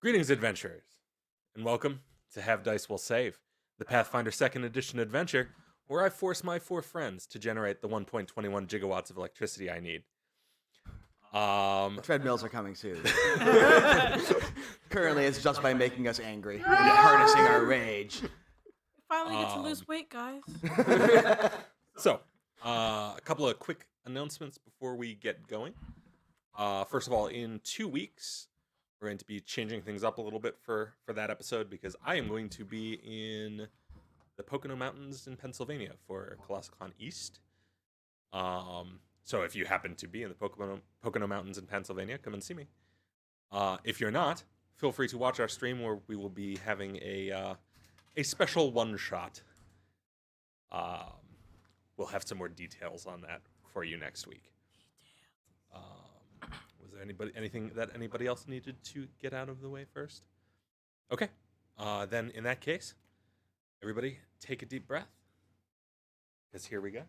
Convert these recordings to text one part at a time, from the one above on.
Greetings, adventurers, and welcome to Have Dice Will Save, the Pathfinder 2nd Edition adventure, where I force my 4 friends to generate the 1.21 gigawatts of electricity I need. Treadmills are coming soon. Currently, it's just by making us angry and harnessing our rage. Finally get to lose weight, guys. So, a couple of quick announcements before we get going. First of all, in 2 weeks, we're going to be changing things up a little bit for that episode because I am going to be in the Pocono Mountains in Pennsylvania for Colossal Con East. So if you happen to be in the Pocono Mountains in Pennsylvania, come and see me. If you're not, feel free to watch our stream where we will be having a special one-shot. We'll have some more details on that for you next week. Was there anything that anybody else needed to get out of the way first? Okay. Then in that case, everybody take a deep breath. Because here we go.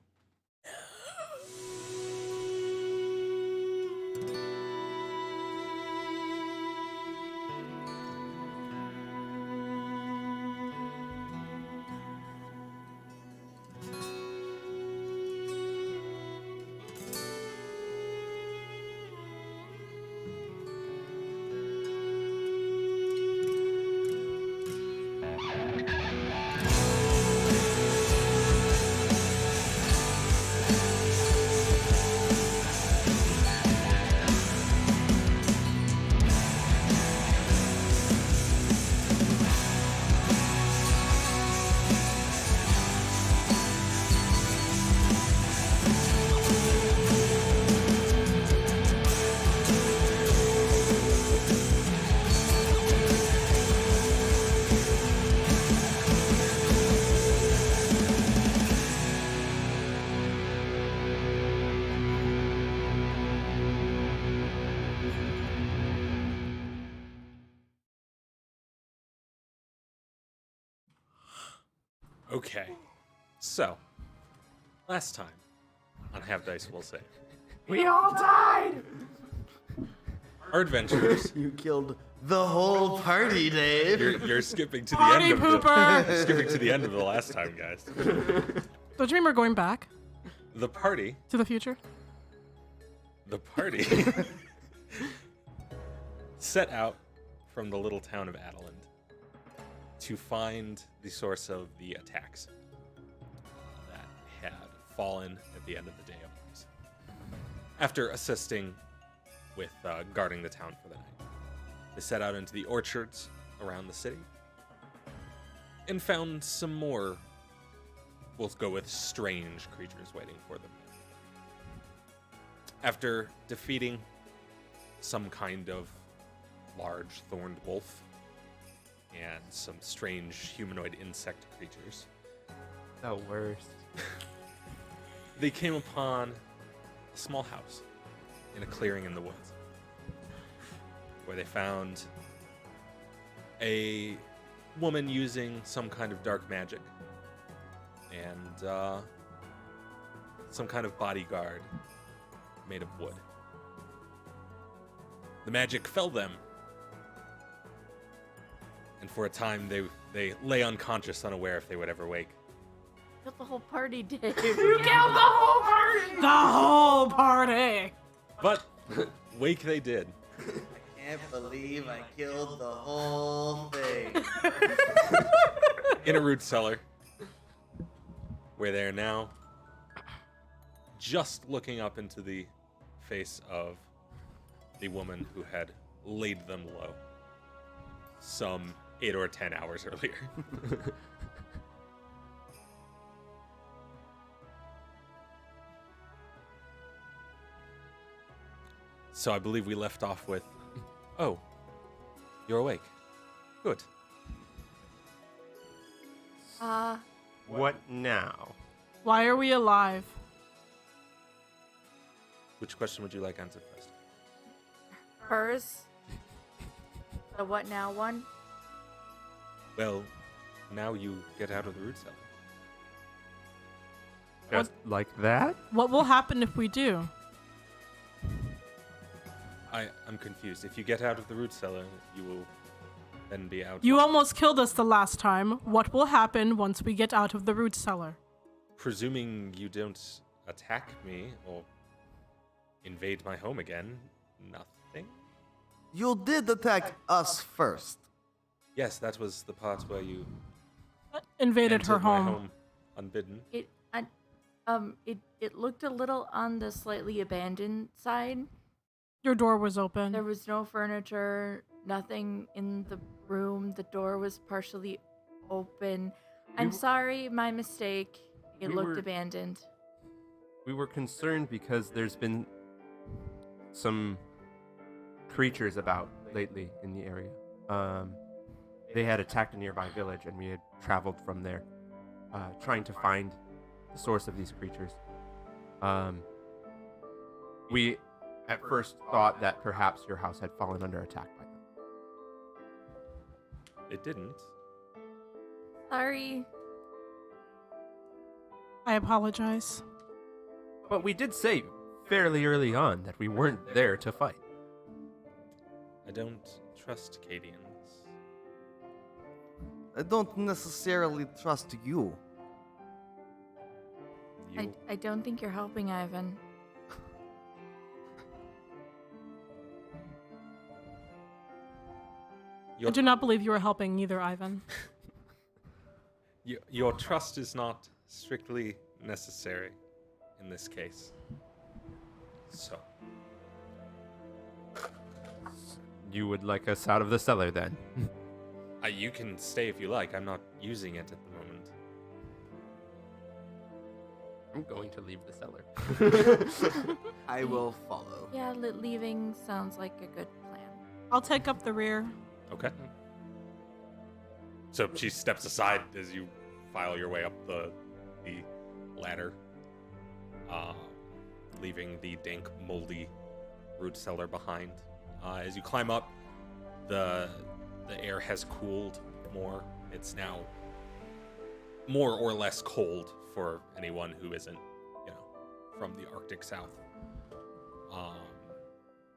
Okay, so, last time on Have Dice Will Save, We all died! our adventurers, You killed the whole party, Dave. you're skipping to the Party end of pooper! you're skipping to the end of the last time, guys. Don't you mean we're going back The party to the future? set out from the little town of Adeland to find the source of the attacks that had fallen at the end of the day of Mars. After assisting with guarding the town for the night, they set out into the orchards around the city and found some more, we'll go with strange creatures waiting for them. After defeating some kind of large thorned wolf and some strange humanoid insect creatures, The worst. they came upon a small house in a clearing in the woods where they found a woman using some kind of dark magic and some kind of bodyguard made of wood. The magic fell them, and for a time they lay unconscious, unaware if they would ever wake. Killed the whole party, Dave. You killed the whole party! The whole party! But wake they did. I can't believe I killed the whole thing. In a root cellar, where they are now just looking up into the face of the woman who had laid them low some 8 or 10 hours earlier. So I believe we left off with, oh, you're awake. Good. What now? Why are we alive? Which question would you like answered first? Hers. The what now one? Well, now you get out of the root cellar. Just like that? What will happen if we do? I'm confused. If you get out of the root cellar, you will then be out. You almost killed us the last time. What will happen once we get out of the root cellar? Presuming you don't attack me or invade my home again, nothing? You did attack us first. Yes, that was the part where you Invaded her entered my home. unbidden. It looked a little on the slightly abandoned side. Your door was open. There was no furniture, nothing in the room. The door was partially open. I'm sorry, my mistake. It we looked were- abandoned. We were concerned because there's been some creatures about lately in the area. They had attacked a nearby village, and we had traveled from there, trying to find the source of these creatures. We at first thought that perhaps your house had fallen under attack by them. It didn't. Sorry. I apologize. But we did say fairly early on that we weren't there to fight. I don't trust Cadians. I don't necessarily trust you. You I don't think you're helping, Ivan. I your, do not believe you are helping either, Ivan. your trust is not strictly necessary in this case. So, You would like us out of the cellar then? you can stay if you like. I'm not using it at the moment. I'm going to leave the cellar. I will follow. Yeah, leaving sounds like a good plan. I'll take up the rear. Okay. So she steps aside as you file your way up the ladder, leaving the dank, moldy root cellar behind. As you climb up, the air has cooled more. It's now more or less cold for anyone who isn't, from the Arctic South.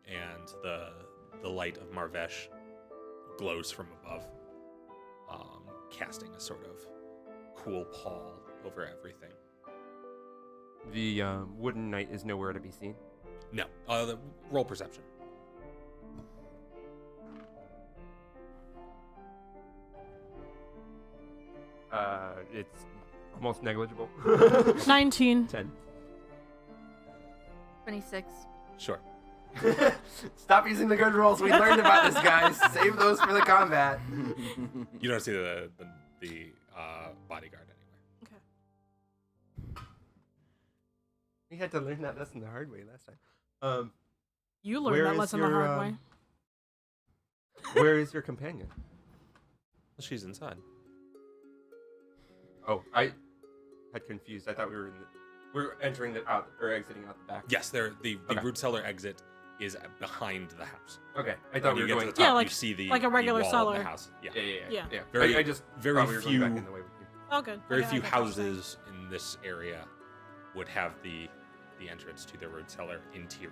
And the light of Marvesh glows from above, casting a sort of cool pall over everything. The wooden knight is nowhere to be seen. No, roll perception. It's almost negligible. 19. 10. 26. Sure. Stop using the good rolls. We learned about this, guys. Save those for the combat. You don't see the bodyguard anywhere. Okay. We had to learn that lesson the hard way last time. You learned Where that is lesson the your, hard way. Where is your companion? Well, she's inside. Oh, I had confused. I thought we were entering the out or exiting out the back. Yes, the Okay. root cellar exit is behind the house. Okay, I thought When we you were get going. to the top, Yeah, like- you see the like a regular the wall of cellar. the house. Yeah. Yeah. Very- I just very thought we were going back few- in the way with you. Oh, good. Very Okay, few I got what you're saying. houses in this area would have the entrance to the root cellar interior,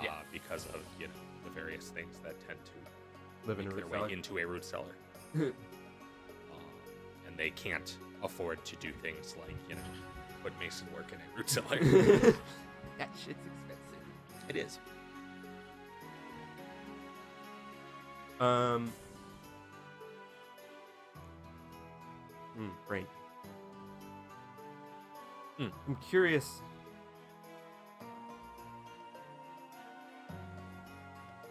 Yeah. because of the various things that tend to Live in a make root their cellar. way into a root cellar, and they can't afford to do things like put mason work in a root cellar. That shit's expensive. It is. Brain. Hmm. I'm curious.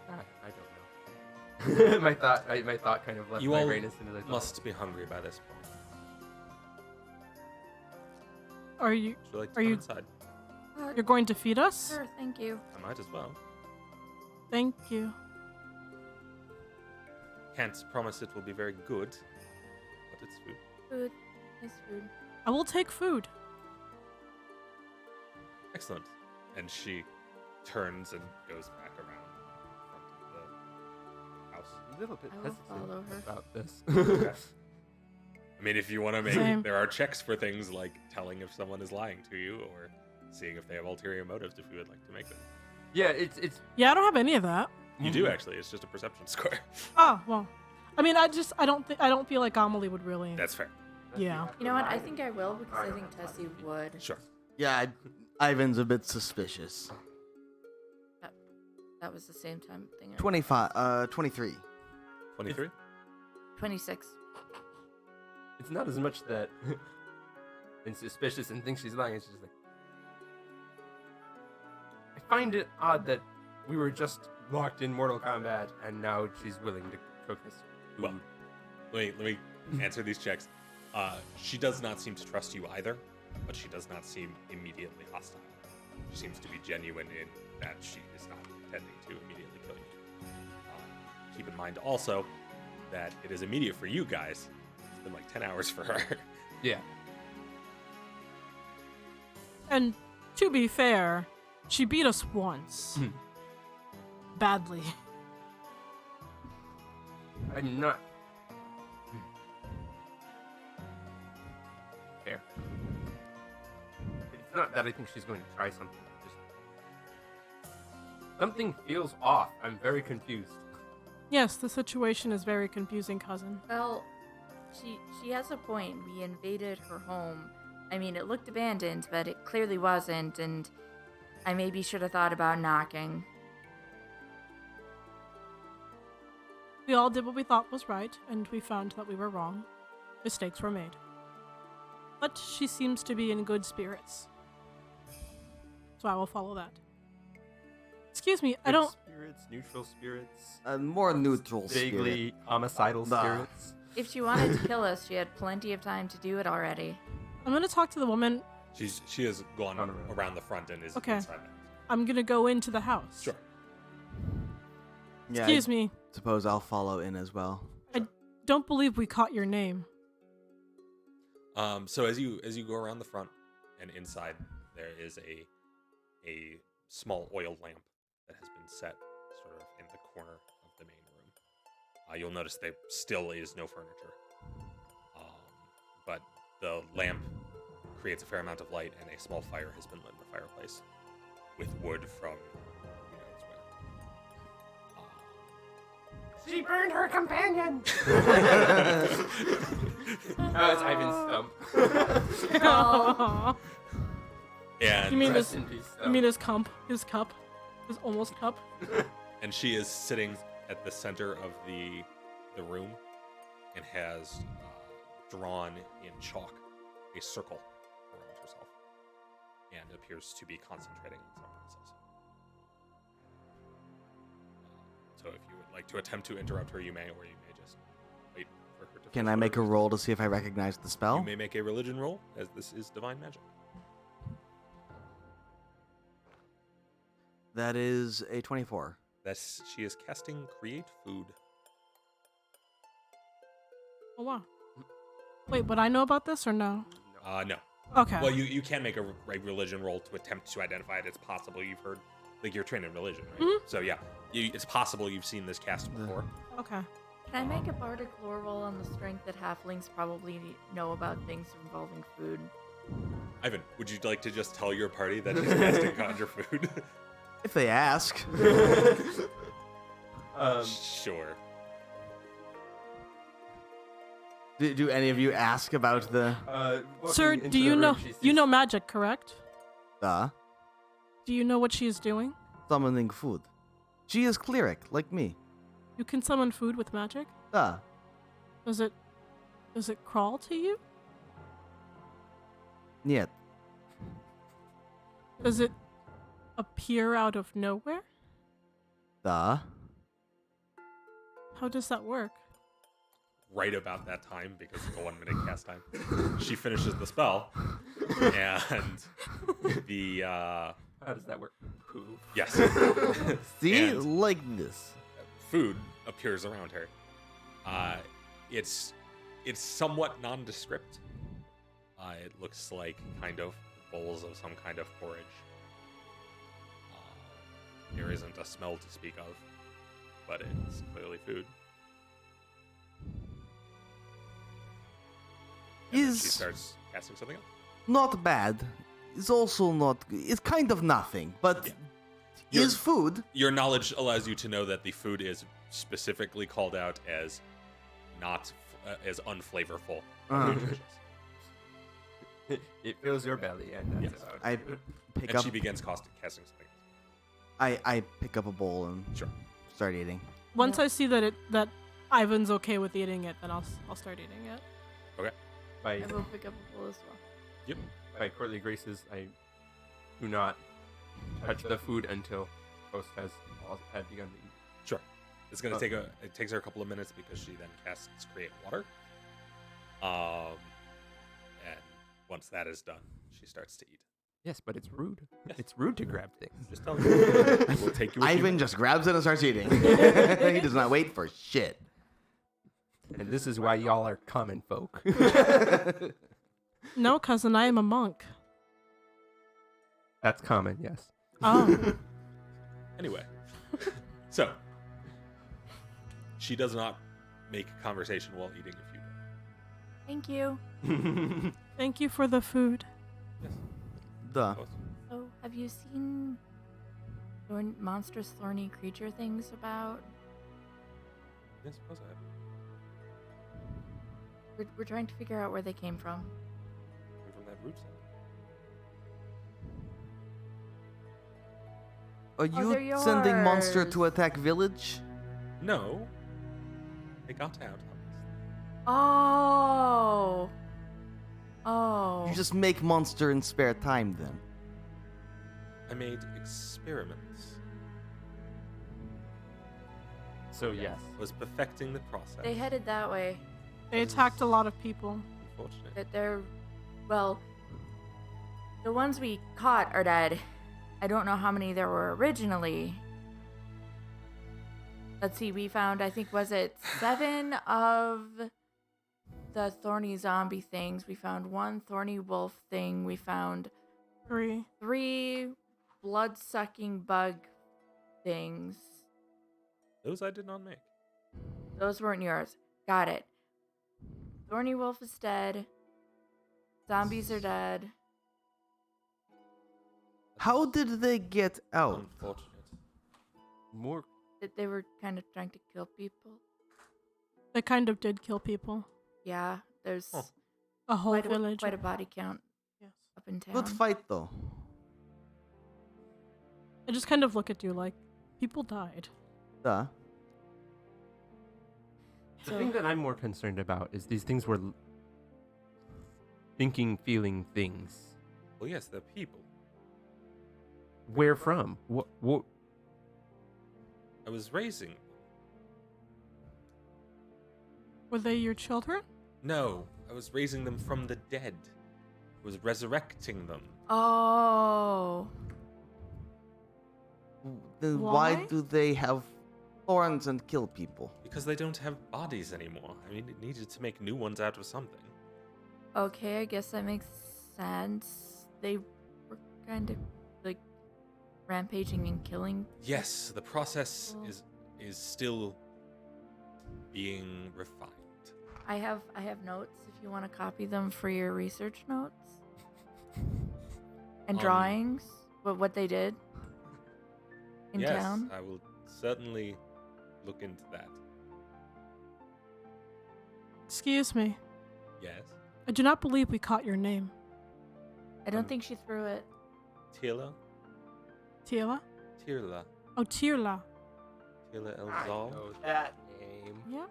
I don't know. my thought kind of left You my all brain as soon as I thought. Must be hungry by this point. Are you? Would you like to Are come you- inside? You're going to feed us? Sure, thank you. I might as well. Thank you. Can't promise it will be very good, but it's food. Food. Nice food. I will take food. Excellent. And she turns and goes back around front of the house. A little bit I will hesitant follow her. about this. Okay. I mean, if you want to make, Same. there are checks for things like telling if someone is lying to you or seeing if they have ulterior motives if you would like to make them. Yeah, it's Yeah, I don't have any of that. You do actually. It's just a perception score. Oh, well. I mean, I don't feel like Amelie would really. That's fair. Yeah. You know what? I think I will because I think Tessie would. Sure. Yeah, Ivan's a bit suspicious. That was the same time thing. 23. 23. 26. It's not as much that it's suspicious and thinks she's lying. It's just like, I find it odd that we were just locked in Mortal Kombat and now she's willing to cook us food. Well, let me answer these checks. She does not seem to trust you either, but she does not seem immediately hostile. She seems to be genuine in that she is not intending to immediately kill you. Keep in mind also that it is immediate for you guys. It's been like 10 hours for her. Yeah. And to be fair, she beat us once. Badly. I'm not. Fair. It's not that I think she's going to try something. Just something feels off. I'm very confused. Yes, the situation is very confusing, cousin. Well, she has a point. We invaded her home. I mean, it looked abandoned, but it clearly wasn't, and I maybe should have thought about knocking. We all did what we thought was right, and we found that we were wrong. Mistakes were made. But she seems to be in good spirits. So I will follow that. Excuse me, I Good don't... Spirits, neutral spirits, More neutral vaguely homicidal Nah. spirits. If she wanted to kill us, she had plenty of time to do it already. I'm gonna talk to the woman. She has gone around the front and is Okay. inside the house. I'm gonna go into the house. Sure. Yeah, Excuse me, suppose I'll follow in as well. don't believe we caught your name. So as you go around the front and inside, there is a small oil lamp that has been set sort of in the corner of the main room. You'll notice there still is no furniture, but the lamp creates a fair amount of light, and a small fire has been lit in the fireplace with wood from who knows where. She burned her companion. Oh, it's Ivan's stump. Oh, And You mean Rest this? in peace, You mean his cup? His cup? His almost cup? and she is sitting at the center of the room and has drawn in chalk a circle around herself and appears to be concentrating on some process. So if you would like to attempt to interrupt her, you may, or you may just wait for her to Can finish I make a whatever roll to see if I recognize the it is. spell? You may make a religion roll, as this is divine magic. That is a 24. She is casting create food. Oh wow. Wait, would I know about this or no? No. Okay. Well, you can make a religion roll to attempt to identify it. It's possible you've heard, like you're trained in religion, right? Mhm. So yeah, it's possible you've seen this cast before. Okay. can I make a bardic lore roll on the strength that halflings probably know about things involving food? Ivan, would you like to just tell your party that he's casting conjure food? If they ask. Sure. Do any of you ask about the... Sir, do you know magic, correct? The Do you know what she is doing? summoning food? She is cleric, like me. You can summon food with magic? The Does it crawl to you? Yet. Does it appear out of nowhere? The How does that work? Right about that time, because of the 1 minute cast time, she finishes the spell, and the How does that work? Poo. yes, See? And- Like this. food appears around her. It's somewhat nondescript. It looks like kind of bowls of some kind of porridge. There isn't a smell to speak of, but it's clearly food. And then she Is starts casting something else. not bad. It's also not... It's kind of nothing, but You're- is food. Your knowledge allows you to know that the food is specifically called out as not as unflavorful. It fills your belly, and that's Yes. about I it. pick And up. she begins casting something. I pick up a bowl and Sure. start eating. Once I see that Ivan's okay with eating it, then I'll start eating it. By, I will pick up a bowl as well. Yep. by courtly graces, I do not touch the food until Ghost had begun to eat. Sure. It's gonna it takes her a couple of minutes because she then casts create water. And once that is done, she starts to eat. Yes, but it's rude. Yes. It's rude to grab things. Just tell her. It will take you a few Ivan minutes. just grabs it and starts eating. He does not wait for shit. And this is why y'all are common folk. No, cousin, I am a monk. That's common, yes. Oh. Anyway, so she does not make conversation while eating if you do. Thank you. Thank you for the food. Yes. Duh. So, have you seen monstrous thorny creature things about? Yes, of course I have. We're trying to figure out where they came from. Coming from that root cell. Are Oh, they're you sending monster yours. to attack village? No. They got out. Oh. Oh. You just make monster in spare time then. I made experiments. So, yes. Was perfecting the process. They headed that way. They attacked a lot of people. Unfortunately. That they're, well, the ones we caught are dead. I don't know how many there were originally. Let's see, we found, I think, was it 7 of the thorny zombie things? We found 1 thorny wolf thing. We found 3 blood-sucking bug things. Those I did not make. Those weren't yours. Got it. Thorny wolf is dead. Zombies are dead. How did they get out? Unfortunate. More. They were kind of trying to kill people. They kind of did kill people. Yeah, there's Huh. A whole quite village. a body count Yes. up in town. Good fight though. I just kind of look at you like, people died. Duh. The So- thing that I'm more concerned about is these things were thinking, feeling things. Well, yes, they're people. Where from? What? I was raising. Were they your children? No, I was raising them from the dead. I was resurrecting them. Oh. Then why Why? do they have thorns and kill people? Because they don't have bodies anymore. I mean, it needed to make new ones out of something. Okay, I guess that makes sense. They were kind of like rampaging and killing. Yes, the process Well- is still being refined. I have notes if you want to copy them for your research notes. And Um, drawings, what they did in yes, town. I will certainly look into that. Excuse me. Yes, I do not believe we caught your name. I don't think she threw it. Tila, Tila? Tirla, Oh, Tirla. Tila I Elzal. know that name. Yeah.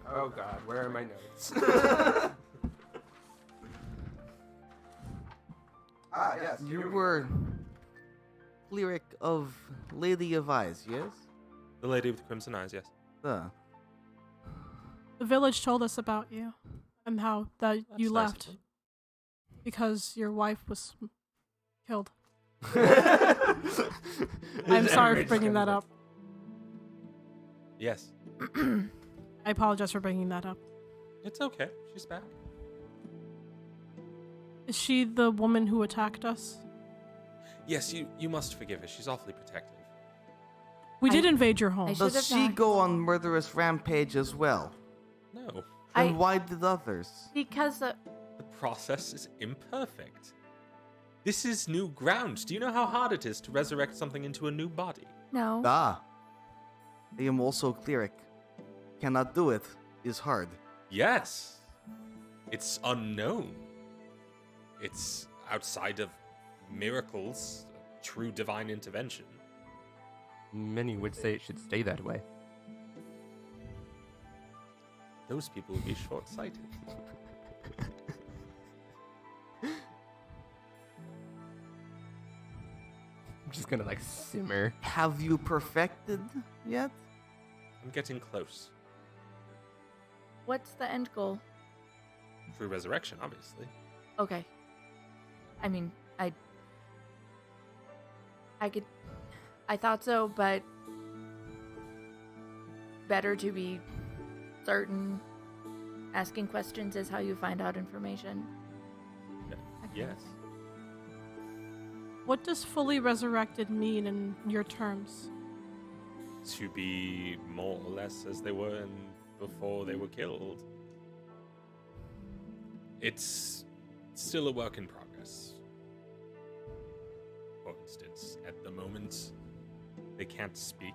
Oh God, where are my notes? Yes. You were cleric of Lady of Eyes, yes? The lady with the crimson eyes. Yes. Duh. The village told us about you and how that you That's nice of left them. because your wife was killed. Is I'm sorry for Rich bringing that gonna- up. Yes, I apologize for bringing that up. it's okay. She's back. Is she the woman who attacked us? Yes, you must forgive her. She's awfully protective. We I- did invade your home. I should- Does have she not- go on murderous rampage as well? No, And why did others? Because the process is imperfect. This is new ground. Do you know how hard it is to resurrect something into a new body? no. Ah. I am also cleric. Cannot do it. is hard. Yes. It's unknown. It's outside of miracles, true divine intervention. Many would say it should stay that way. Those people would be short-sighted. I'm just gonna like simmer. Have you perfected yet? I'm getting close. What's the end goal? Through resurrection, obviously. Okay. I mean, I thought so, but better to be certain. Asking questions is how you find out information. Yes. What does fully resurrected mean in your terms? To be more or less as they were before they were killed. It's still a work in progress. For instance, at the moment, they can't speak.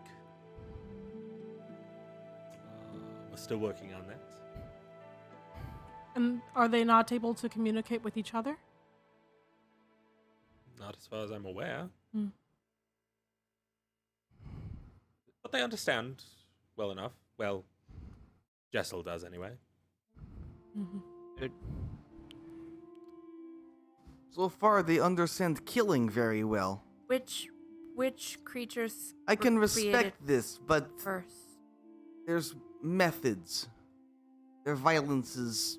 We're still working on that. And are they not able to communicate with each other? Not as far as I'm aware. Hmm. But they understand well enough. Well, Jessel does anyway. Mm-hmm. So far, they understand killing very well. Which creatures I can were created respect this, but first? there's methods. Their violence is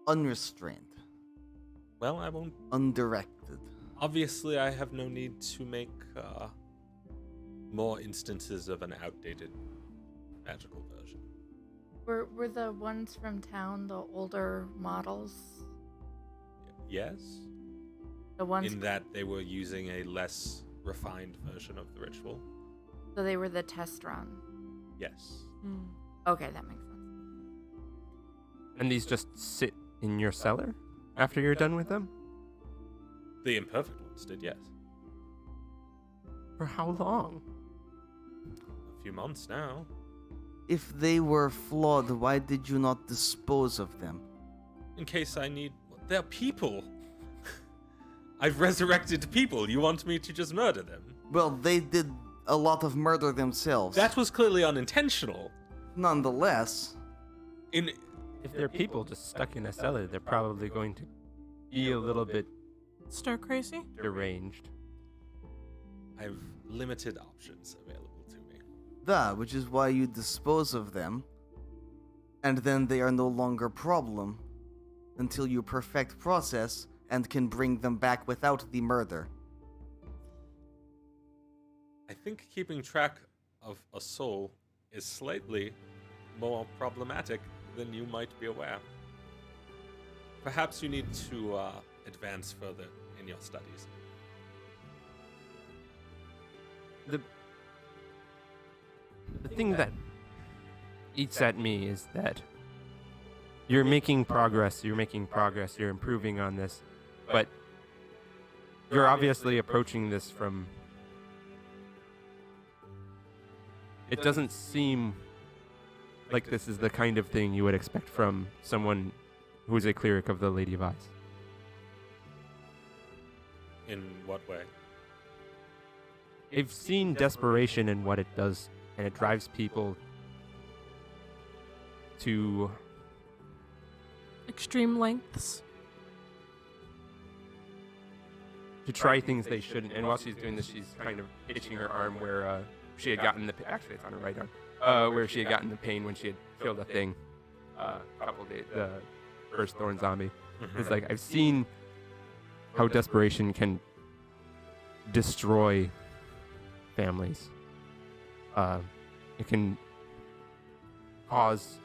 unrestrained, Well, I won't. undirected. Obviously, I have no need to make more instances of an outdated magical version. Were the ones from town the older models? Yes, The ones in that they were using a less refined version of the ritual. so they were the test run. Yes. Mm. Okay, that makes sense. And these just sit in your cellar after you're done with them? The imperfect ones did, yes. For how long? A few months now. If they were flawed, why did you not dispose of them? In case I need. They're people. I've resurrected people. You want me to just murder them? Well, they did a lot of murder themselves. That was clearly unintentional. Nonetheless, If they're people just stuck in a cellar, they're probably going to be a little bit Stir crazy? deranged. I've limited options available to me. which is why you dispose of them, and then they are no longer problem until you perfect process and can bring them back without the murder. I think keeping track of a soul is slightly more problematic than you might be aware. Perhaps you need to advance further in your studies. The thing that eats at me is that you're making progress, you're improving on this, but you're obviously approaching this from... It doesn't seem like this is the kind of thing you would expect from someone who's a cleric of the Lady of Ice. In what way? I've seen desperation in what it does, and it drives people to Extreme lengths? try things they shouldn't. And while she's doing this, she's kind of itching her arm where she had gotten the actually it's on her right arm, where she had gotten the pain when she had killed a thing a couple days, the first Thorn zombie. It's like I've seen how desperation can destroy families. It can cause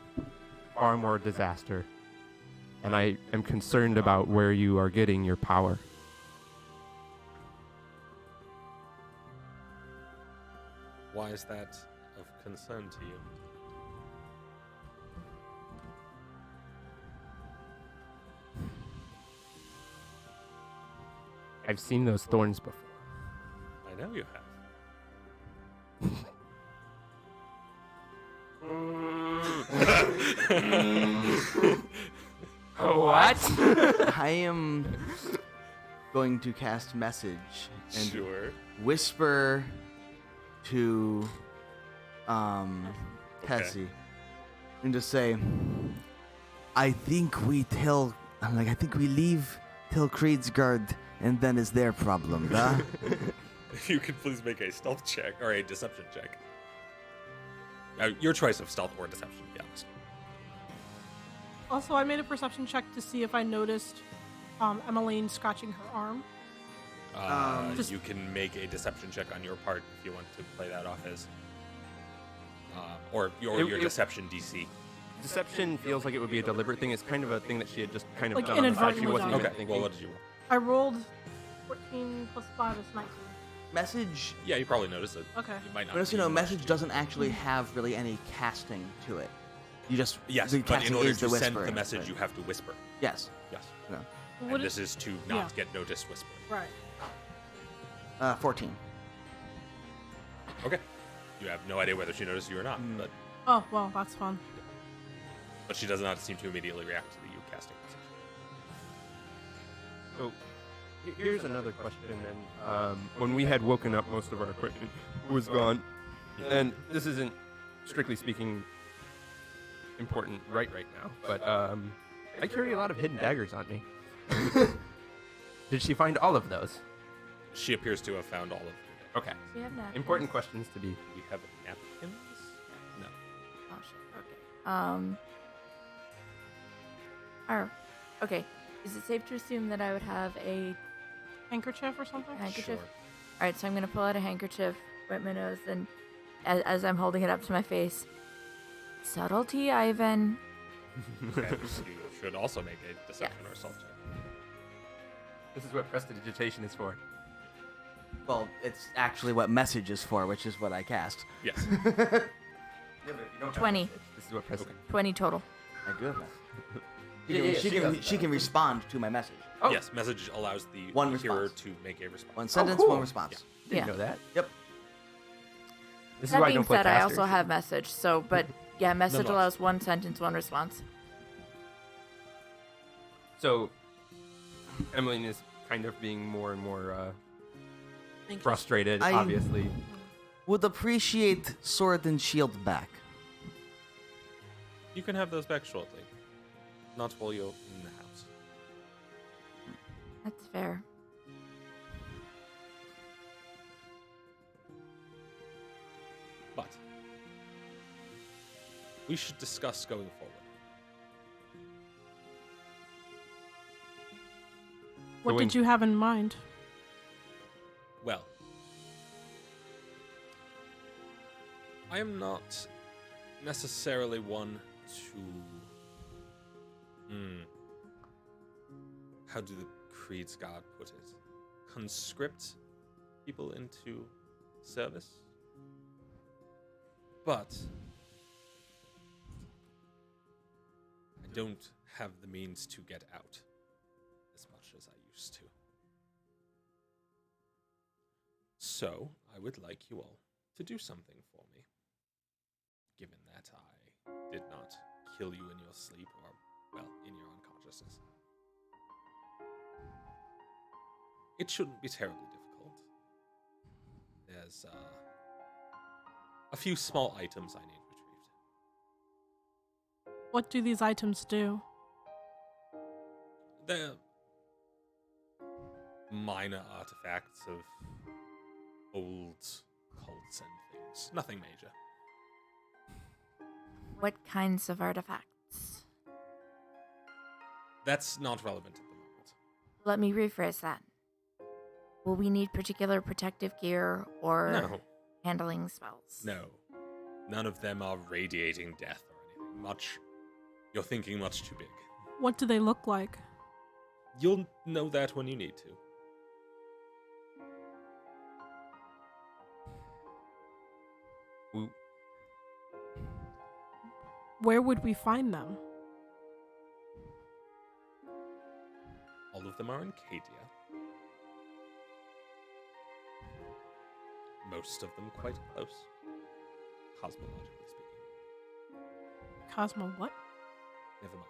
far more disaster, and I am concerned about where you are getting your power. Why is that of concern to you? I've seen those thorns before. I know you have. What? I am going to cast message and Sure. whisper to Tessie and just say, I think we leave till Creedsguard and then is their problem, huh? If you could please make a stealth check or a deception check. Your choice of stealth or deception, to be honest. Also, I made a perception check to see if I noticed Emmeline scratching her arm. Just- You can make a deception check on your part if you want to play that off as, or your deception DC. Deception feels like it would be a deliberate thing. It's kind of a thing that she had just kind of Like done on the side. She inadvertently wasn't done. even Okay. thinking. Well, what did you roll? I rolled 14 plus 5 is 19. Message. Yeah, you probably noticed it. Okay. You might not. But as you do know, much message to- doesn't actually have really any casting to it. You just Yes, the but casting in order is to the send whispering, the message, right? you have to whisper. Yes. Yes. No. What And is- this is to yeah. not get noticed whispering. Right. 14. Okay. You have no idea whether she noticed you or not, Mm. Oh, well, that's fun. but she does not seem to immediately react to you casting message. So, here's another question. And when we had woken up, most of our equipment was gone. And this isn't, strictly speaking, important right now. But I carry a lot of hidden daggers on me. Did she find all of those? She appears to have found all of them. Okay. Do you have napkins? Important questions to be. We have napkins? No. Oh shit. Okay. Okay. Is it safe to assume that I would have a Handkerchief or something? handkerchief? Sure. All right, so I'm gonna pull out a handkerchief, wipe my nose, and as I'm holding it up to my face, subtlety, Ivan. Okay. You should also make a deception or assault check. This is what prestidigitation is for. Well, it's actually what message is for, which is what I cast. Yes. 20. This is what prestidigitation 20 total. I do have that. Yeah, She can respond to my message. Oh. Yes, message allows the One hearer response. to make a response. One sentence, cool. one response. Didn't Yeah. know that. Yep. This is That why I being don't play said, I casters. also have message. So, but yeah, message Nonetheless. allows one sentence, one response. So, Emmeline is kind of being more and more frustrated, I- obviously. Would appreciate sword and shield back. You can have those back shortly. Not while you're in the house. That's fair. But we should discuss going forward. What Going- did you have in mind? Well, I am not necessarily one to. How do the Creed's God put it? Conscript people into service? But I don't have the means to get out as much as I used to. So, I would like you all to do something for me. Given that I did not kill you in your sleep or, well, in your unconsciousness. It shouldn't be terribly difficult. There's a few small items I need retrieved. What do these items do? They're minor artifacts of old cults and things. Nothing major. What kinds of artifacts? That's not relevant at the moment. Let me rephrase that. Will we need particular protective gear or No. handling spells? No. None of them are radiating death or anything. You're thinking much too big. What do they look like? You'll know that when you need to. Ooh. Where would we find them? All of them are in Cadia. Most of them quite close, cosmologically speaking. Cosmo what? Never mind.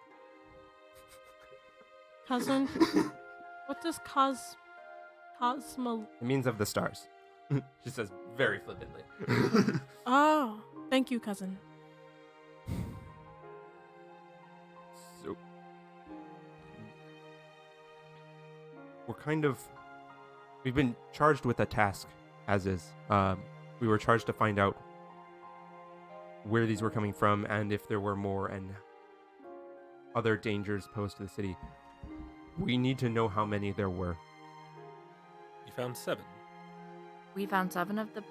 Cousin? What does Cosmo... It means of the stars. She says very flippantly. Oh, thank you, cousin. So we've been charged with a task, as is. We were charged to find out where these were coming from and if there were more and other dangers posed to the city. We need to know how many there were. You found 7. We found 7 of the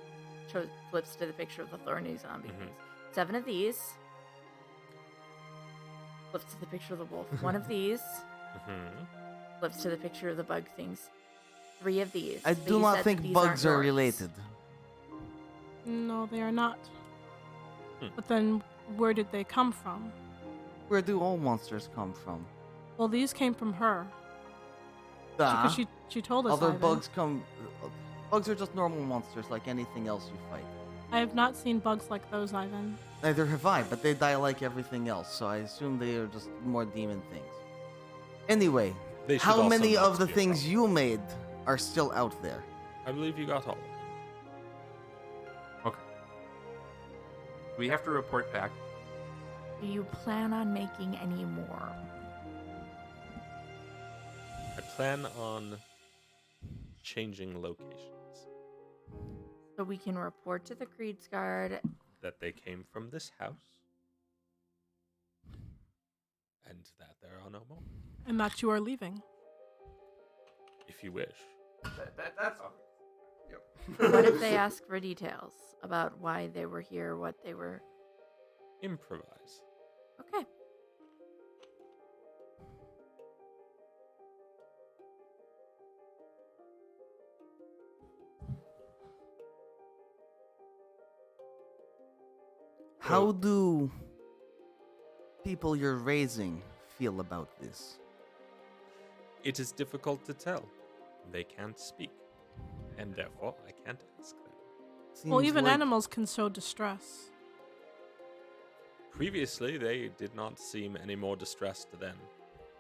flips to the picture of the thorny zombie Mhm. things. 7 of these. Flips to the picture of the wolf. 1 of these. Mm-hmm. Flips to the picture of the bug things. 3 of these. I But do you not said think that these bugs are aren't yours. related. No, they are not. Hmm. But then, where did they come from? Where do all monsters come from? Well, these came from her. Ah, Because she told us, other Ivan. bugs come. Bugs are just normal monsters like anything else you fight. I have not seen bugs like those, Ivan. Neither have I, but they die like everything else, so I assume they are just more demon things. Anyway, They should how also many not of the be a things problem. you made are still out there? I believe you got all of them. Okay. We have to report back. Do you plan on making any more? I plan on changing locations. So we can report to the Creed's Guard. That they came from this house. And that there are no more. And that you are leaving. If you wish. That's all. What if they ask for details about why they were here, what they were... Improvise. Okay. How do people you're raising feel about this? It is difficult to tell. They can't speak. And therefore, I can't ask them. Well, Seems even like- animals can show distress. Previously, they did not seem any more distressed than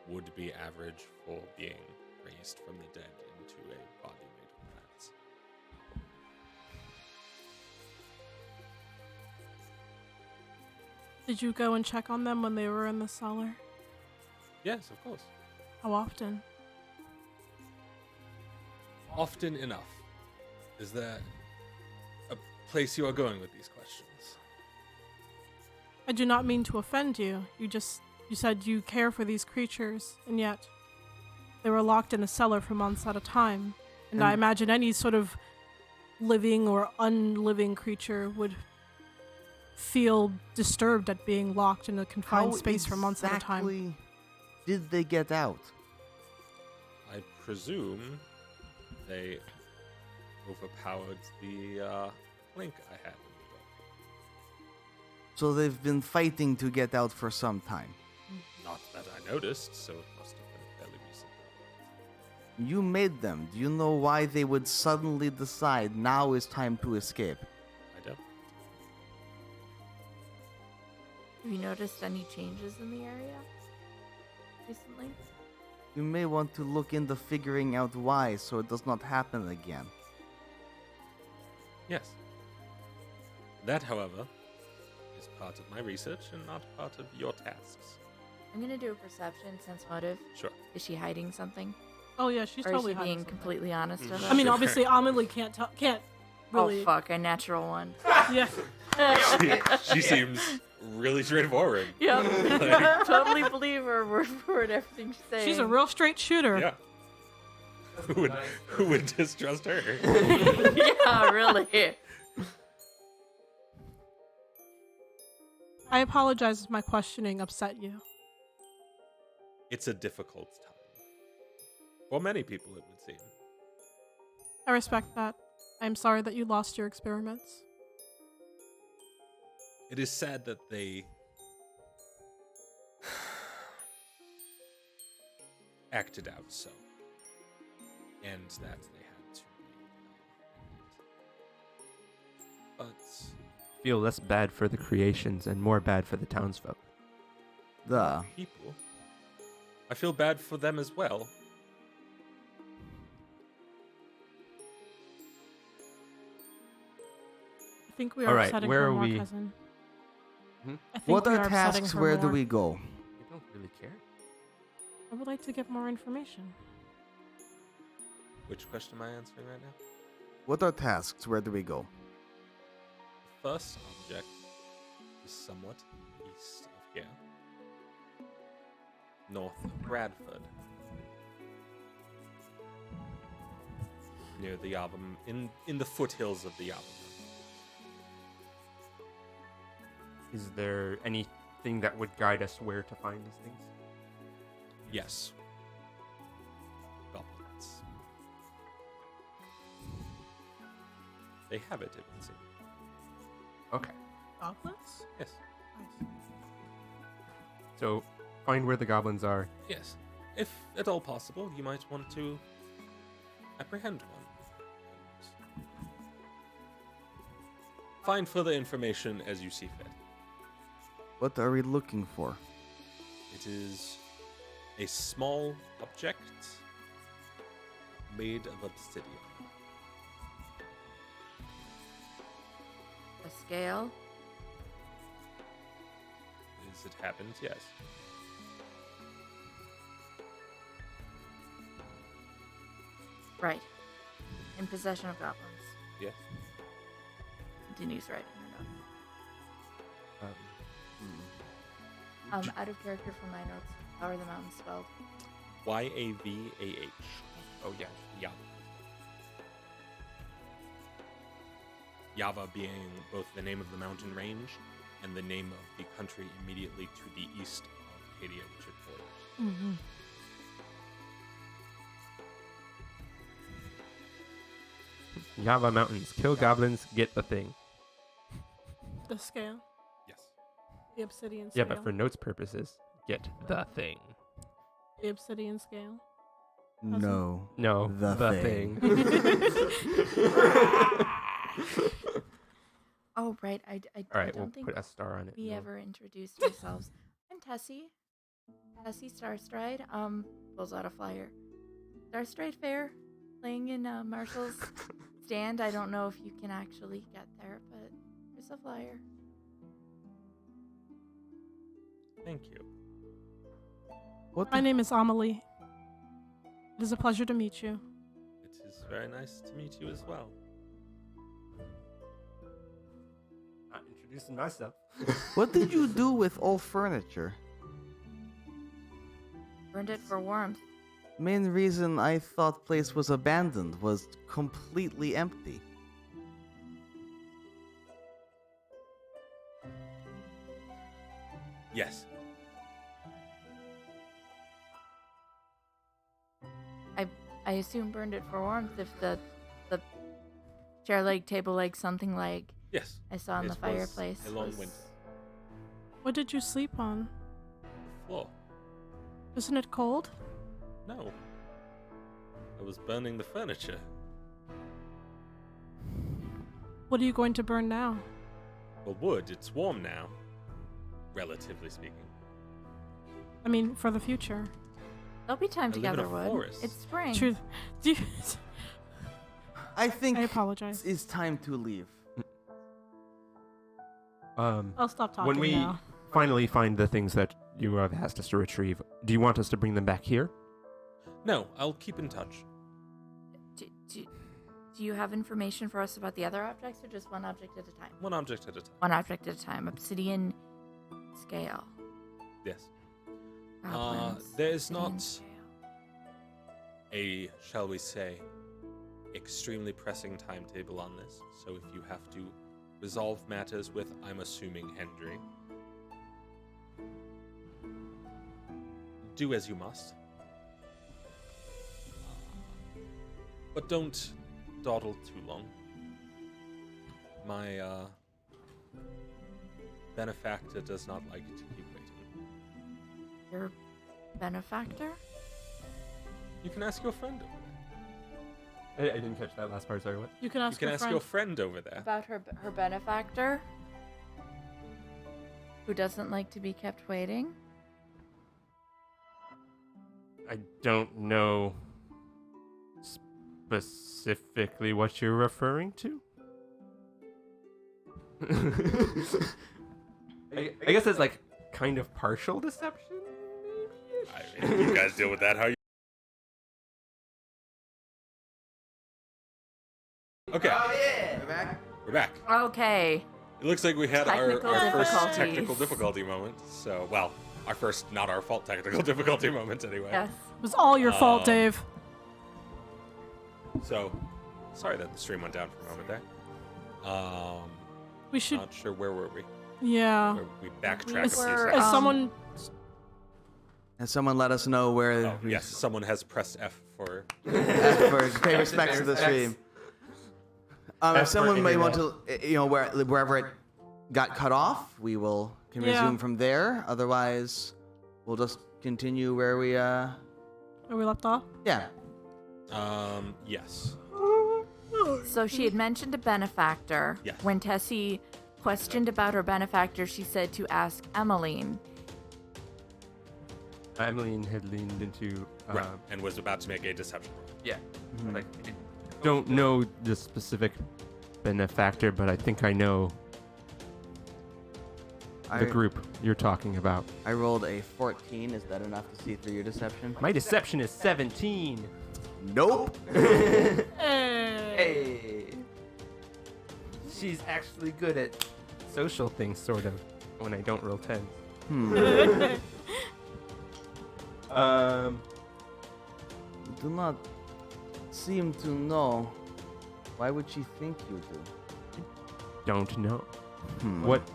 would be average for being raised from the dead into a body made of plants. Did you go and check on them when they were in the cellar? Yes, of course. How often? Often enough. Is there a place you are going with these questions? I do not mean to offend you. You said you care for these creatures, and yet they were locked in a cellar for months at a time. And I And- imagine any sort of living or unliving creature would feel disturbed at being locked in a confined How space for months at a time. exactly did they get out? I presume they overpowered the link I had in the door. So they've been fighting to get out for some time. Not that I noticed, so it must have been fairly recent. You made them. Do you know why they would suddenly decide now is time to escape? I don't. Have you noticed any changes in the area recently? You may want to look into figuring out why so it does not happen again. Yes. That, however, is part of my research and not part of your tasks. I'm gonna do a perception, sense motive. Sure. Is she hiding something? Oh yeah, she's Or is totally she hiding being something. completely honest with us? I mean, Sure. obviously, Amelie can't really. Oh fuck, a natural one. Yeah. She seems really straightforward. Yep. Totally believe her word for word, everything she's saying. She's a real straight shooter. Yeah. Who would distrust her? Yeah, really. I apologize if my questioning upset you. It's a difficult time. For many people, it would seem. I respect that. I'm sorry that you lost your experiments. It is sad that they acted out so, and that they had to. But Feel less bad for the creations and more bad for the townsfolk. Duh. People. I feel bad for them as well. I think we are All right, upsetting where her are more, we- cousin. Hmm? I think What we are upsetting tasks? her Where do more. we go? I don't really care. I would like to get more information. Which question am I answering right now? What are tasks? Where do we go? The first object is somewhat east of here, north of Bradford, near the Yavam, in the foothills of the Yavam. Is there anything that would guide us where to find these things? Yes. Goblins. They have it, it would seem. Okay. Goblins? Yes. Nice. So find where the goblins are. Yes. If at all possible, you might want to apprehend one. And find further information as you see fit. What are we looking for? It is a small object made of obsidian. A scale. As it happens, yes. Right. In possession of goblins. Yes. Continues writing her notes. Um, Out of character from my notes. How are the mountains spelled? Yavah. oh yeah. Yava. Yava being both the name of the mountain range and the name of the country immediately to the east of Acadia, which it borders. Mm-hmm. Java Mountains. Kill goblins, get the thing. The scale. Yes. The obsidian Yeah, scale. but for notes purposes, get the thing. The obsidian scale. No. No, The thing. Oh, right. I All right, we'll don't think put a star on it. we No. ever introduced ourselves. I'm Tessie. Tessie Starstride. Pulls out a flyer. Starstride Fair, playing in Marshall's stand. I don't know if you can actually get there, but there's a flyer. Thank you. What? My name is Amelie. It is a pleasure to meet you. It is very nice to meet you as well. Not introducing myself. What did you do with all furniture? Burned it for warmth. Main reason I thought place was abandoned was completely empty. Yes. I assume burned it for warmth if the chair leg, table leg, something like Yes. I saw in the It was fireplace. a long was- winter. What did you sleep on? Floor. Isn't it cold? No. I was burning the furniture. What are you going to burn now? Well, wood, it's warm now. Relatively speaking. I mean, for the future. There'll be time I live in together, a Wood. forest. It's spring. Truth. Do you, I think I apologize. it's time to leave. I'll stop talking When we now. finally find the things that you have asked us to retrieve, do you want us to bring them back here? No, I'll keep in touch. Do you have information for us about the other objects, or just one object at a time? One object at a time. One object at a time. Obsidian scale. Yes. Goblins, There's obsidian not scale. a, shall we say, extremely pressing timetable on this. So if you have to resolve matters with, I'm assuming, Hendry, do as you must. But don't dawdle too long. My benefactor does not like to keep waiting. Your benefactor? You can ask your friend over there. I didn't catch that last part. Sorry, what? You can ask You can your ask friend. your friend over there. About her benefactor? Who doesn't like to be kept waiting? I don't know specifically what you're referring to. I guess it's like kind of partial deception. I mean, you guys deal with that how you. Okay, Oh yeah. We're back. we're back. Okay. It looks like we had our Technical first difficulties. technical difficulty moment. So, well, our first not our fault technical difficulty moment anyway. Yes. It was all your fault, Dave. So, sorry that the stream went down for a moment there. We should. Not sure where were we. Yeah. Where we backtrack a As, few were, seconds. as someone. And someone let us know where Oh, yes, someone has pressed F for. for pay respects to the stream. If someone may want to, wherever it got cut off, we can Yeah. resume from there. Otherwise, we'll just continue where we. Where we left off? Yeah. Yes. So she had mentioned a benefactor. Yeah. When Tessie questioned about her benefactor, she said to ask Emmeline. Emmeline had leaned into. Right. And was about to make a deception roll. Yeah. Like, I don't know the specific benefactor, but I think I know the group you're talking about. I rolled a 14. Is that enough to see through your deception? My deception is 17. Nope. Hey. Hey. She's actually good at social things, sort of, when I don't roll 10. Do not seem to know. Why would she think you do? Don't know. Hmm. What?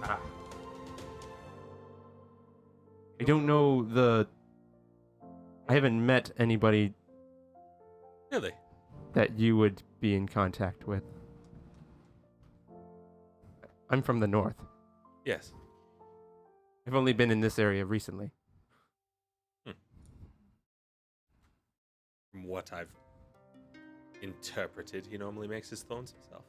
Ah. I don't know I haven't met anybody Really? that you would be in contact with. I'm from the north. Yes. I've only been in this area recently. From what I've interpreted, he normally makes his thorns himself.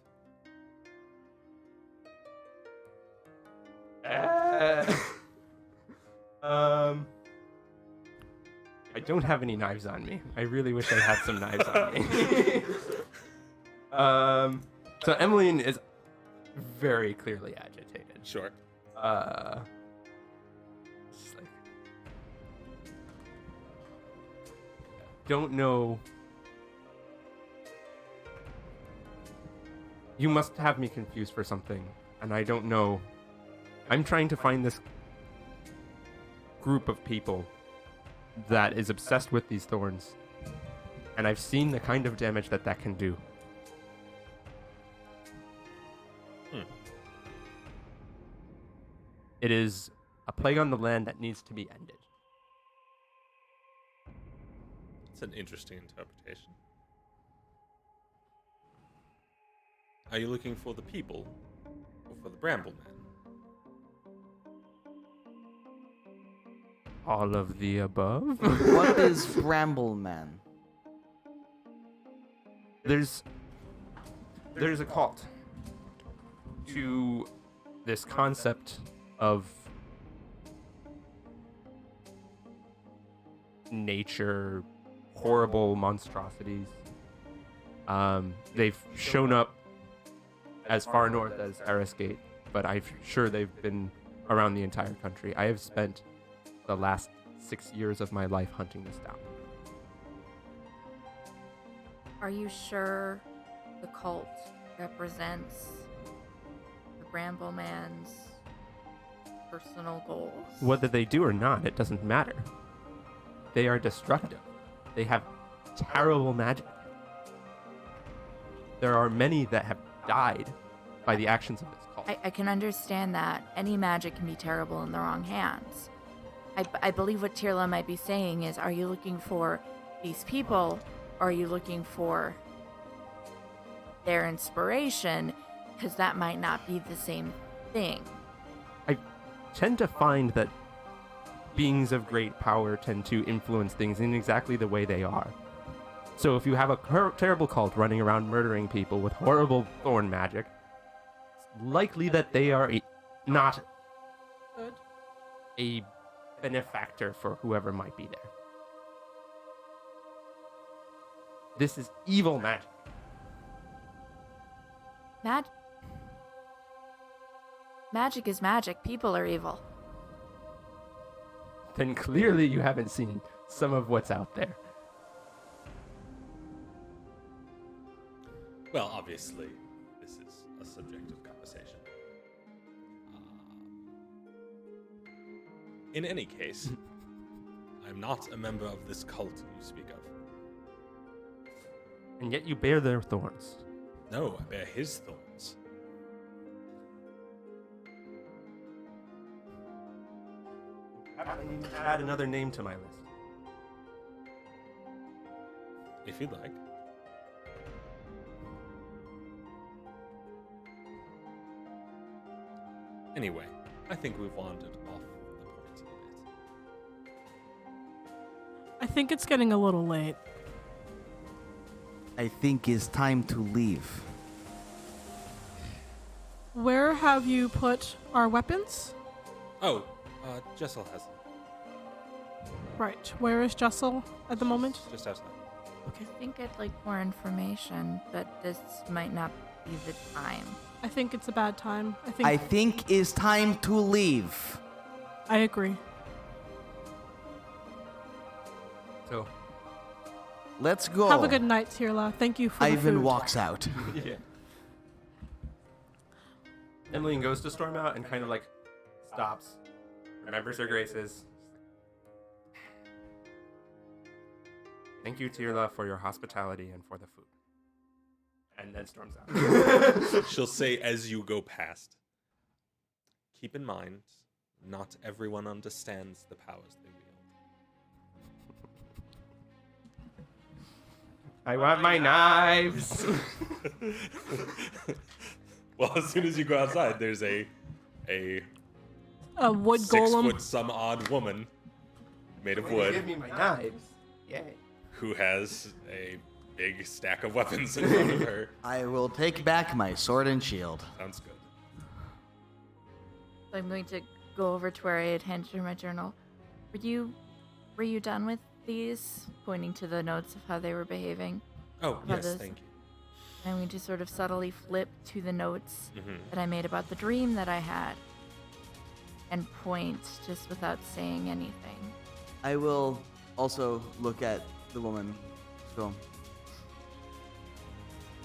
I don't have any knives on me. I really wish I had some knives on me. So Emmeline is very clearly agitated. Sure. Just like, don't know. You must have me confused for something, and I don't know. I'm trying to find this group of people that is obsessed with these thorns, and I've seen the kind of damage that can do. It is a plague on the land that needs to be ended. It's an interesting interpretation. Are you looking for the people or for the Bramble Man? All of the above. What is Brambleman? There's a cult to this concept of nature, horrible monstrosities. They've shown up as far north as Erisgate, but I'm sure they've been around the entire country. I have spent the last 6 years of my life hunting this down. Are you sure the cult represents the Bramble Man's personal goals? Whether they do or not, it doesn't matter. They are destructive. They have terrible magic. There are many that have died by the actions of this cult. I can understand that. Any magic can be terrible in the wrong hands. I believe what Tirla might be saying is, are you looking for these people, or are you looking for their inspiration? Because that might not be the same thing. I tend to find that beings of great power tend to influence things in exactly the way they are. So if you have a terrible cult running around murdering people with horrible thorn magic, it's likely that they are not Good. a benefactor for whoever might be there. This is evil magic. Magic is magic. People are evil. Then clearly you haven't seen some of what's out there. Well, obviously, this is a subjective conversation. In any case, I'm not a member of this cult you speak of. And yet you bear their thorns. No, I bear his thorns. I need to add another name to my list. If you'd like. Anyway, I think we've wandered off the point a bit. I think it's getting a little late. I think it's time to leave. Where have you put our weapons? Oh, Jessel has them. Right. Where is Jessel at the moment? Just outside. Okay. I think I'd like more information, but this might not be the time. I think it's a bad time. I think it's time to leave. I agree. So, Let's go. Have a good night, Tirla. Thank you for the Ivan food. walks out. yeah. Emmeline goes to storm out and kind of like stops, remembers her graces. Thank you, Tirla, for your hospitality and for the food. And then storms out. She'll say as you go past. Keep in mind, not everyone understands the powers they wield. I want my knives. Well, as soon as you go outside, there's a wood 6 golem. foot some odd woman made of Give wood me my knives. Yay. who has a big stack of weapons in front of her. I will take back my sword and shield. Sounds good. I'm going to go over to where I had handed her my journal. Were you done with these? Pointing to the notes of how they were behaving. Oh, About yes, this. thank you. I'm going to sort of subtly flip to the notes Mhm. that I made about the dream that I had and point just without saying anything. I will also look at the woman. So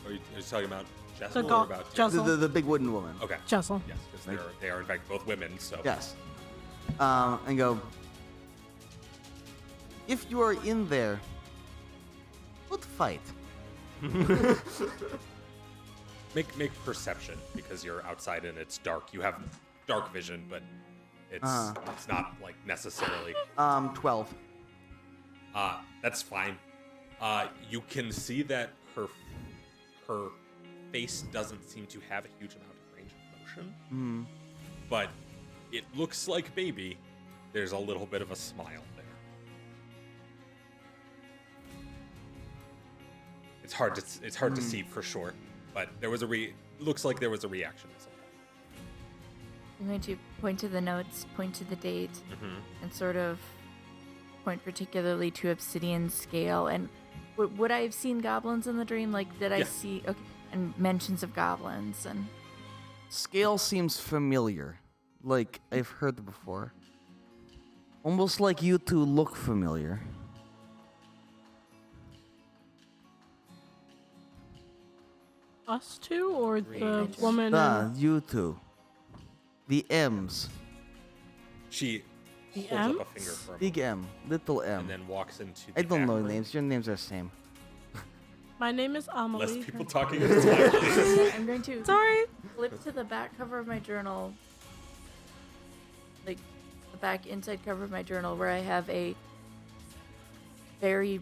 Are you talking about Jessel go- or about Jessel. the big wooden woman. Okay. Jessel. Yes, because they are in fact both women. So Yes. And go. If you are in there, what fight? make perception because you're outside and it's dark. You have dark vision, but it's not like necessarily. 12. That's fine. You can see that her face doesn't seem to have a huge amount of range of motion, but it looks like maybe there's a little bit of a smile there. It's hard to see for sure, but there was looks like there was a reaction of some kind. I'm going to point to the notes, point to the date, and sort of point particularly to Obsidian Scale. And would I have seen goblins in the dream? Like, did I Yeah. see... Okay, and mentions of goblins and... Scale seems familiar. Like I've heard before. Almost like you two look familiar. Us two or the Great. woman? You two. The M's. She The holds up a M's? finger for a Big moment M. Little M. and then walks into the I don't know back room. names. Your names are the same. My name is Amelie. Less people talking at a time, please. I'm going to Sorry. flip to the back cover of my journal. Like, the back inside cover of my journal where I have a very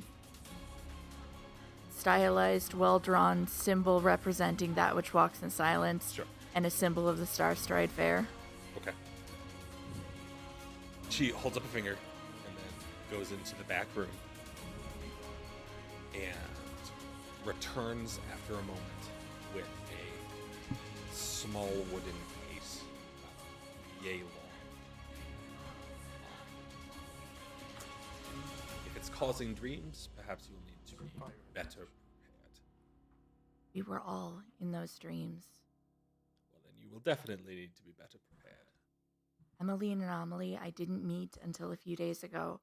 stylized, well-drawn symbol representing that which walks in silence. Sure. And a symbol of the Star-Stride Fair. Okay. She holds up a finger and then goes into the back room and returns after a moment with a small wooden case, yay long. causing dreams, perhaps you'll need to be better prepared. We were all in those dreams. Well, then you will definitely need to be better prepared. Emily and Anomaly, I didn't meet until a few days ago,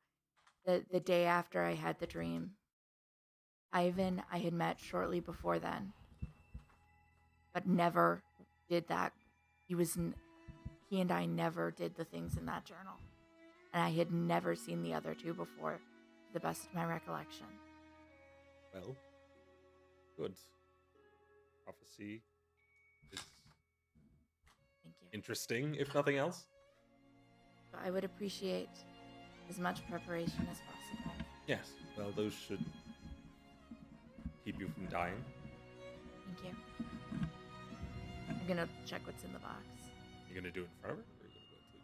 the day after I had the dream. Ivan, I had met shortly before then, but never did that. He and I never did the things in that journal, and I had never seen the other two before, to the best of my recollection. Well, good. Prophecy is Thank you. interesting, if nothing else. I would appreciate as much preparation as possible. Yes. Well, those should keep you from dying. Thank you. I'm gonna check what's in the box. You're gonna do it in front of her, or are you gonna go to the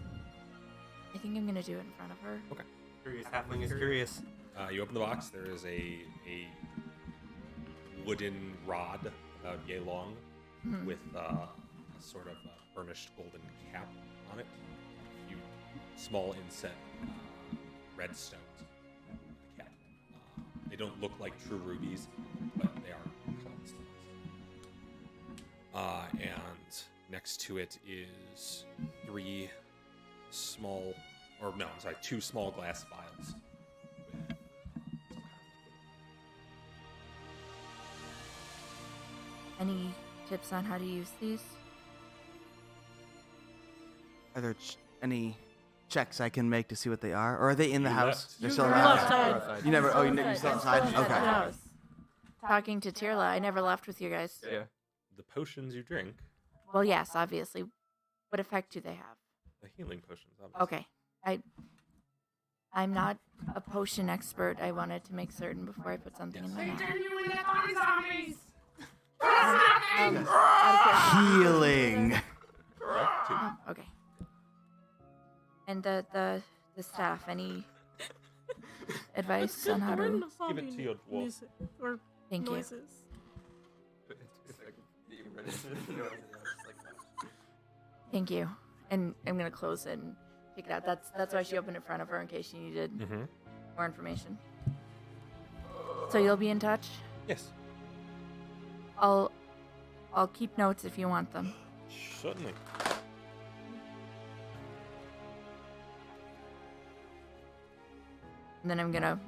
glass? I think I'm gonna do it in front of her. Okay. Curious halfling is curious. You open the box. There is a wooden rod about yay long Mhm. with a sort of burnished golden cap on it. A few small inset red stones on the cap. They don't look like true rubies, but they are common stones. And next to it is two small glass vials with some kind of liquid. Any tips on how to use these? Are there any checks I can make to see what they are? Or are they in the You house? left. They're You still left around? outside. You never. Oh, you're I'm still still outside. inside the Okay. house. Talking to Tirla, I never left with you guys. Yeah. The potions you drink, Well, yes, obviously. What effect do they have? the healing potions, obviously. Okay. I'm not a potion expert. I wanted to make certain before I put something in my mouth. Healing. Correct. Two. Oh, okay. And the staff, any advice on how to... Give it to your dwarf. Music, or Thank you. noises. It's like being ready to know it, it's like that. Thank you. And I'm gonna close it and take it out. That's why she opened it in front of her in case she needed Mm-hmm. more information. So you'll be in touch? Yes. I'll keep notes if you want them. Certainly. And then I'm gonna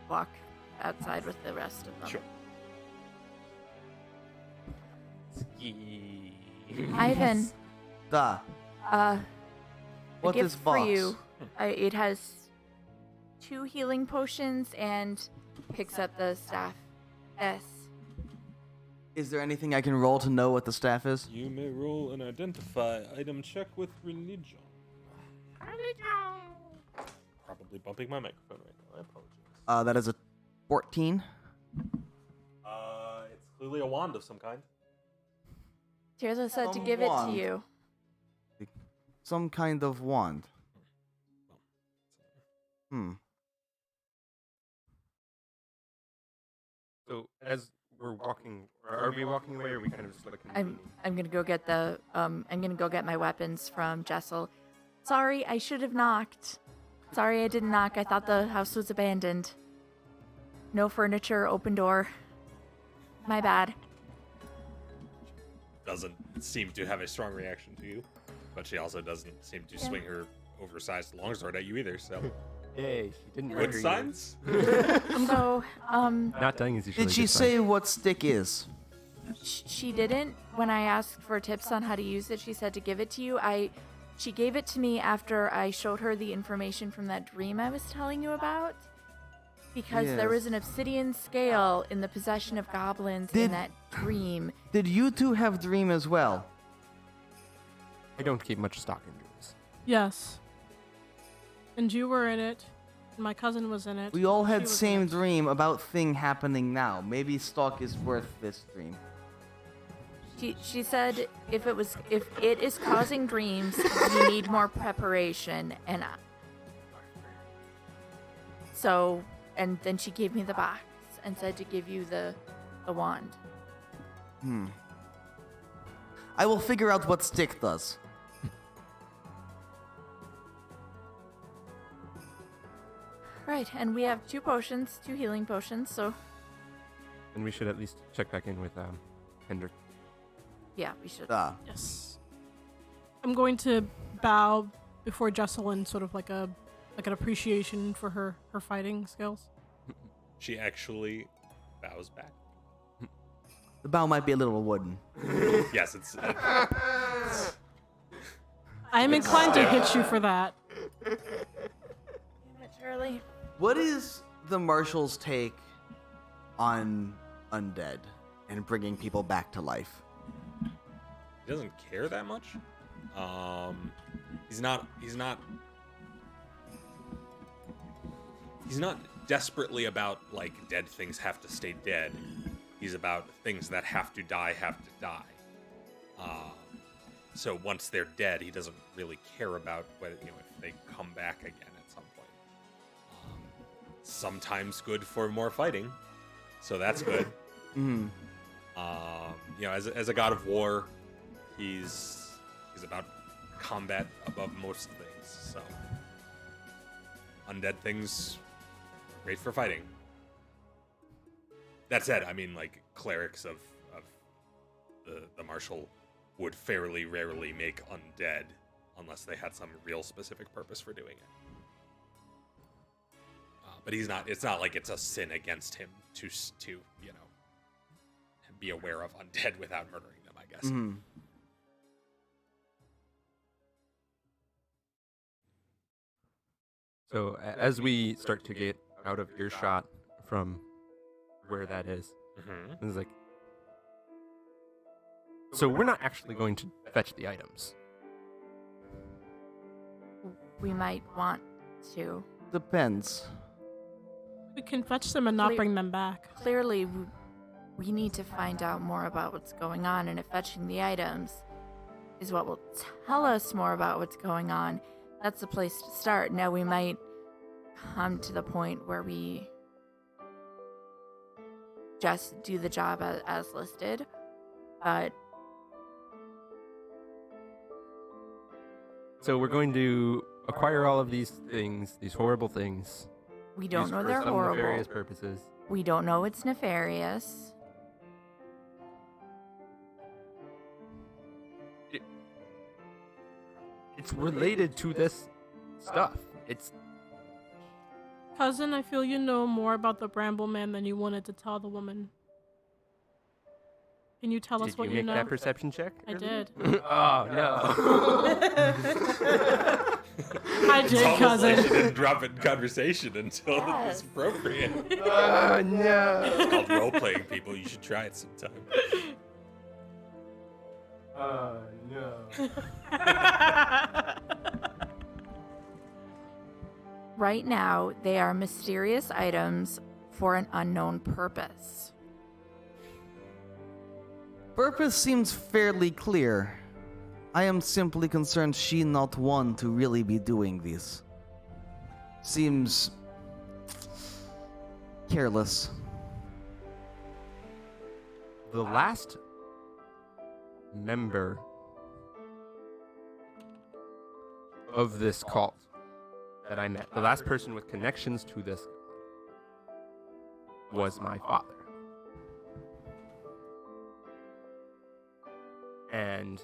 walk outside with the rest of them. Sure. Ivan, Da. a What gift is for box? you. It has 2 healing potions and picks up the staff. S. Is there anything I can roll to know what the staff is? You may roll an identify item check with religion. Probably bumping my microphone right now. I apologize. That is a 14. It's clearly a wand of some kind. Tirza said to Some give it to wand. you. Some kind of wand. Hmm. So as we're walking, are we walking away, or are we kind of just looking? I'm gonna go get I'm gonna go get my weapons from Jessel. Sorry, I should have knocked. Sorry I didn't knock. I thought the house was abandoned. No furniture, open door. My bad. Doesn't seem to have a strong reaction to you, but she also doesn't seem to swing her oversized longsword at you either. So Yay, she didn't good murder you. signs. So, Not dying is usually Did a she good sign. say what stick is? she didn't. When I asked for tips on how to use it, she said to give it to you. She gave it to me after I showed her the information from that dream I was telling you about. Because there was Yes. an obsidian scale in the possession of goblins in Did- that dream. Did you two have dream as well? I don't keep much stock in dreams. Yes. And you were in it. And my cousin was in it. We all She had was in same it. dream about thing happening now. Maybe stock is worth this dream. She said if it is causing dreams, you need more preparation, and then she gave me the box and said to give you the wand. I will figure out what stick does. Right, and we have 2 potions, 2 healing potions, so And we should at least check back in with Hendrik. yeah, we should. Yes. I'm going to bow before Jesselyn, sort of like an appreciation for her fighting skills. She actually bows back. The bow might be a little wooden. Yes, it's I am inclined to hit you for that. Damn it, Charlie. What is the Marshal's take on undead and bringing people back to life? he doesn't care that much. He's not desperately about like dead things have to stay dead. He's about things that have to die. So once they're dead, he doesn't really care about whether if they come back again at some point. Sometimes good for more fighting, so that's good. As a god of war, he's about combat above most things. So undead things, great for fighting. That said, I mean, like clerics of the martial would fairly rarely make undead unless they had some real specific purpose for doing it. But he's not. It's not like it's a sin against him to be aware of undead without murdering them, I guess. So as we start to get out of earshot from where that is, it's like, so we're not actually going to fetch the items. We might want to. Depends. We can fetch them and not Clear- bring them back. Clearly, we need to find out more about what's going on, and if fetching the items is what will tell us more about what's going on, that's the place to start. Now, we might come to the point where we just do the job as listed, but So we're going to acquire all of these things, these horrible things. we don't used know for they're some horrible. nefarious purposes. We don't know it's nefarious. It's related to this stuff. It's Cousin, I feel you know more about the Bramble Man than you wanted to tell the woman. Can you tell us Did what you you make know? that perception check? I earlier? did. Oh no. I It's did, almost cousin. like she didn't drop it in conversation until Yes. it's appropriate. Oh no. It's called role-playing, people. You should try it sometime. Oh no. Right now, they are mysterious items for an unknown purpose. Purpose seems fairly clear. I am simply concerned she not one to really be doing this. Seems careless. The last member of this cult that I met, the last person with connections to this was my father. And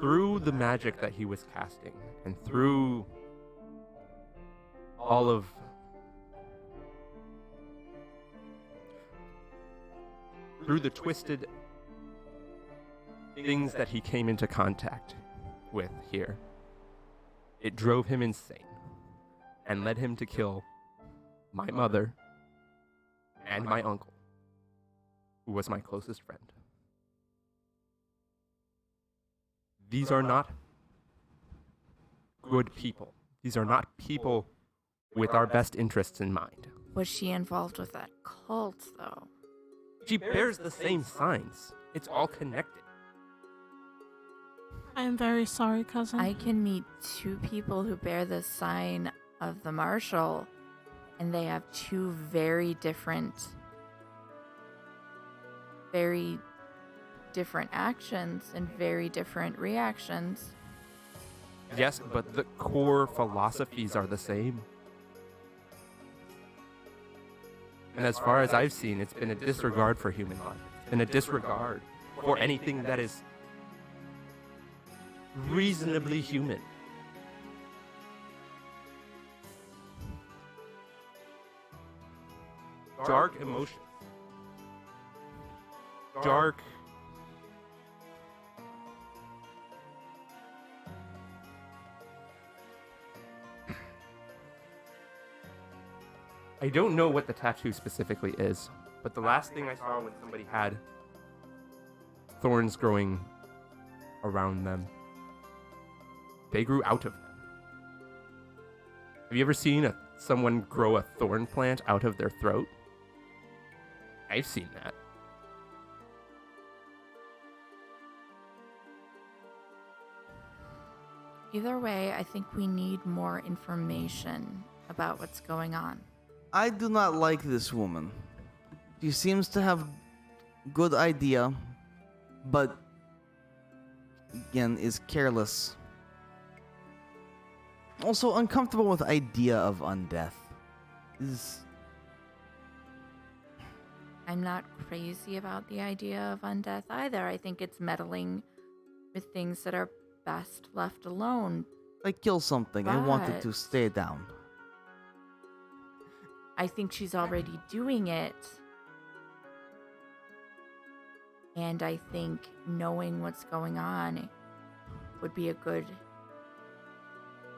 through the magic that he was casting, and through all of the twisted things that he came into contact with here, it drove him insane and led him to kill my mother and my uncle, who was my closest friend. These are not good people. These are not people with our best interests in mind. Was she involved with that cult, though? She bears the same signs. It's all connected. I am very sorry, cousin. I can meet 2 people who bear the sign of the marshal, and they have 2 very different actions and very different reactions. Yes, but the core philosophies are the same. And as far as I've seen, it's been a disregard for human life. It's been a disregard for anything that is reasonably human. Dark emotions. Dark. I don't know what the tattoo specifically is, but the last thing I saw when somebody had thorns growing around them, they grew out of them. Have you ever seen someone grow a thorn plant out of their throat? I've seen that. Either way, I think we need more information about what's going on. I do not like this woman. She seems to have good idea, but again is careless. Also uncomfortable with idea of undeath. I'm not crazy about the idea of undeath either. I think it's meddling with things that are best left alone. I kill something. I want it to But- stay down. I think she's already doing it. And I think knowing what's going on would be a good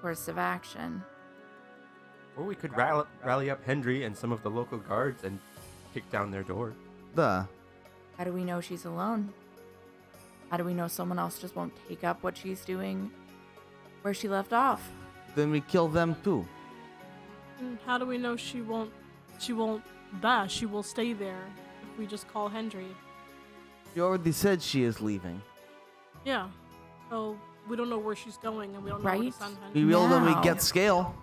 course of action. Or we could rally up Hendry and some of the local guards and kick down their door. Duh. How do we know she's alone? How do we know someone else just won't take up what she's doing where she left off? Then we kill them too. And how do we know she will stay there if we just call Hendry? You already said she is leaving. Yeah. So we don't know where she's going and we don't know where to Right. send We Hendry. will when we Now. get scale.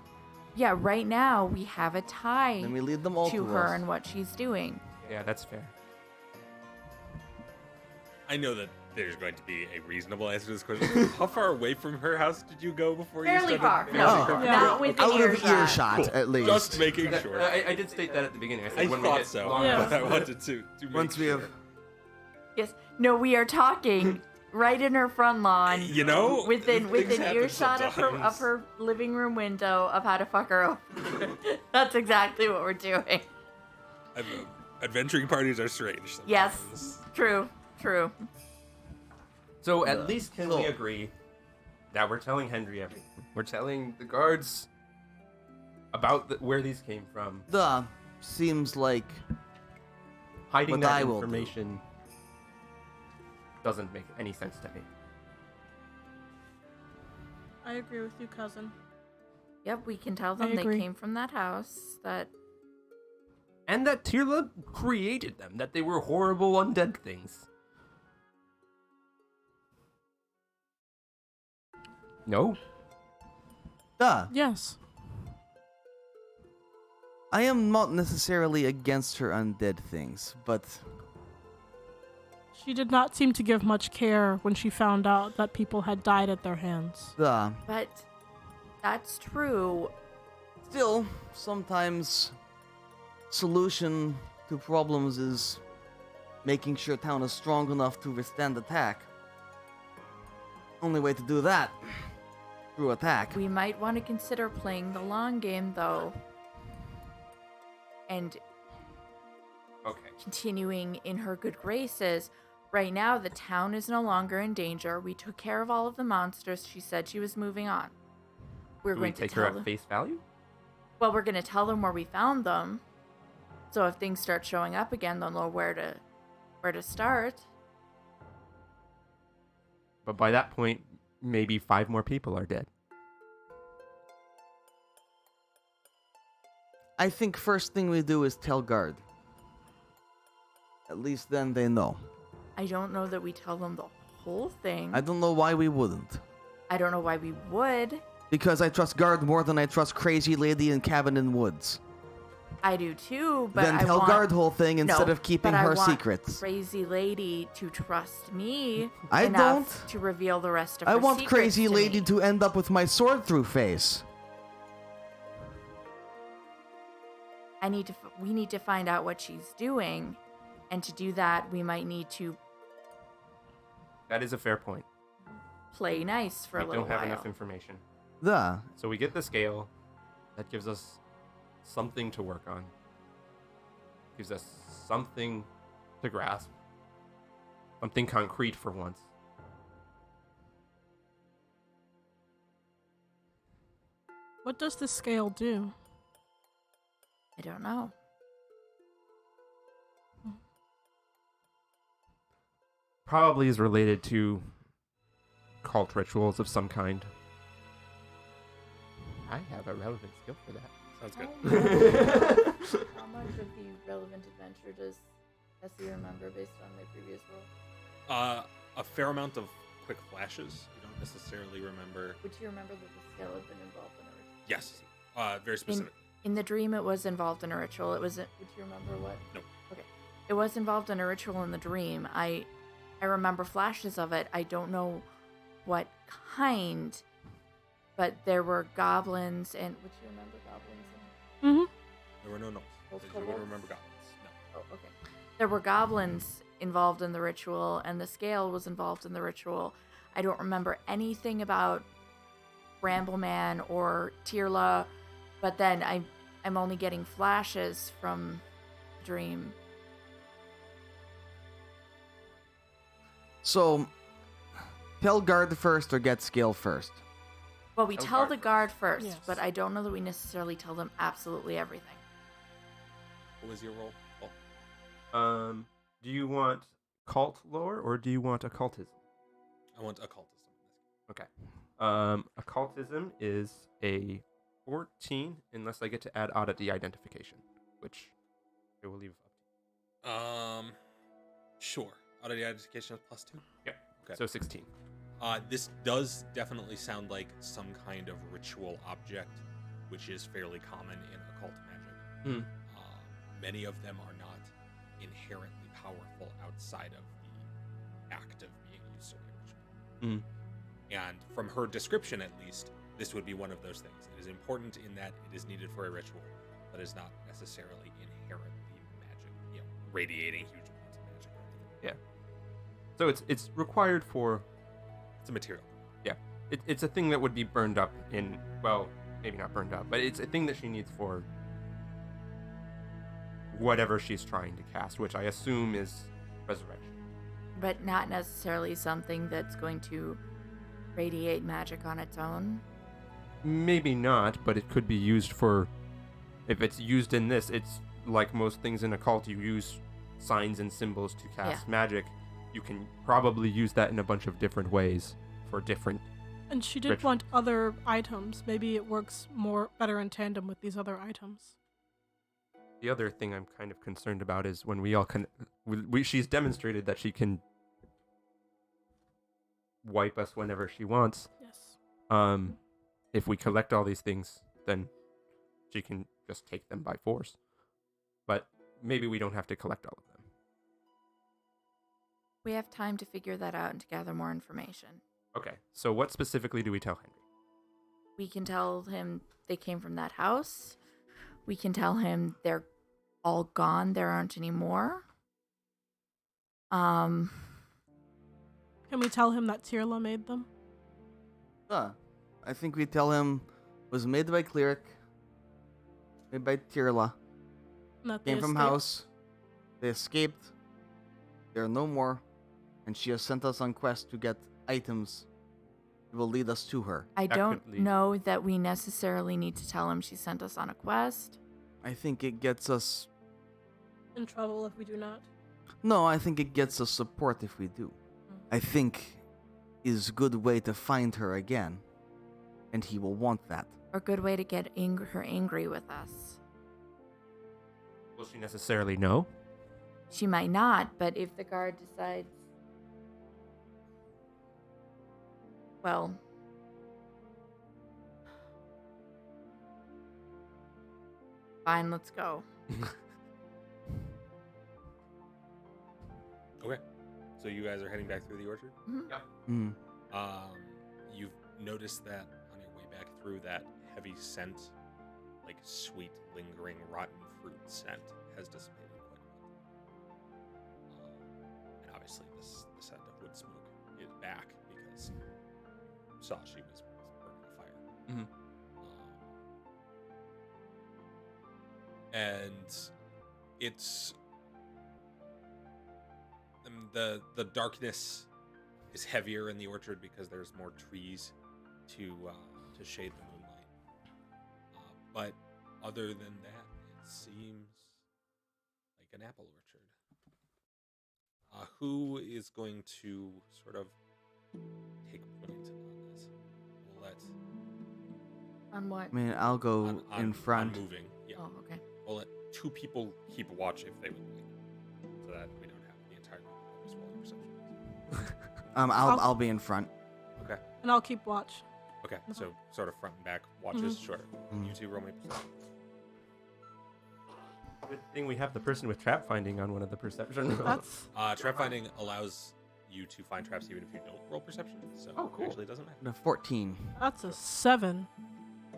Yeah, right now we have a tie Then we lead them all to to her us. and what she's doing. Yeah, that's fair. I know that there's going to be a reasonable answer to this question. How far away from her house did you go before Fairly you far. started? No, Oh. Yeah. not within Out of earshot. earshot, Cool. at least. Just making sure. I did state that at the beginning. I said I when we thought get so, long Yeah. but I wanted to make Once we have sure. Yes. No, we are talking right in her front lawn. You know, Within things happen earshot of sometimes. her living room window of how to fuck her over. That's exactly what we're doing. Adventuring parties are strange sometimes. Yes. True. So at least can we So- agree that we're telling Hendry everything? We're telling the guards about where these came from. Duh. Seems like Hiding What that I will do. information doesn't make any sense to me. I agree with you, cousin. Yep, we can tell I them they agree. came from that house. That And that Tirla created them, that they were horrible undead things. No? duh. Yes. I am not necessarily against her undead things, but She did not seem to give much care when she found out that people had died at their hands. duh. but that's true. Still, sometimes solution to problems is making sure town is strong enough to withstand attack. Only way to do that, through attack. We might want to consider playing the long game though. And Okay. continuing in her good graces. Right now, the town is no longer in danger. We took care of all of the monsters. She said she was moving on. We're Do we going to take her tell at them. face value? Well, we're going to tell them where we found them. So if things start showing up again, they'll know where to start. But by that point, maybe 5 more people are dead. I think first thing we do is tell guard. At least then they know. I don't know that we tell them the whole thing. I don't know why we wouldn't. I don't know why we would. Because I trust guard more than I trust crazy lady in cabin in woods. I do too, but Then I tell want Guard whole thing instead No, of keeping but I her want secrets. Crazy Lady to trust me I enough don't. to reveal the rest of her I want secrets Crazy to Lady me. to end up with my sword through face. We need to find out what she's doing, and to do that, we might need to That is a fair point. play nice for We a little don't have while. enough information. Duh. So we get the scale. That gives us something to work on. Gives us something to grasp. Something concrete for once. What does the scale do? I don't know. Probably is related to cult rituals of some kind. I have a relevant skill for that. Sounds good. How much of the relevant adventure does Essie remember based on my previous role? A fair amount of quick flashes. You don't necessarily remember. Would you remember that the scale had been involved in a ritual? Yes. Very specific. In the dream, it was involved in a ritual. Would you remember what? No. Okay. It was involved in a ritual in the dream. I remember flashes of it. I don't know what kind, but there were goblins and. Would you remember goblins? Mm-hmm. There were no notes. Those You would kobolds? remember goblins. No. Oh, okay. There were goblins involved in the ritual, and the scale was involved in the ritual. I don't remember anything about Brambleman or Tirla, but then I'm only getting flashes from Dream. So, tell Guard first or get scale first. Well, we Tell tell guard the guard first, Yes. but I don't know that we necessarily tell them absolutely everything. What was your role? Oh, Do you want cult lore or do you want occultism? I want occultism. Okay. Occultism is a 14 unless I get to add oddity identification, which I will leave up Sure. Oddity identification is +2. Yep. Okay. So 16. This does definitely sound like some kind of ritual object, which is fairly common in occult magic. Many of them are not inherently powerful outside of the act of being used in a ritual. And from her description, at least, this would be one of those things. It is important in that it is needed for a ritual, but is not necessarily inherently magic, radiating huge amounts of magic or anything. Yeah. So it's required for. It's a material. Yeah. It's a thing that would be burned up in. Well, maybe not burned up, but it's a thing that she needs for whatever she's trying to cast, which I assume is resurrection. But not necessarily something that's going to radiate magic on its own. Maybe not, but it could be used for. If it's used in this, it's like most things in occult. You use signs and symbols to cast magic. You can probably use that in a bunch of different ways for different. And she did want other items. Maybe it works better in tandem with these other items. The other thing I'm kind of concerned about is when we all can. She's demonstrated that she can wipe us whenever she wants. Yes. If we collect all these things, then she can just take them by force. But maybe we don't have to collect all of them. We have time to figure that out and to gather more information. Okay, so what specifically do we tell Henry? We can tell him they came from that house. We can tell him they're all gone. There aren't any more. Can we tell him that Tirla made them? I think we tell him was made by Cleric, made by Tirla, And that they came from escaped? house, they escaped, there are no more, and she has sent us on quest to get items that will lead us to her. I That don't could lead- know that we necessarily need to tell him she sent us on a quest. I think it gets us... In trouble if we do not. No, I think it gets us support if we do. I think is a good way to find her again, and he will want that. Or a good way to get her angry with us. Will she necessarily know? She might not, but if the guard decides... Well... Fine, let's go. Okay. So you guys are heading back through the orchard. Mm. You've noticed that on your way back through, that heavy scent, like sweet, lingering, rotten fruit scent, has dissipated quite well. And obviously, the scent of wood smoke is back because you saw she was burning a fire. Mhm. And it's the darkness is heavier in the orchard because there's more trees to shade the moonlight. But other than that, it seems like an apple orchard. Who is going to sort of take point on this? We'll let On what? I mean, I'll go on in front. on moving. Yeah, Oh, okay. we'll let two people keep watch if they would like, so that we don't have the entire group always roll perception. I'll be in front. Okay. And I'll keep watch. Okay, so sort of front and back watches. Sure. Mhm. You two roll me perception. Good thing we have the person with trap finding on one of the perception rolls. That's Trap finding allows you to find traps even if you don't roll perception, so Oh, cool. it actually doesn't matter. No, 14. that's a 7.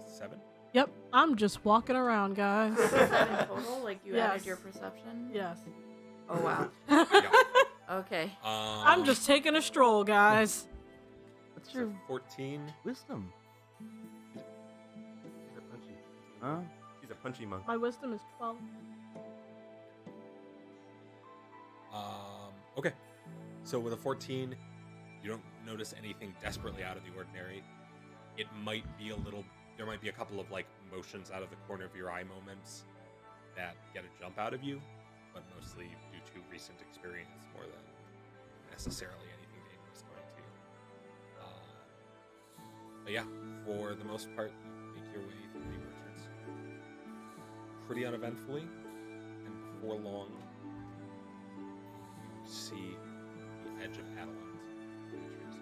7? Yep, I'm just walking around, guys. 7 total? Like you Yes. added your perception? Yes. Oh, wow. Yeah. Okay. I'm just taking a stroll, guys. What's so your 14. wisdom? He's a punchy. Huh? He's a punchy monk. My wisdom is 12. Okay. So with a 14, you don't notice anything desperately out of the ordinary. It might be a little. There might be a couple of like motions out of the corner of your eye moments that get a jump out of you, but mostly due to recent experience more than necessarily anything dangerous going to you. But yeah, for the most part, you make your way through the orchards pretty uneventfully, and before long, you see the edge of Adeline's trees.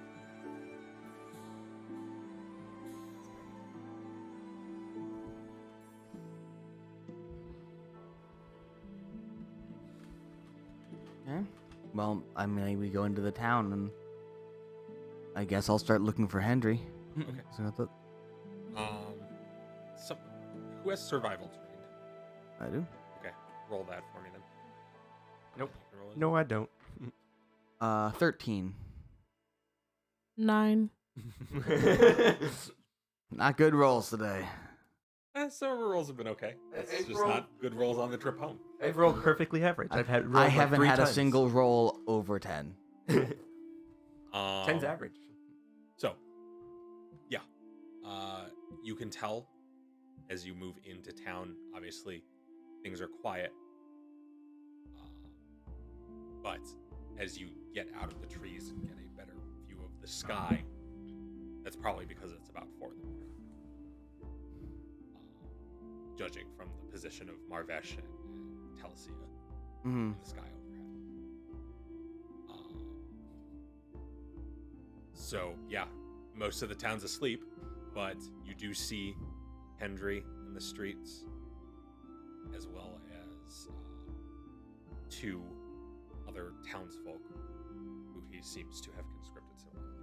Okay. Well, I mean, we go into the town, and I guess I'll start looking for Hendry. Okay. So I thought So, who has survival trained? I do. Okay, roll that for me then. Nope. You can roll it. No, I don't. 13. 9. Not good rolls today. Some of our rolls have been okay. It's I've just rolled- not good rolls on the trip home. I've rolled perfectly average. I've had. I rolled like haven't 3 had a times. single roll over 10. 10's average. So, yeah, you can tell as you move into town. Obviously, things are quiet, but as you get out of the trees and get a better view of the sky, that's probably because it's about 4 in the morning. Judging from the position of Marvesh and Telesia Mm-hmm. in the sky overhead. So, yeah, most of the town's asleep, but you do see Hendry in the streets, as well as 2 other townsfolk who he seems to have conscripted similarly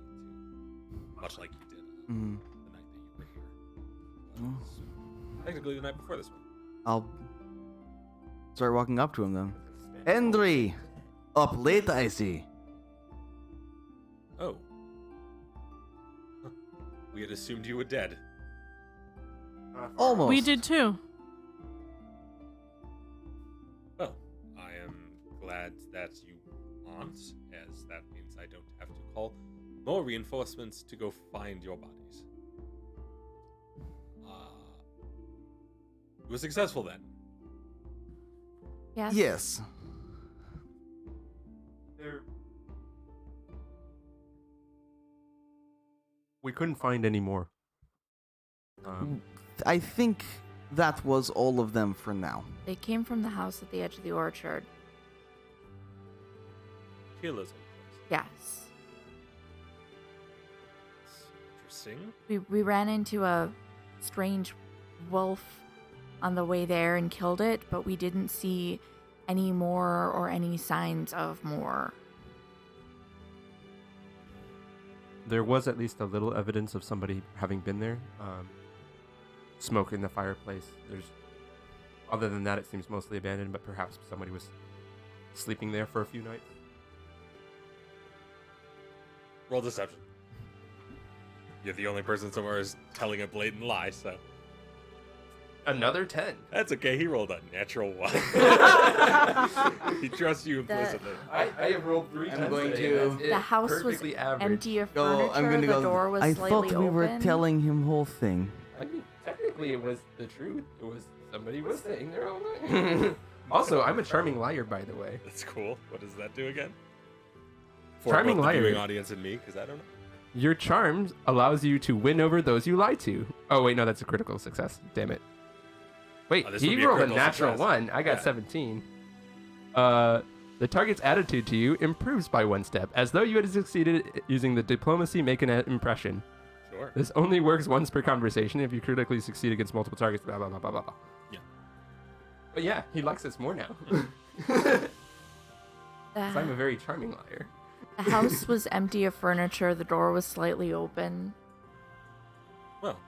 to, much like he did Mm-hmm. the night that you were here. But technically the night before this one. I'll start walking up to him then. Hendry! Up late, I see. Oh. Huh. We had assumed you were dead. Almost. We did too. Well, I am glad that you aren't, as that means I don't have to call more reinforcements to go find your bodies. You were successful then. Yes. Yes. We couldn't find any more. I think that was all of them for now. They came from the house at the edge of the orchard. Killers. Yes. Interesting. We ran into a strange wolf on the way there and killed it, but we didn't see any more or any signs of more. There was at least a little evidence of somebody having been there. Smoke in the fireplace. Other than that, it seems mostly abandoned, but perhaps somebody was sleeping there for a few nights. Roll deception. You're the only person so far is telling a blatant lie, so Another 10. that's okay. He rolled a natural 1. He trusts you implicitly. I have rolled 3 I'm times going today, to- and that's it. The house was Perfectly average. empty of Go. furniture. I'm gonna the go. door was I slightly thought we were open. telling him whole thing. I mean, technically it was the truth. It was somebody was staying there all night. Also, I'm a charming liar, by the way. That's cool. What does that do again? For Charming both the liar. viewing audience and me, because I don't know. Your charm allows you to win over those you lie to. Oh, wait, no, that's a critical success. Damn it. Wait, Oh, this would he be a rolled a critical natural success. 1. I got Yeah. 17. The target's attitude to you improves by 1 step, as though you had succeeded using the diplomacy make an impression. Sure. This only works once per conversation if you critically succeed against multiple targets, blah, blah, blah, blah, blah, blah. Yeah. But yeah, he likes us more now. The, 'Cause I'm a very charming liar. the house was empty of furniture. The door was slightly open. Well,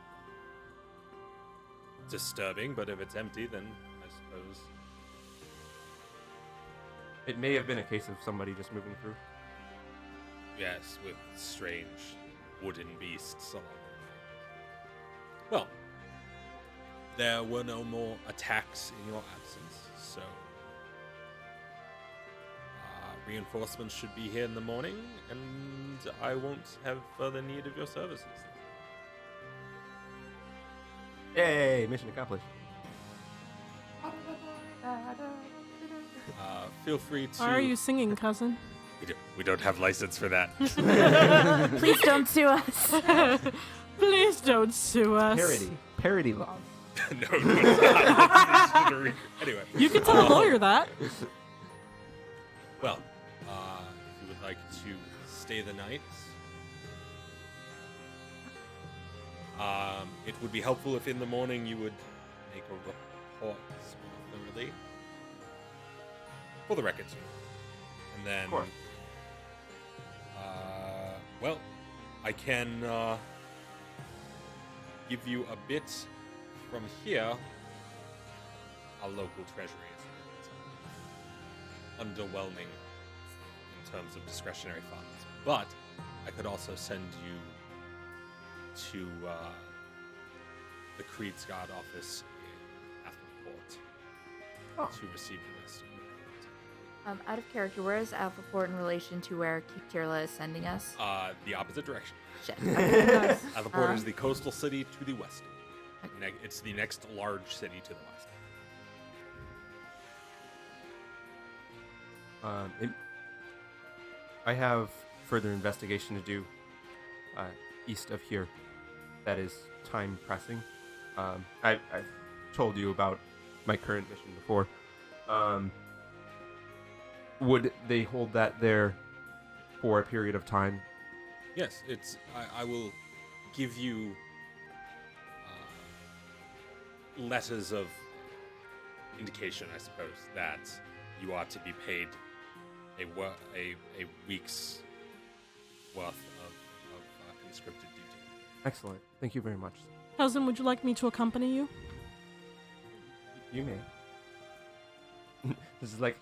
disturbing, but if it's empty, then I suppose. It may have been a case of somebody just moving through. Yes, with strange wooden beasts along the way. Well, there were no more attacks in your absence, so reinforcements should be here in the morning, and I won't have further need of your services. Yay, mission accomplished. Feel free to. Why are you singing, cousin? We don't have license for that. Please don't sue us. Please don't sue us. Parody law. No, it's not. Anyway. You can tell a lawyer that. Well, if you would like to stay the night, it would be helpful if in the morning you would make a report thoroughly for the records. And then, Of course. well, I can give you a bit from here. Our local treasury is underwhelming in terms of discretionary funds, but I could also send you to the Creed's Guard office in Athelport to receive the rest of the report. Out of character, where is Alphaport in relation to where Keep Tirla is sending us? The opposite direction. Shit. Athelport is the coastal city to the west. It's the next large city to the west. I have further investigation to do east of here. That is time pressing. I've told you about my current mission before. Would they hold that there for a period of time? Yes, I will give you letters of indication, I suppose, that you are to be paid a week's worth of conscripted duty. Excellent. Thank you very much. Cousin, would you like me to accompany you? You may. This is like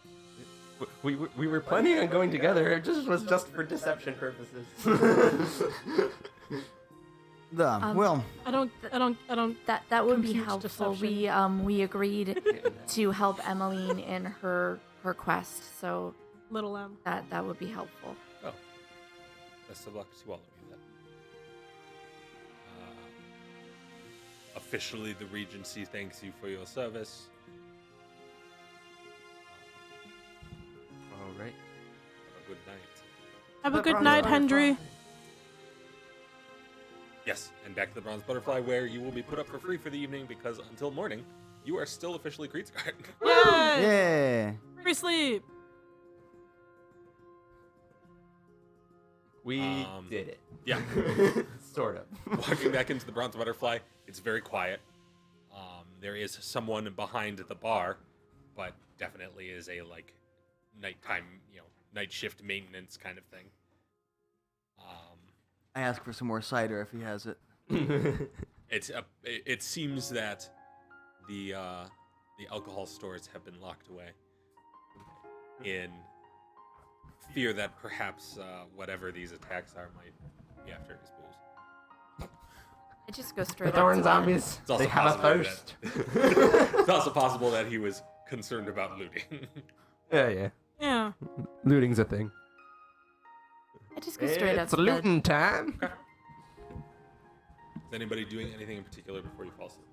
we were planning on going together. It was just for deception purposes. Well, I don't. That would be Compute helpful. deception. We agreed to help Emmeline in her quest, so Little M. that would be helpful. Oh, best of luck to all of you then. Officially, the Regency thanks you for your service. All right. Have a good night. Have a The good bronze night, butterfly. Hendry. Yes, and back to the Bronze Butterfly, where you will be put up for free for the evening because until morning, you are still officially Creed's Guard. Yay! yeah. Free sleep. We did it. Yeah. Sort of. Walking back into the Bronze Butterfly, it's very quiet. There is someone behind the bar, but definitely is a like nighttime, night shift maintenance kind of thing. I ask for some more cider if he has it. It seems that the alcohol stores have been locked away in fear that perhaps whatever these attacks are might be after his booze. I just go The straight up Thorn to zombies, It's also they have a possible thirst. It's also possible that he was concerned about looting. Yeah. Yeah. Looting's a thing. I just go straight up It's to the looting time. Is anybody doing anything in particular before you fall asleep?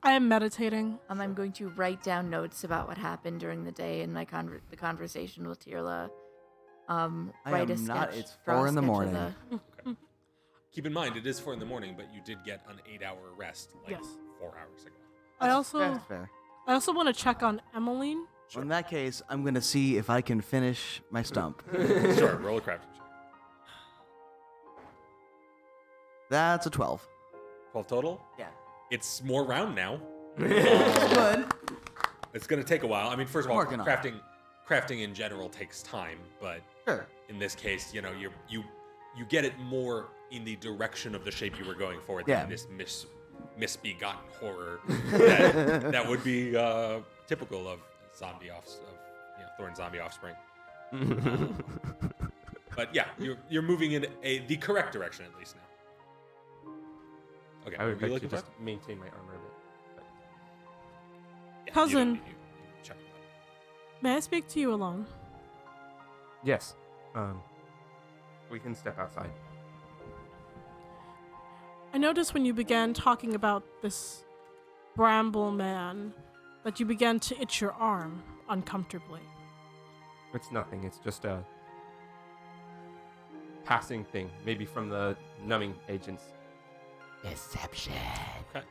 I am meditating. I'm going to write down notes about what happened during the day and my the conversation with Tirla. Write a am not. sketch. It's draw a 4 in the sketch of morning. Okay. Keep in mind, it is 4 in the morning, but you did get an 8-hour rest like Yes. 4 hours ago. I also That's fair. want to check on Emmeline. Well, in that case, I'm gonna see if I can finish my stump. Sure, roll a crafting check. That's a 12. 12 total? Yeah. It's more round now. Good. It's going to take a while. I mean, first of all, Working on it. crafting in general takes time, but Sure. in this case, you get it more in the direction of the shape you were going for Yeah. than this misbegotten horror that would be typical of Thorn zombie offspring. But yeah, you're moving in the correct direction at least now. Okay, I would what are you like to looking for? just maintain my armor a bit. But Yeah, you Cousin. don't need to check it out. May I speak to you alone? yes, we can step outside. I noticed when you began talking about this bramble man that you began to itch your arm uncomfortably. It's nothing. It's just a passing thing, maybe from the numbing agents. Deception. Okay.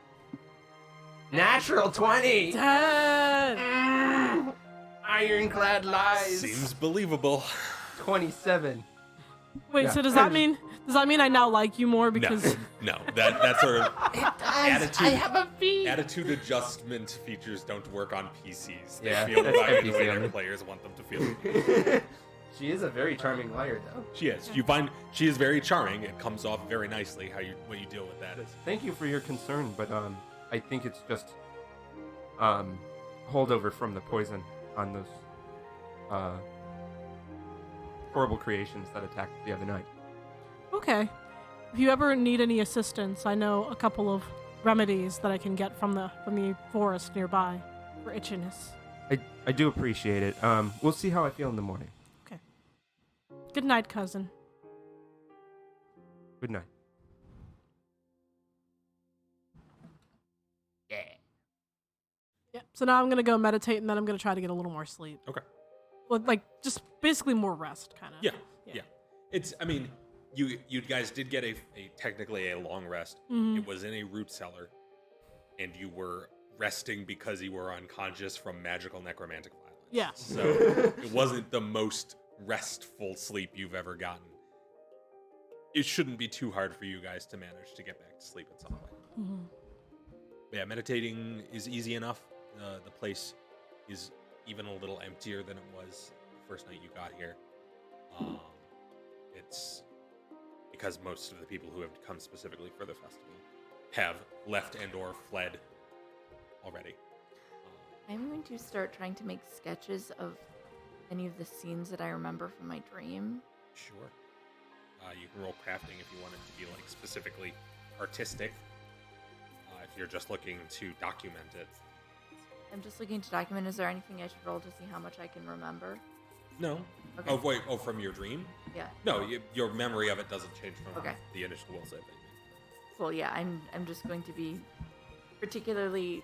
Natural 20. Dad! Ironclad lies. Seems believable. 27. Wait, Yeah. so does that mean I now like you more because No, that sort of attitude. I have a V. Attitude adjustment features don't work on PCs. They Yeah, feel that's right the NPC way their only. players want them to feel. She is a very charming liar, though. She is. You find she is very charming. It comes off very nicely when you deal with that. Thank you for your concern, but I think it's just holdover from the poison on those horrible creations that attacked the other night. okay. If you ever need any assistance, I know a couple of remedies that I can get from the forest nearby for itchiness. I do appreciate it. We'll see how I feel in the morning. Good night, cousin. Good night. Yeah. So now I'm gonna go meditate, and then I'm gonna try to get a little more sleep. Okay. Well, like just basically more rest, kind of. Yeah. It's. I mean, you guys did get a technically a long rest. Mhm. It was in a root cellar, and you were resting because you were unconscious from magical necromantic violence. Yeah. So it wasn't the most restful sleep you've ever gotten. It shouldn't be too hard for you guys to manage to get back to sleep at some point. Mhm. But yeah, meditating is easy enough. The place is even a little emptier than it was the first night you got here. It's because most of the people who have come specifically for the festival have left and or fled already. I'm going to start trying to make sketches of any of the scenes that I remember from my dream. Sure. You can roll crafting if you want it to be like specifically artistic. If you're just looking to document it. I'm just looking to document. Is there anything I should roll to see how much I can remember? No. Okay. Oh wait. Oh, from your dream? Yeah. No, your memory of it doesn't change from Okay. the initial will save that you made. Well, yeah, I'm just going to be particularly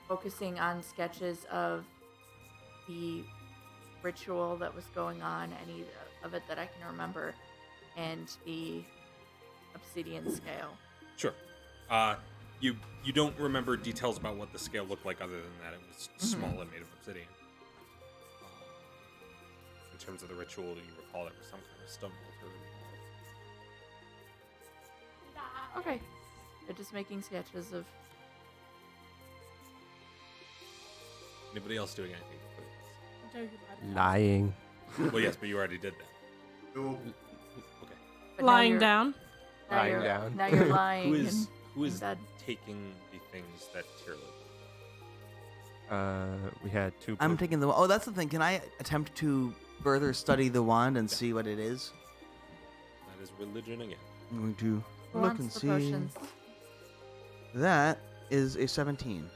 focusing on sketches of the ritual that was going on, any of it that I can remember, and the obsidian scale. Sure. You don't remember details about what the scale looked like other than that it was small and made of obsidian. In terms of the ritual, do you recall there was some kind of stone altar involved? Okay. They're just making sketches of Anybody else doing anything? How dare you lie to us. Lying. Well, yes, but you already did that. Nope. Okay. But now Lying you're- down. Now Lying you're, down. Now you're lying. Who is and who is dead. taking the things that Tyrlid? We had two. I'm taking the. Oh, that's the thing. Can I attempt to further study the wand and see what it is? That is religion again. I'm going to Who look wants and the see. potions? That is a 17.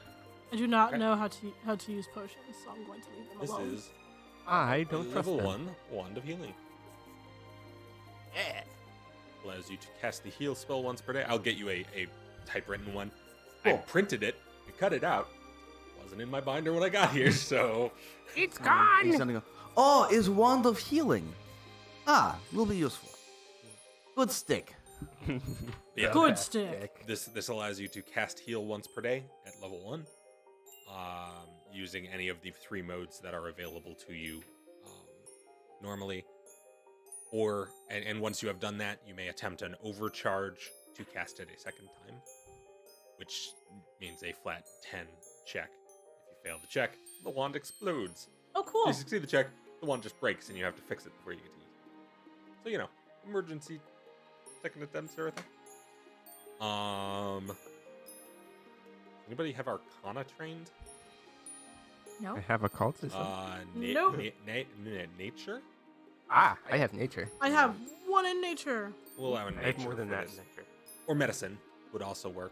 I do not Okay. know how to use potions, so I'm going to leave them This alone. is I don't trust level them. 1 wand of healing. Yeah. Allows you to cast the heal spell once per day. I'll get you a typewritten one. I Cool. printed it and cut it out. Wasn't in my binder when I got here, so It's He's gonna go. Oh, is wand of healing. Ah, will be useful. Good stick. yeah. Good stick. This allows you to cast heal once per day at level 1, using any of the 3 modes that are available to you normally. Or and once you have done that, you may attempt an overcharge to cast it a second time, which means a flat 10 check. If you fail the check, the wand explodes. Oh, If cool. you succeed the check, the wand just breaks and you have to fix it before you get to use it. So, you know, emergency second attempt sort of thing. Anybody have Arcana trained? No. I have a cultism. Nope. Nature? I have nature. I have one in nature. We'll allow I nature have more than for that. this. Or medicine would also work.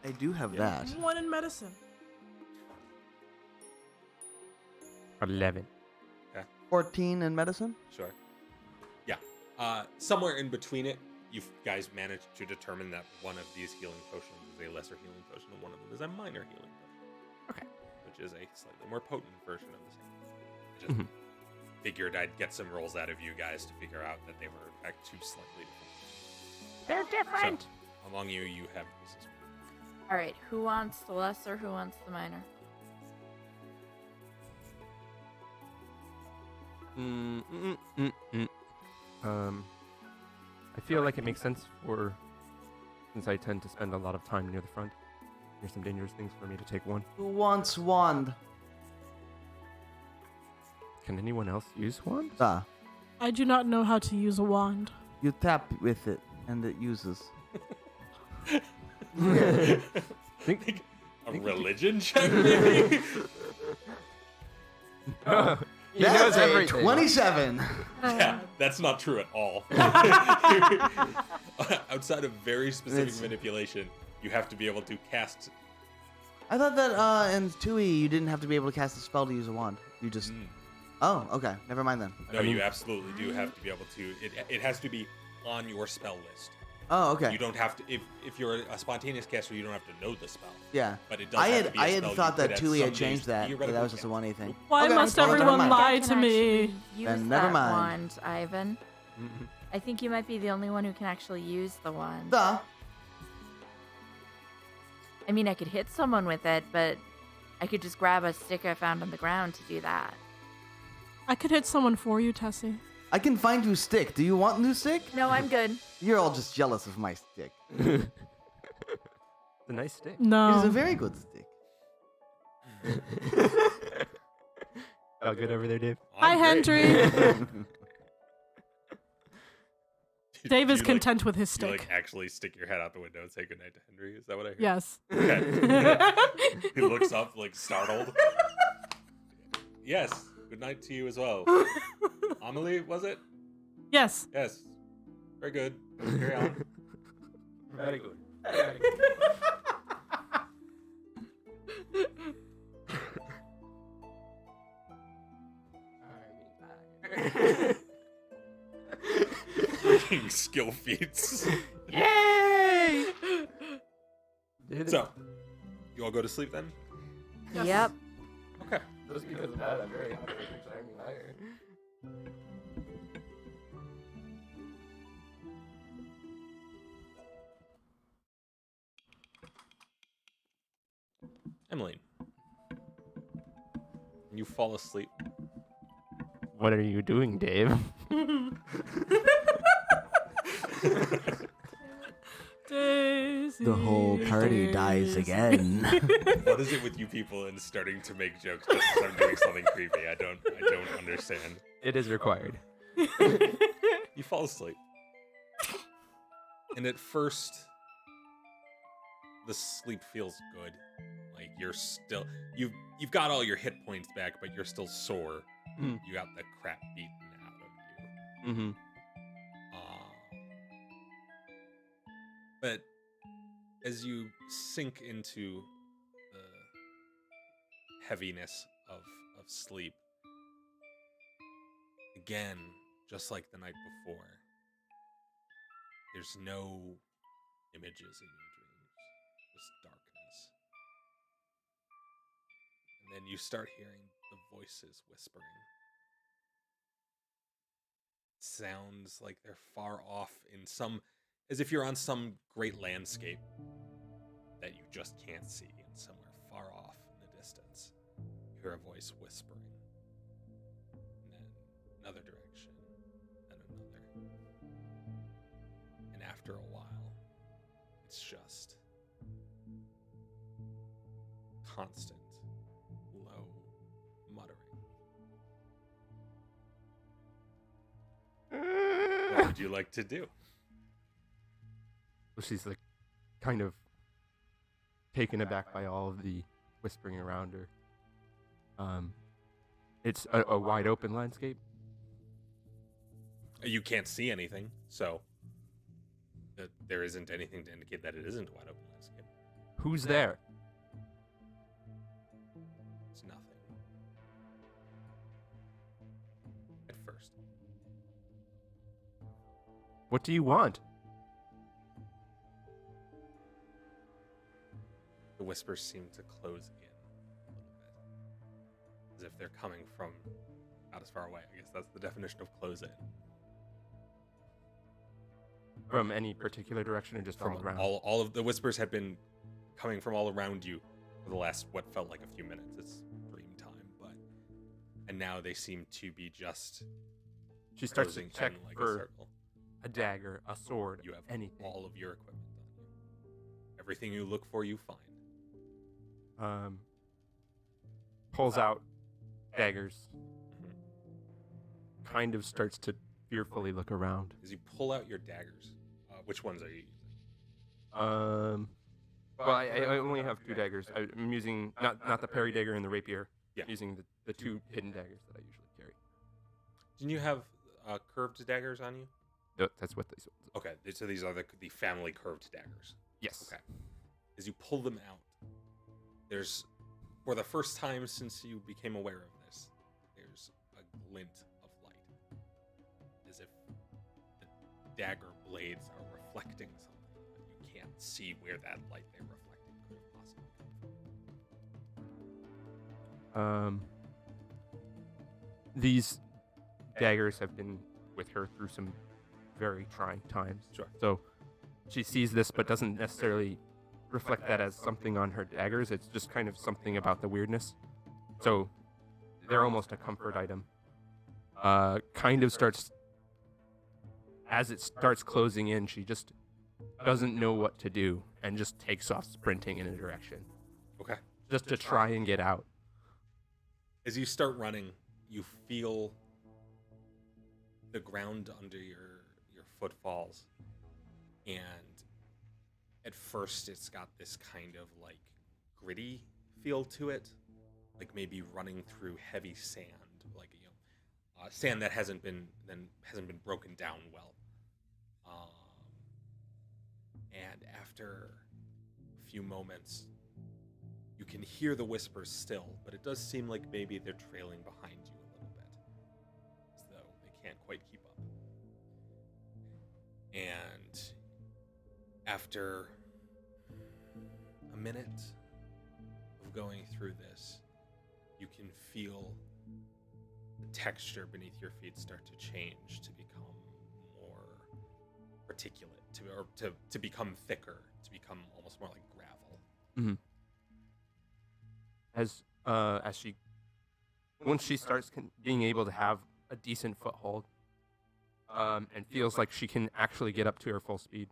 I do have Yeah. that. One in medicine. 11. 14 in medicine? Sure. Yeah. Somewhere in between it, you guys managed to determine that one of these healing potions is a lesser healing potion and one of them is a minor healing potion. Okay. Which is a slightly more potent version of the same. I just figured I'd get some rolls out of you guys to figure out that they were in fact 2 slightly different. They're different. So, among you have this. All right. Who wants the lesser? Who wants the minor? I feel like it makes sense since I tend to spend a lot of time near the front. There's some dangerous things for me to take one. Who wants wand? Can anyone else use one? Ah, I do not know how to use a wand. you tap with it and it uses. Think a religion check, maybe? He knows That's a everything. 27. Yeah, that's not true at all. Outside of very specific It's- manipulation, you have to be able to cast. I thought that in 2E you didn't have to be able to cast a spell to use a wand. You just. Oh, okay. Never mind then. No, you absolutely do have to be able to. It has to be on your spell list. Oh, okay. You don't have to. If you're a spontaneous caster, you don't have to know the spell. Yeah. But it does. I have had to be a I had spell thought you that could at 2E some had changed days that, but that theoretically was just a cast. 1A thing. Why Okay, must well, never everyone mind. lie Can to me? actually Use Then that never mind. wand, Ivan. I think you might be the only one who can actually use the wand. Duh. I mean, I could hit someone with it, but I could just grab a stick I found on the ground to do that. I could hit someone for you, Tessie. I can find you stick. Do you want new stick? No, I'm good. You're all just jealous of my stick. It's a nice stick. It is a No. very good stick. All good over there, Dave? Hi, I'm great. Hendry. Do Dave is you, content with his Do you stick. actually stick your head out the window and say goodnight to Henry? Is that what I heard? Yes. Okay. He looks up like startled. Yes. Good night to you as well. Amelie, was it? Yes. Yes. Very good. Carry on. Very good. Freaking skill feats. Yay! So, you all go to sleep then? Yes. Yep. Okay. Just because of that, I'm very happy with Shining Iron. Emmeline. When you fall asleep, What are you doing, Dave? Daisy. The whole party dies again. What is it with you people and starting to make jokes just as I'm doing something creepy? I don't understand. It is required. You fall asleep. And at first, the sleep feels good. Like you're still you've got all your hit points back, but you're still sore. Mm. You got the crap beaten out of you. Mm-hmm. But as you sink into the heaviness of sleep, again, just like the night before, there's no images in your dreams, just darkness. And then you start hearing the voices whispering. Sounds like they're far off in as if you're on some great landscape that you just can't see, and somewhere far off in the distance, you hear a voice whispering. And then another direction, and another. And after a while, it's just constant, low muttering. What would you like to do? Well, she's like kind of taken aback by all of the whispering around her. It's a wide open landscape. You can't see anything, so there isn't anything to indicate that it isn't a wide open landscape. Who's there? It's nothing. At first. What do you want? The whispers seem to close in a little bit. As if they're coming from not as far away. I guess that's the definition of close in. From any particular direction or just From all around? all of the whispers had been coming from all around you for the last what felt like a few minutes. It's dream time, and now they seem to be just She starts to closing check in like a for circle. a dagger, a sword, You have anything. all of your equipment on you. Everything you look for, you find. Pulls out daggers. Kind of starts to fearfully look around. As you pull out your daggers, which ones are you using? Well, I only have two daggers. I'm using not the parry dagger and the rapier. Yeah. I'm using the two hidden daggers that I usually carry. Didn't you have curved daggers on you? That's what these ones. Okay, so these are the family curved daggers. Yes. Okay. As you pull them out, there's, for the first time since you became aware of this, there's a glint of light. As if the dagger blades are reflecting something, but you can't see where that light they're reflecting could have possibly come from. These daggers have been with her through some very trying times. Sure. So she sees this but doesn't necessarily reflect that as something on her daggers. It's just kind of something about the weirdness. So they're almost a comfort item. Kind of starts, as it starts closing in, she just doesn't know what to do and just takes off sprinting in a direction Okay. just to try and get out. As you start running, you feel the ground under your footfalls, and at first it's got this kind of like gritty feel to it, like maybe running through heavy sand, like sand that hasn't been broken down well. And after a few moments, you can hear the whispers still, but it does seem like maybe they're trailing behind you a little bit, as though they can't quite keep up. And after a minute of going through this, you can feel the texture beneath your feet start to change, to become more particulate, to become thicker, to become almost more like gravel. Mm-hmm. As she, once she starts being able to have a decent foothold, and feels like she can actually get up to her full speed,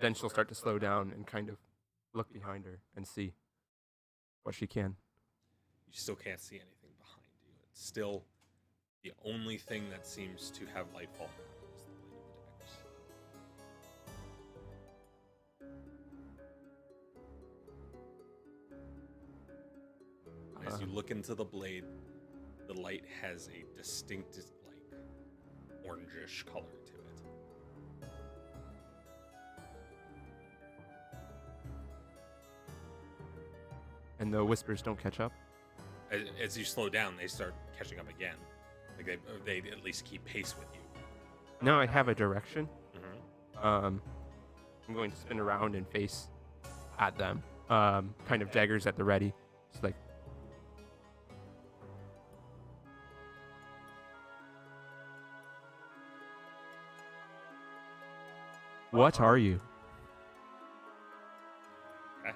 Then she'll start to slow down and kind of look behind her and see what she can. You still can't see anything behind you. It's still the only thing that seems to have light falling on it is the light of the daggers. As you look into the blade, the light has a distinct, like, orangish color to it. And the whispers don't catch up. As you slow down, they start catching up again. Like they at least keep pace with you. Now I have a direction. Mm-hmm. I'm going to spin around and face at them. Kind of daggers at the ready. It's like, what are you? Okay.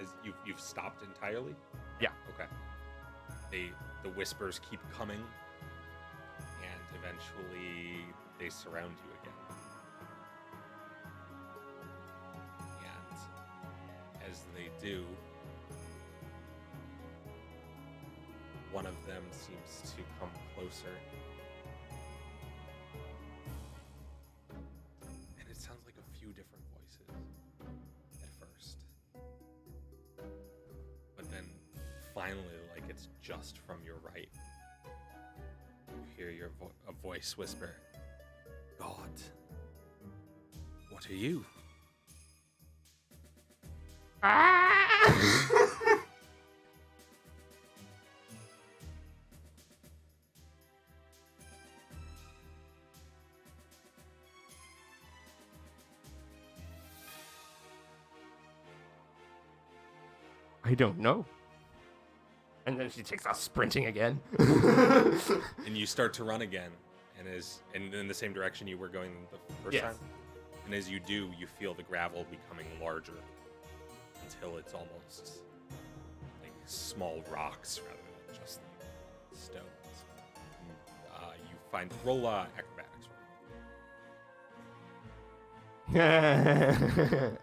As you've stopped entirely? Yeah. Okay. The whispers keep coming, and eventually they surround you again. And as they do, one of them seems to come closer. And it sounds like a few different voices at first. But then finally, like it's just from your right, you hear a voice whisper, "God, what are you?" I don't know. And then she takes off sprinting again. And you start to run again, and in the same direction you were going the first Yes. time. And as you do, you feel the gravel becoming larger until it's almost like small rocks rather than just like stones. And, you find roll acrobatics.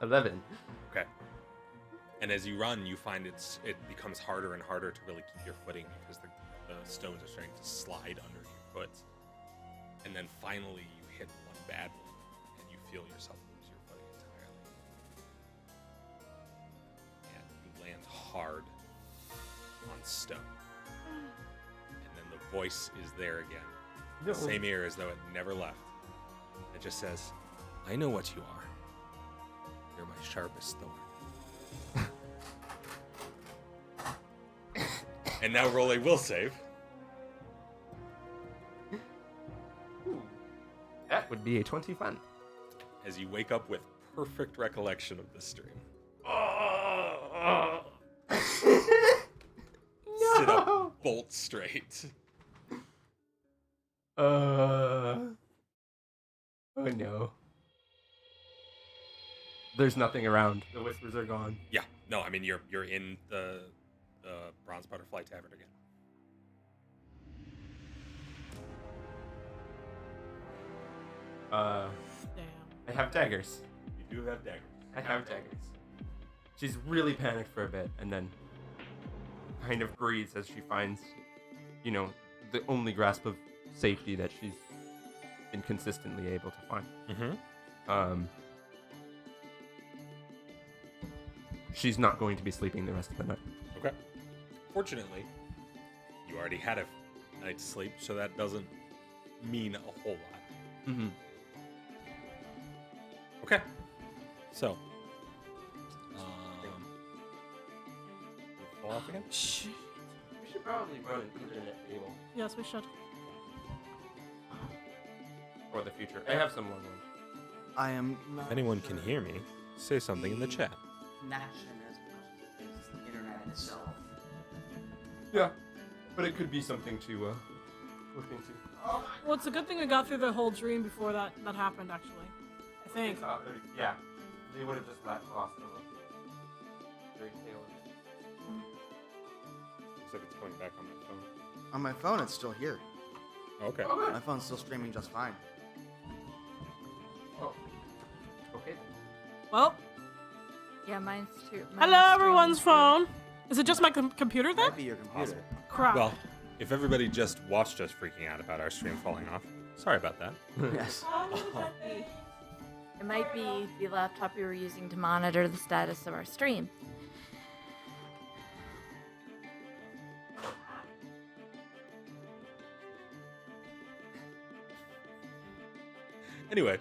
11. Okay. And as you run, you find it becomes harder and harder to really keep your footing because the stones are starting to slide under your foot. And then finally, you hit one bad one, and you feel yourself lose your footing entirely. And you land hard on stone. And then the voice is there again. The same ear as though it never left. It just says, "I know what you are. You're my sharpest thorn." And now roll a will save. Ooh, that would be a 21. As you wake up with perfect recollection of this dream. Sit up bolt straight. Oh no. There's nothing around. The whispers are gone. Yeah, no, I mean you're in the Bronze Butterfly Tavern again. Damn. I have daggers. You do have daggers. I have daggers. She's really panicked for a bit and then kind of breathes as she finds, the only grasp of safety that she's been consistently able to find. Mm-hmm. She's not going to be sleeping the rest of the night. Okay. Fortunately, you already had a night's sleep, so that doesn't mean a whole lot. Mm-hmm. Okay. So. Fall off again? We should probably run an internet cable Yes, we should. for the future. I have some long ones. I am not If anyone sure can hear me, say something in the chat. Connection as much as the internet itself. Yeah, but it could be something to look into. Well, it's a good thing we got through the whole dream before that happened, actually. I think. Yeah, they would have just lost it. Very tail. Looks like it's going back on my phone. on my phone. It's still here. Okay. My phone's still streaming just fine. Oh. Okay. Well, Yeah, mine's too. hello, everyone's phone. Is it just my computer then? Might be your computer. Crap. Well, if everybody just watched us freaking out about our stream falling off, sorry about that. Yes. It might be the laptop we were using to monitor the status of our stream. Anyway,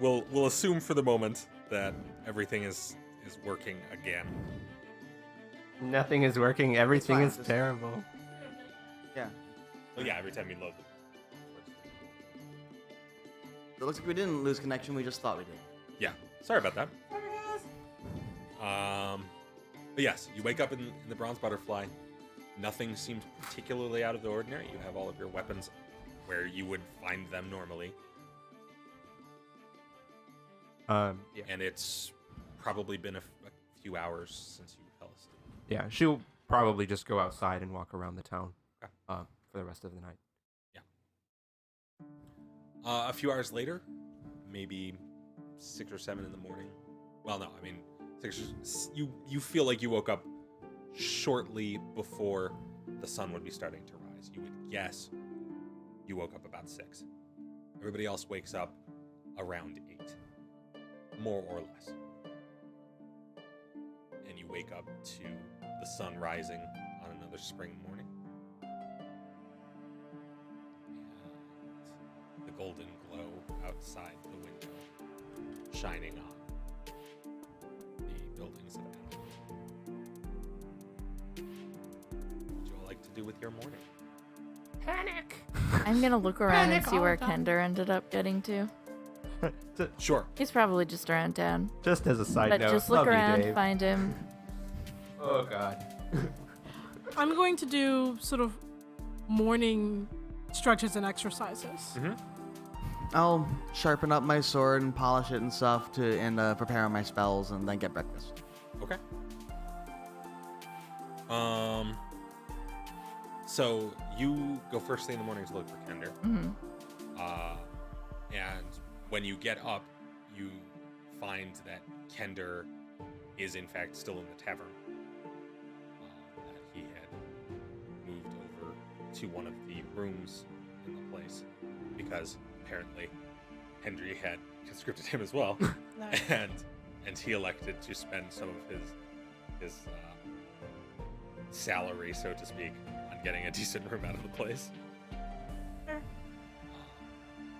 we'll assume for the moment that everything is working again. Nothing is working. Everything fine, is just- terrible. Yeah. Well, yeah, every time you load. It looks like we didn't lose connection. We just thought we did. Yeah, sorry about that. But yes, you wake up in the Bronze Butterfly. Nothing seems particularly out of the ordinary. You have all of your weapons where you would find them normally, Yeah. and it's probably been a few hours since you fell asleep. Yeah, she'll probably just go outside and walk around the town Okay. for the rest of the night. A few hours later, maybe 6 or 7 in the morning. Well, no, I mean, you feel like you woke up shortly before the sun would be starting to rise. You would guess you woke up about 6. Everybody else wakes up around 8, more or less. And you wake up to the sun rising on another spring morning. And the golden glow outside the window shining on the buildings around. What would you all like to do with your morning? I'm gonna look around and Panic see all where the time. Kender ended up getting to. Sure. He's probably just around town. Just as a side But note, just look love you, around, Dave. find him. Oh God. I'm going to do sort of morning stretches and exercises. I'll sharpen up my sword and polish it and stuff and prepare my spells and then get breakfast. Okay. So you go first thing in the morning to look for Kender. Hmm. And when you get up, you find that Kender is in fact still in the tavern. That he had moved over to one of the rooms in the place because apparently Hendry had conscripted him as well, Nice. and he elected to spend some of his salary, so to speak, on getting a decent room out of the place. Fair.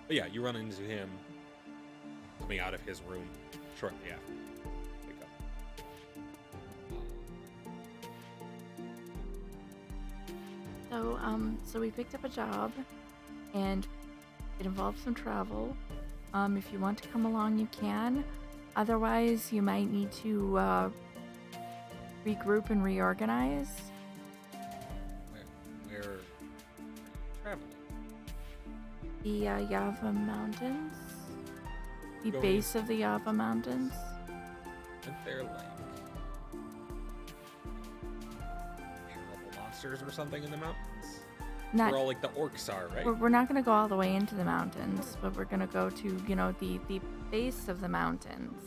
But yeah, you run into him coming out of his room shortly after you wake up. So we picked up a job, and it involves some travel. If you want to come along, you can. Otherwise, you might need to regroup and reorganize. Where are you traveling? The Yava Mountains. The Going- base of the Yava Mountains. Aren't there like terrible monsters or something in the mountains? Not, Where all like the orcs are, right? we're not going to go all the way into the mountains, but we're going to go to, the base of the mountains.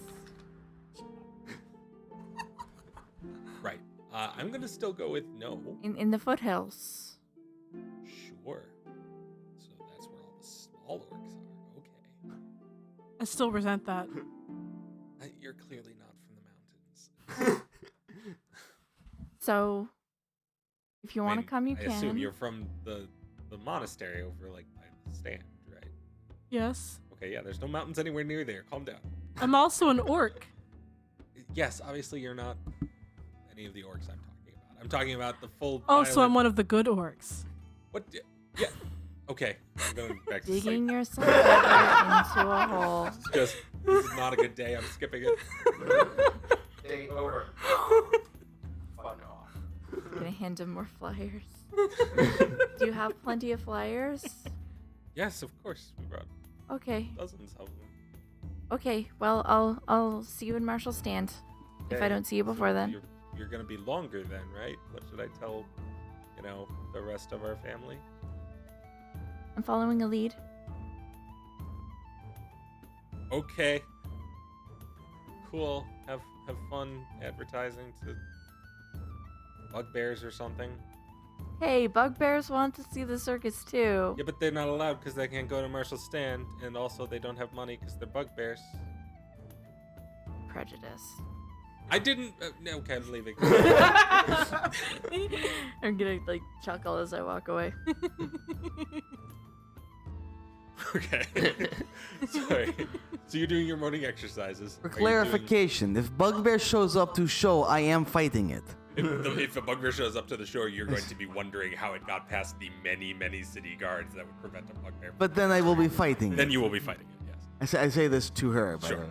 Right. I'm gonna still go with no. In the foothills. Sure. So that's where all the small orcs are. Okay. I still resent that. You're clearly not from the mountains. So, if you I want to mean, come, you I can. assume you're from the monastery over like by the stand, right? Yes. Okay, yeah. There's no mountains anywhere near there. Calm down. I'm also an orc. Yes, obviously you're not any of the orcs I'm talking about. I'm talking about the full. Oh, so I'm violent- one of the good orcs. What? Yeah. Okay. I'm going back to sleep. Digging yourself into a hole. Just this is not a good day. I'm skipping it. Day over. Fun off. Gonna hand him more flyers. Do you have plenty of flyers? Yes, of course. We brought Okay. dozens of them. Okay. Well, I'll see you in Marshall Stand. If I Okay. don't see you before then. You're gonna be longer then, right? What should I tell, the rest of our family? I'm following a lead. Okay. cool. Have fun advertising to bugbears or something. Hey, bugbears want to see the circus too. Yeah, but they're not allowed because they can't go to Marshall's stand, and also they don't have money because they're bugbears. Prejudice. I didn't. No, okay, I'm leaving. I'm gonna like chuckle as I walk away. Okay. Sorry. So you're doing your morning exercises. For Are you doing- clarification, if Bugbear shows up to show, I am fighting it. If a bugbear shows up to the show, you're going to be wondering how it got past the many, many city guards that would prevent a bugbear. But then I will be fighting Then it. you will be fighting it. Yes. I say this to her, by Sure. the way.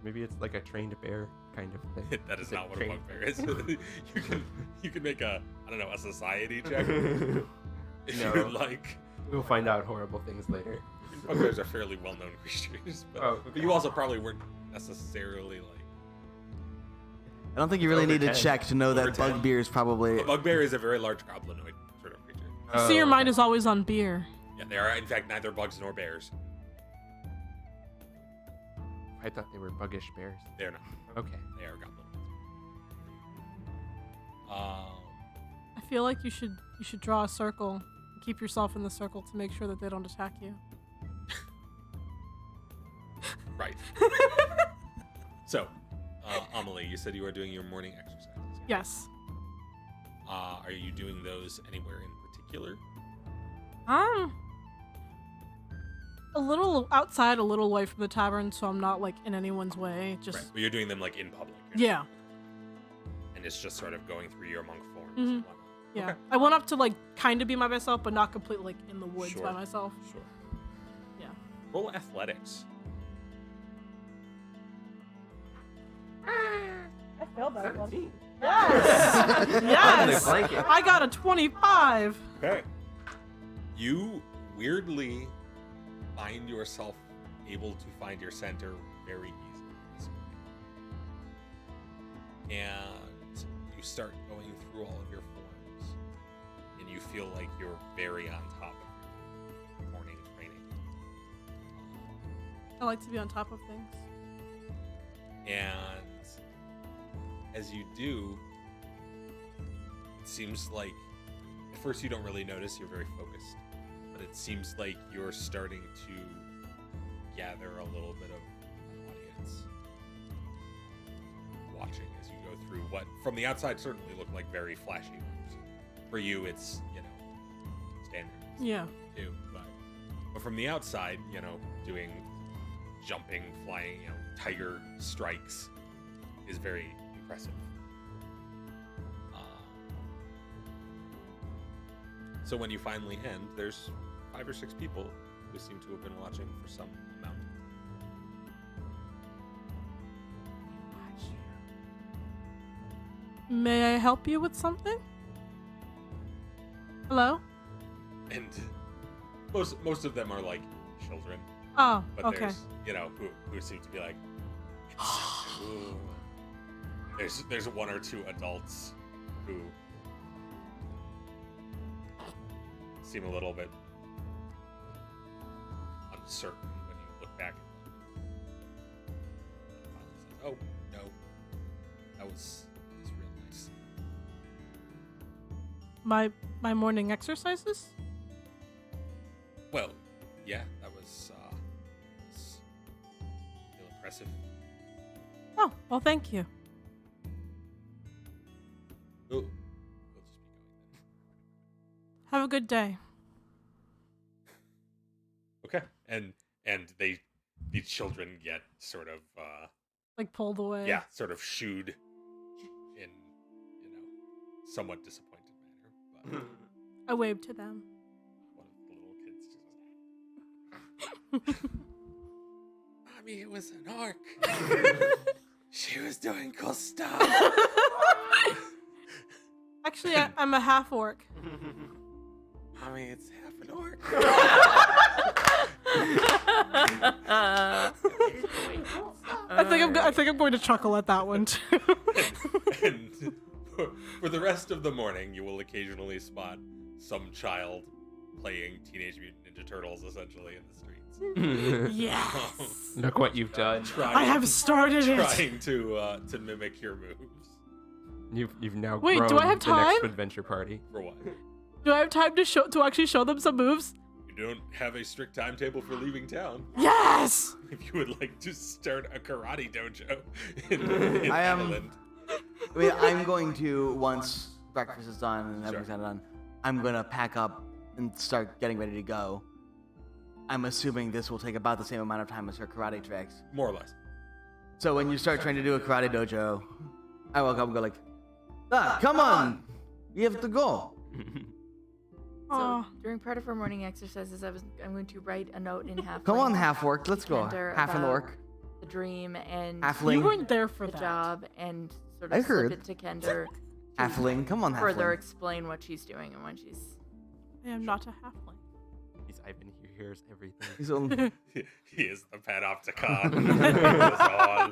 Maybe it's like a trained bear kind of thing. That is It's not what a trained- bugbear is. you can make a a society check if you No. would like. We'll find out horrible things later. Bugbears are fairly well-known creatures, but, Oh, but you also probably weren't necessarily like. I don't think you really Over need to 10. check to know Over that 10. Bugbear is probably. A bugbear is a very large goblinoid sort of creature. Oh, See, your mind okay. is always on beer. Yeah, they are in fact neither bugs nor bears. I thought they were buggish bears. They're not. Okay. They are goblinoids. I feel like you should draw a circle and keep yourself in the circle to make sure that they don't attack you. Right. So, Amelie, you said you were doing your morning exercises. Yes. Are you doing those anywhere in particular? A little outside, a little away from the tavern, so I'm not like in anyone's way. Just Right. But you're doing them like in public. yeah, And it's just sort of going through your monk forms. Mhm. And whatnot. yeah. Okay. I went up to like kind of be by myself, but not completely like in the woods Sure. by myself. Sure. Yeah. Roll athletics. I failed that one. 17. Yes. Yes. like it. I got a 25. Okay. You weirdly find yourself able to find your center very easily this morning. And you start going through all of your forms, and you feel like you're very on top of your morning training. I like to be on top of things. And as you do, it seems like at first you don't really notice, you're very focused, but it seems like you're starting to gather a little bit of an audience watching as you go through what from the outside certainly look like very flashy moves. For you it's, standard Yeah. too, but from the outside, doing jumping, flying, tiger strikes is very impressive. So when you finally end, there's 5 or 6 people who seem to have been watching for some amount of time. May I help you with something? Hello? And most of them are like children, Oh, but okay. there's who seem to be like ooh. There's 1 or 2 adults who seem a little bit uncertain when you look back at them. Says, "Oh no, that was real nice." My morning exercises? Well, yeah, that was real impressive. Oh, well, thank you. We'll just be going then. Have a good day. Okay, and the children get sort of Like pulled away. sort of shooed in somewhat disappointed manner, but I waved to them. one of the little kids just goes, "Mommy, it was an orc. She was doing cool stuff." Actually, I'm a half orc. Mommy, it's half an orc. I think I'm going to chuckle at that one too. And for the rest of the morning, you will occasionally spot some child playing Teenage Mutant Ninja Turtles, essentially, in the streets. Yes. Look what you've done. I have started it. trying to mimic your moves. You've now Wait, grown do I have the next time? adventure party. For what? Do I have time to actually show them some moves? You don't have a strict timetable for leaving town. Yes! If you would like to start a karate dojo in I am- Ireland. I'm going to, once breakfast is done and everything's Sure. done, I'm going to pack up and start getting ready to go. I'm assuming this will take about the same amount of time as her karate tricks. More or less. So when you start trying to do a karate dojo, I walk up and go like, come on! You have to go. So Aw. during part of our morning exercises, I'm going to write a note in half. Come on, half-orc, let's go. Kender Half an about orc. The dream and Halfling. You weren't there for the that. job, and sort I of slip heard. it to Kender. Halfling, come on, Further halfling. explain what she's doing and when she's. I am not a halfling. He's Ivan. He hears everything. He's on- He is the Panopticon. He knows all.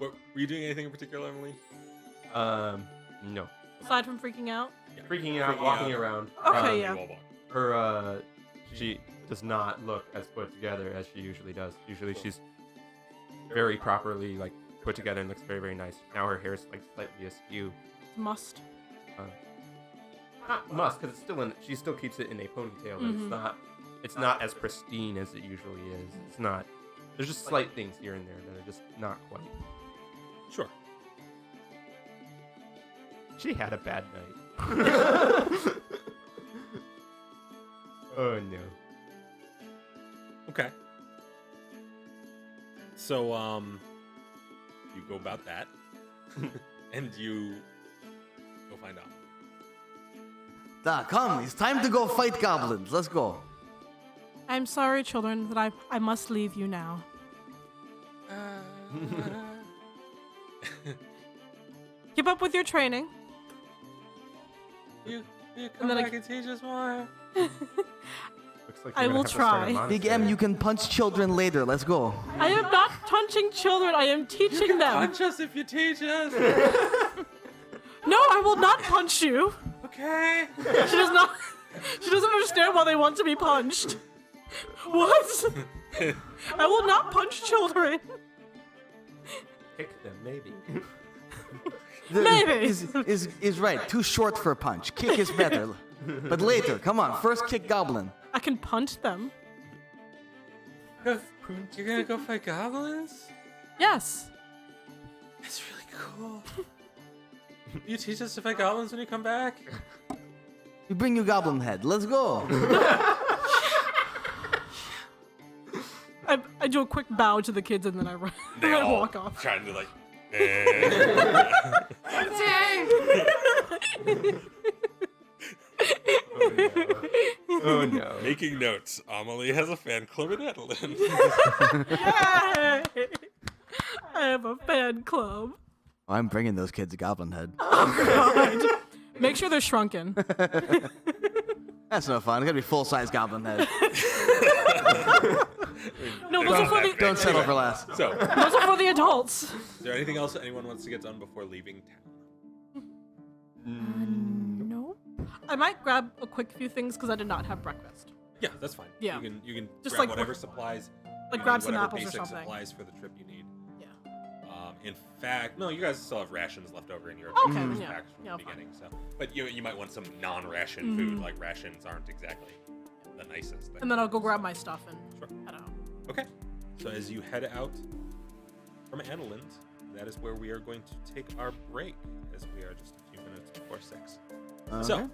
Were you doing anything in particular, Emily? No. Aside from freaking out. Yeah. Freaking out, walking around. Okay, yeah. You all walk. Her, she does not look as put together as she usually does. Usually she's very properly, like, put together and looks very, very nice. Now her hair's, like, slightly askew. Must. Not must, because it's still in, she still keeps it in a ponytail, but it's not as pristine as it usually is. It's not, there's just slight things here and there that are just not quite. Sure. She had a bad night. Oh no. Okay. So, you go about that, and you go find out. Come, it's time to go fight goblins. Let's go. I'm sorry, children, that I must leave you now. Keep up with your training. You And come then I- back and teach us more. Looks like I you're gonna will have to start a try. Big monastery. M, you can punch children later. Let's go. I am not punching children. I am teaching them. Punch us if you teach us. No, I will not punch you. Okay. She does not. She doesn't understand why they want to be punched. What? I will not punch children. Kick them, maybe. Maybe. Is right. Too short for a punch. Kick is better. But later, come on. First kick goblin. I can punt them. You're gonna go fight goblins? Yes. That's really cool. You teach us to fight goblins when you come back? You bring your goblin head. Let's go. I do a quick bow to the kids and then I run. They I all walk off. trying to like. Oh no. Making notes. Amelie has a fan club in Adeline. Yay! I have a fan club. I'm bringing those kids a goblin head. God. Make sure they're shrunken. That's no fun. It's gotta be full-size goblin head. No, those are for the Don't settle for less. So, those are for the adults. is there anything else that anyone wants to get done before leaving town? No. I might grab a quick few things because I did not have breakfast. Yeah, that's fine. Yeah. You can Just grab like- whatever supplies. Like you grab need, some whatever apples or basic something. supplies for the trip you need. Yeah. In fact, no, you guys still have rations left over in your Okay, adventurous yeah. packs from Yeah, the fine. beginning. So, but you might want some non-ration food. Like rations aren't exactly the nicest thing. And then I'll go grab my stuff and Sure. head out. Okay. So as you head out from Adeland, that is where we are going to take our break, as we are just a few minutes before 6. So, Okay.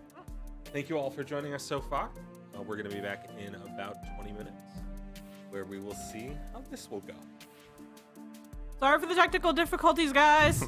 thank you all for joining us so far. We're going to be back in about 20 minutes, where we will see how this will go. Sorry for the technical difficulties, guys.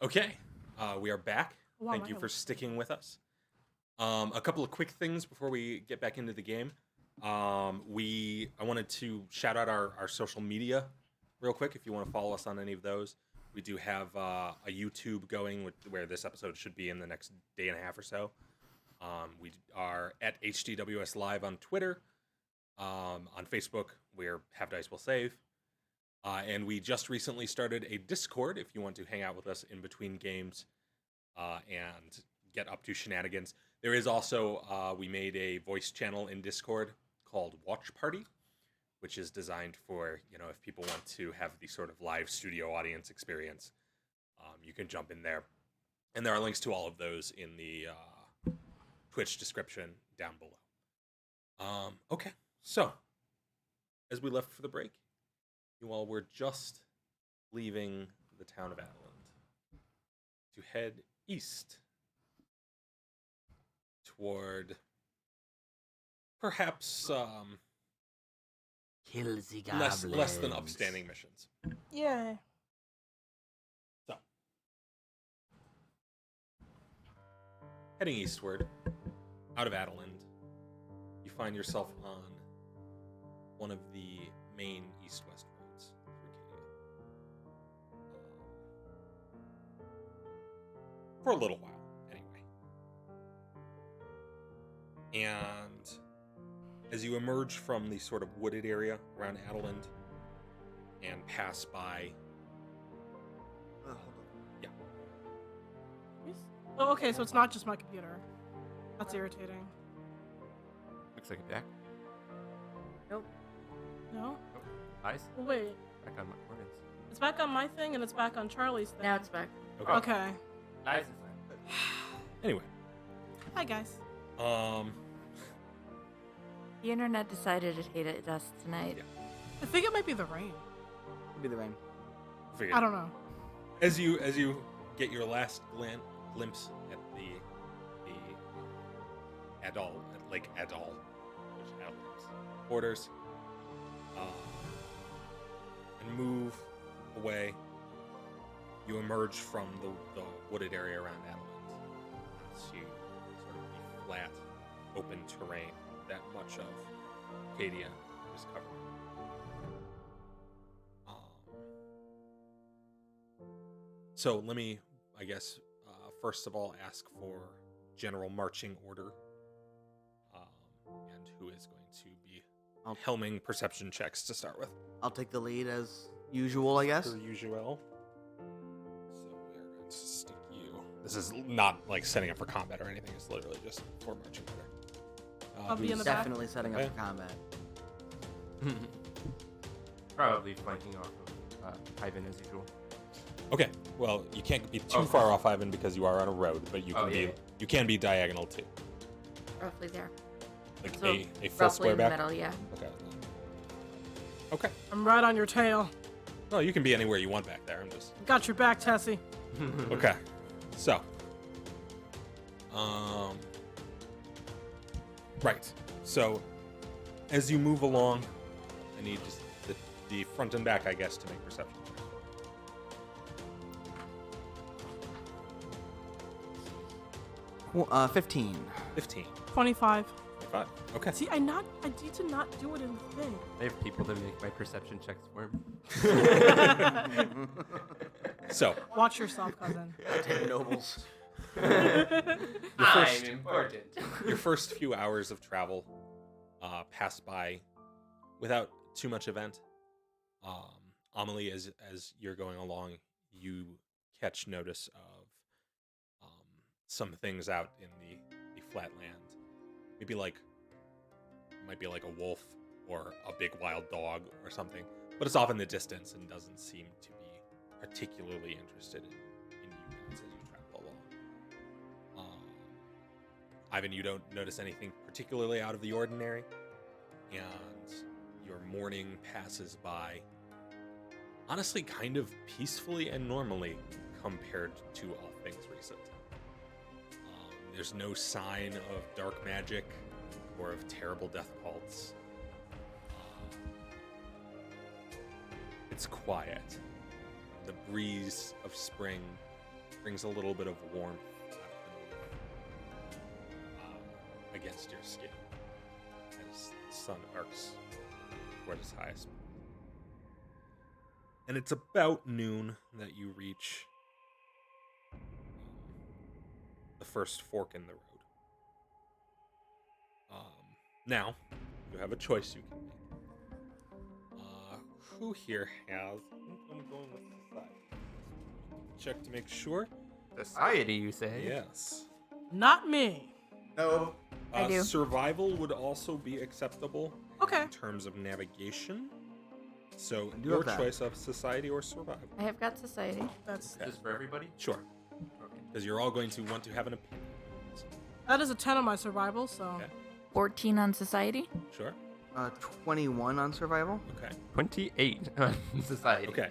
Okay, we are back. Wow, Thank my you for God. sticking with us. A couple of quick things before we get back into the game. I wanted to shout out our social media real quick. If you want to follow us on any of those, we do have a YouTube going where this episode should be in the next day and a half or so. We are at HDWS Live on Twitter. On Facebook, we're Have Dice Will Save. And we just recently started a Discord if you want to hang out with us in between games and get up to shenanigans. There is also, we made a voice channel in Discord called Watch Party, which is designed for, if people want to have the sort of live studio audience experience, you can jump in there. And there are links to all of those in the Twitch description down below. Okay, so as we left for the break, you all were just leaving the town of Adeland to head east toward perhaps Kill the goblins. less than upstanding missions. Yeah. So, heading eastward, out of Adeland, you find yourself on one of the main east-west roads through Cadia. For a little while, anyway. And as you emerge from the sort of wooded area around Adeland and pass by... Hold on. Oh, okay, so it's not just my computer. That's irritating. Looks like a back. No? Eyes? Well, wait. Back on my coordinates. It's back on my thing and it's back on Charlie's thing. Now it's back. Okay. Eyes is Anyway. Hi, guys. The internet decided it hated us tonight. Yeah. I think it might be the rain. Could be the rain. Figured. I don't know. As you get your last glimpse at the Lake Adal, which Adeland's borders, and move away, you emerge from the wooded area around Adeland to sort of the flat, open terrain that much of Cadia is covering. So let me, I guess, first of all, ask for general marching order, and who is going to be helming perception checks to start with. I'll take the lead as usual, I guess. Per usual. So we are going to stick you. This is not like setting up for combat or anything. It's literally just for marching order. I'll be in who's- the back. Definitely setting up Okay. for combat. probably flanking off of Ivan as usual. Okay. Well, you can't be too Oh, far off Ivan because you are on a road, but you can Oh, yeah. you can be diagonal too, Roughly there. like So, a full roughly square in the back. middle, yeah. Okay. Okay. I'm right on your tail. No, you can be anywhere you want back there. I'm just Got your back, Tessie. okay. So, right. So, as you move along, I need just the front and back, I guess, to make perception checks. 15. 15. 25. 25. Okay. See, I need to not do it in the thing. I have people that make my perception checks for me. So, Watch yourself, cousin. Nobles. first- important. your first few hours of travel pass by without too much event. Amelie, as you're going along, you catch notice of some things out in the flat land. Maybe might be like a wolf or a big wild dog or something, but it's off in the distance and doesn't seem to be particularly interested in you guys as you travel along. Ivan, you don't notice anything particularly out of the ordinary, and your morning passes by honestly kind of peacefully and normally compared to all things recent. There's no sign of dark magic or of terrible death cults. It's quiet. The breeze of spring brings a little bit of warmth against your skin as the sun arcs toward its highest point. And it's about noon that you reach the first fork in the road. Now, you have a choice you can make. Who here has? I'm going with society. Check to make sure. Society, you say? Yes. Not me. No. I do. Survival would also be acceptable Okay. in terms of navigation. So do your have that. choice of society or survival. I have got society. That's Okay. Is this for everybody? Sure. Okay. Because you're all going to want to have an opinion. that is a 10 on my survival, so Okay. 14 on society. Sure. 21 on survival. Okay. 28 on society. Okay.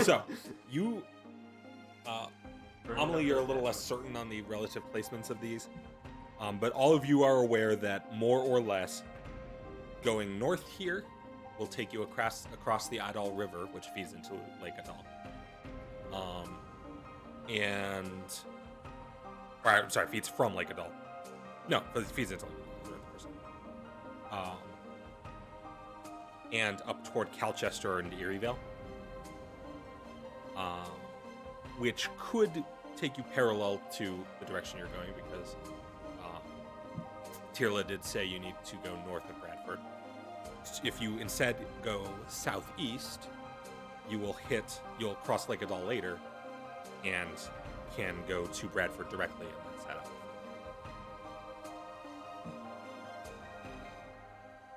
So you, Amelie, you're a little less certain on the relative placements of these, but all of you are aware that more or less going north here will take you across the Idol River, which feeds into Lake Idol. Feeds from Lake Idol. No, but it feeds into Lake Idol. And up toward Calchester and Erievale, which could take you parallel to the direction you're going, because Tirla did say you need to go north of Bradford. If you instead go southeast, you'll cross Lake Idol later, and can go to Bradford directly and then set up.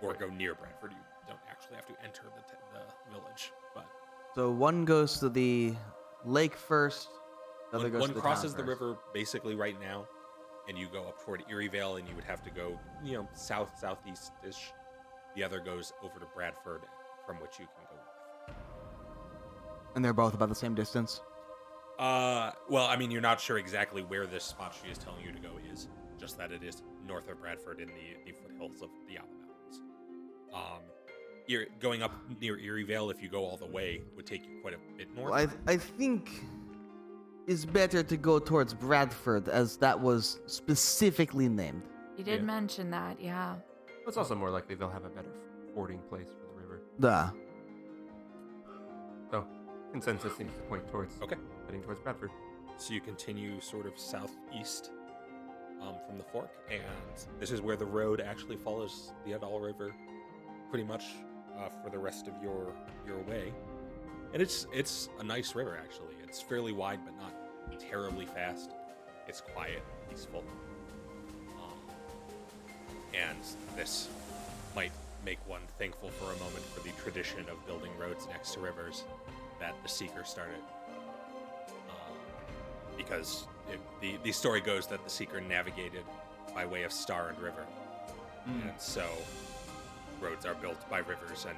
Or go near Bradford. You don't actually have to enter the village, but So one goes to the lake first. The other goes one to the crosses town the first. river basically right now, and you go up toward Erievale, and you would have to go, southeast-ish. The other goes over to Bradford, from which you can go. And they're both about the same distance. Well, I mean, you're not sure exactly where this spot she is telling you to go is, just that it is north of Bradford in the foothills of the Alba Mountains. Going up near Erievale, if you go all the way, would take you quite a bit north. Well, I think it's better to go towards Bradford, as that was specifically named. You did Yeah. mention that, yeah. It's also more likely they'll have a better fording place for the river. Duh. So, consensus seems to point towards Okay. heading towards Bradford. So you continue sort of southeast from the fork, and this is where the road actually follows the Adal River pretty much for the rest of your way. And it's a nice river, actually. It's fairly wide, but not terribly fast. It's quiet, peaceful. And this might make one thankful for a moment for the tradition of building roads next to rivers that the Seeker started. Because the story goes that the Seeker navigated by way of star and river. And so roads are built by rivers, and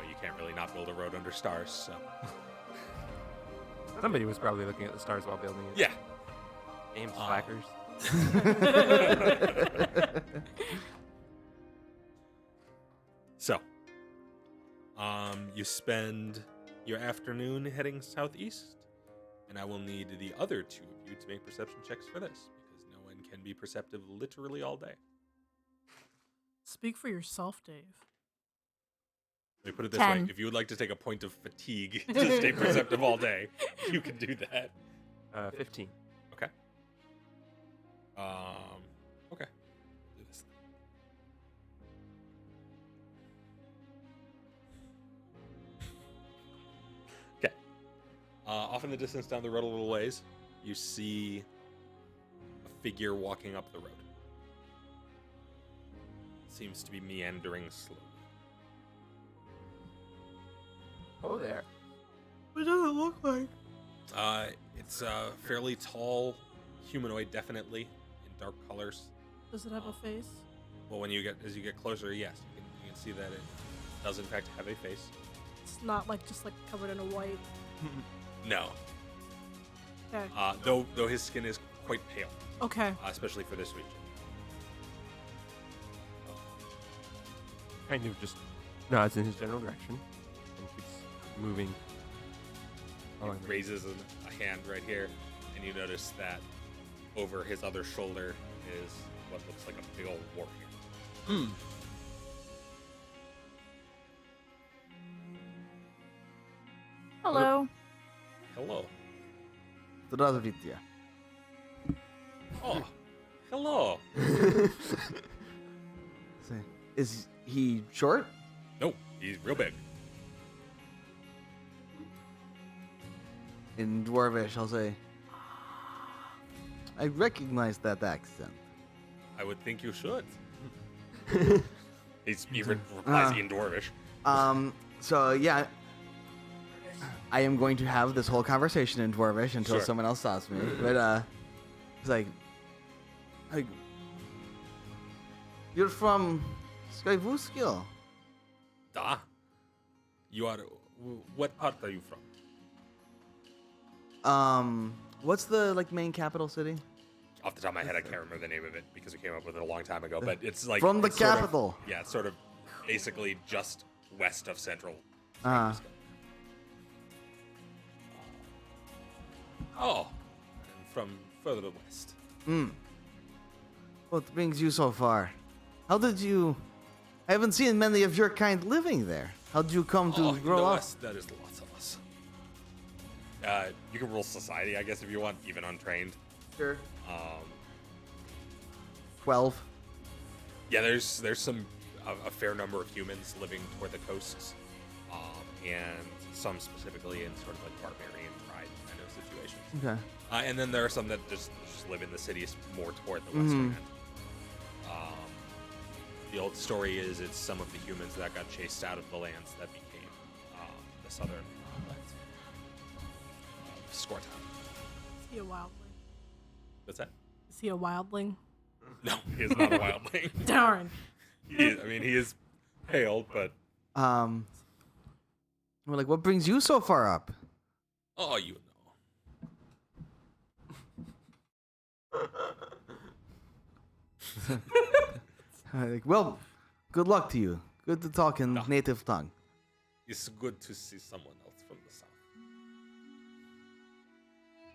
you can't really not build a road under stars. So Somebody was probably looking at the stars while building it. yeah. Aim slackers. So you spend your afternoon heading southeast, and I will need the other two of you to make perception checks for this, because no one can be perceptive literally all day. speak for yourself, Dave. Let me put it this 10. way: if you would like to take a point of fatigue to stay perceptive all day, you can do that. 15. Okay. Okay. Do this then. Okay. Off in the distance, down the road a little ways, you see a figure walking up the road. Seems to be meandering slowly. Oh, there. What does it look like? It's a fairly tall humanoid, definitely in dark colors. Does it have a face? Well, as you get closer, yes, you can see that it does in fact have a face. It's not like just like covered in a white. No, Okay. though his skin is quite pale, Okay. especially for this region. Kind of just nods in his general direction and keeps moving. He raises a hand right here. and you notice that over his other shoulder is what looks like a big old warrior. Hello. Hello. Здравствуйте. Oh, hello. Is he short? No, he's real big. In Dwarvish, I'll say, I recognize that accent. I would think you should. He replies in Dwarvish. So yeah, I am going to have this whole conversation in Dwarvish until Sure. someone else stops me. But it's like, you're from Skyvuskil. Da. You are. What part are you from? What's the main capital city? Off the top of my head, I can't remember the name of it because we came up with it a long time ago. But it's like From the it's sort of- capital. yeah, it's sort of basically just west of Central. Oh, and from further west. What brings you so far? How did you? I haven't seen many of your kind living there. How did you come to In grow the up? west, there is lots of us. You can roll society, I guess, if you want, even untrained. Sure. 12. 12. Yeah, there's a fair number of humans living toward the coasts, and some specifically in sort of like barbarian pride kind of situations. Okay. And then there are some that just live in the cities more toward the western end. The old story is it's some of the humans that got chased out of the lands that became the southern lands. Scortown. Is he a wildling? What's that? Is he a wildling? No, he is not a wildling. Darn. He is pale, but We're like, what brings you so far up? oh, you know. Well, good luck to you. Good to talk in native tongue. It's good to see someone else from the south.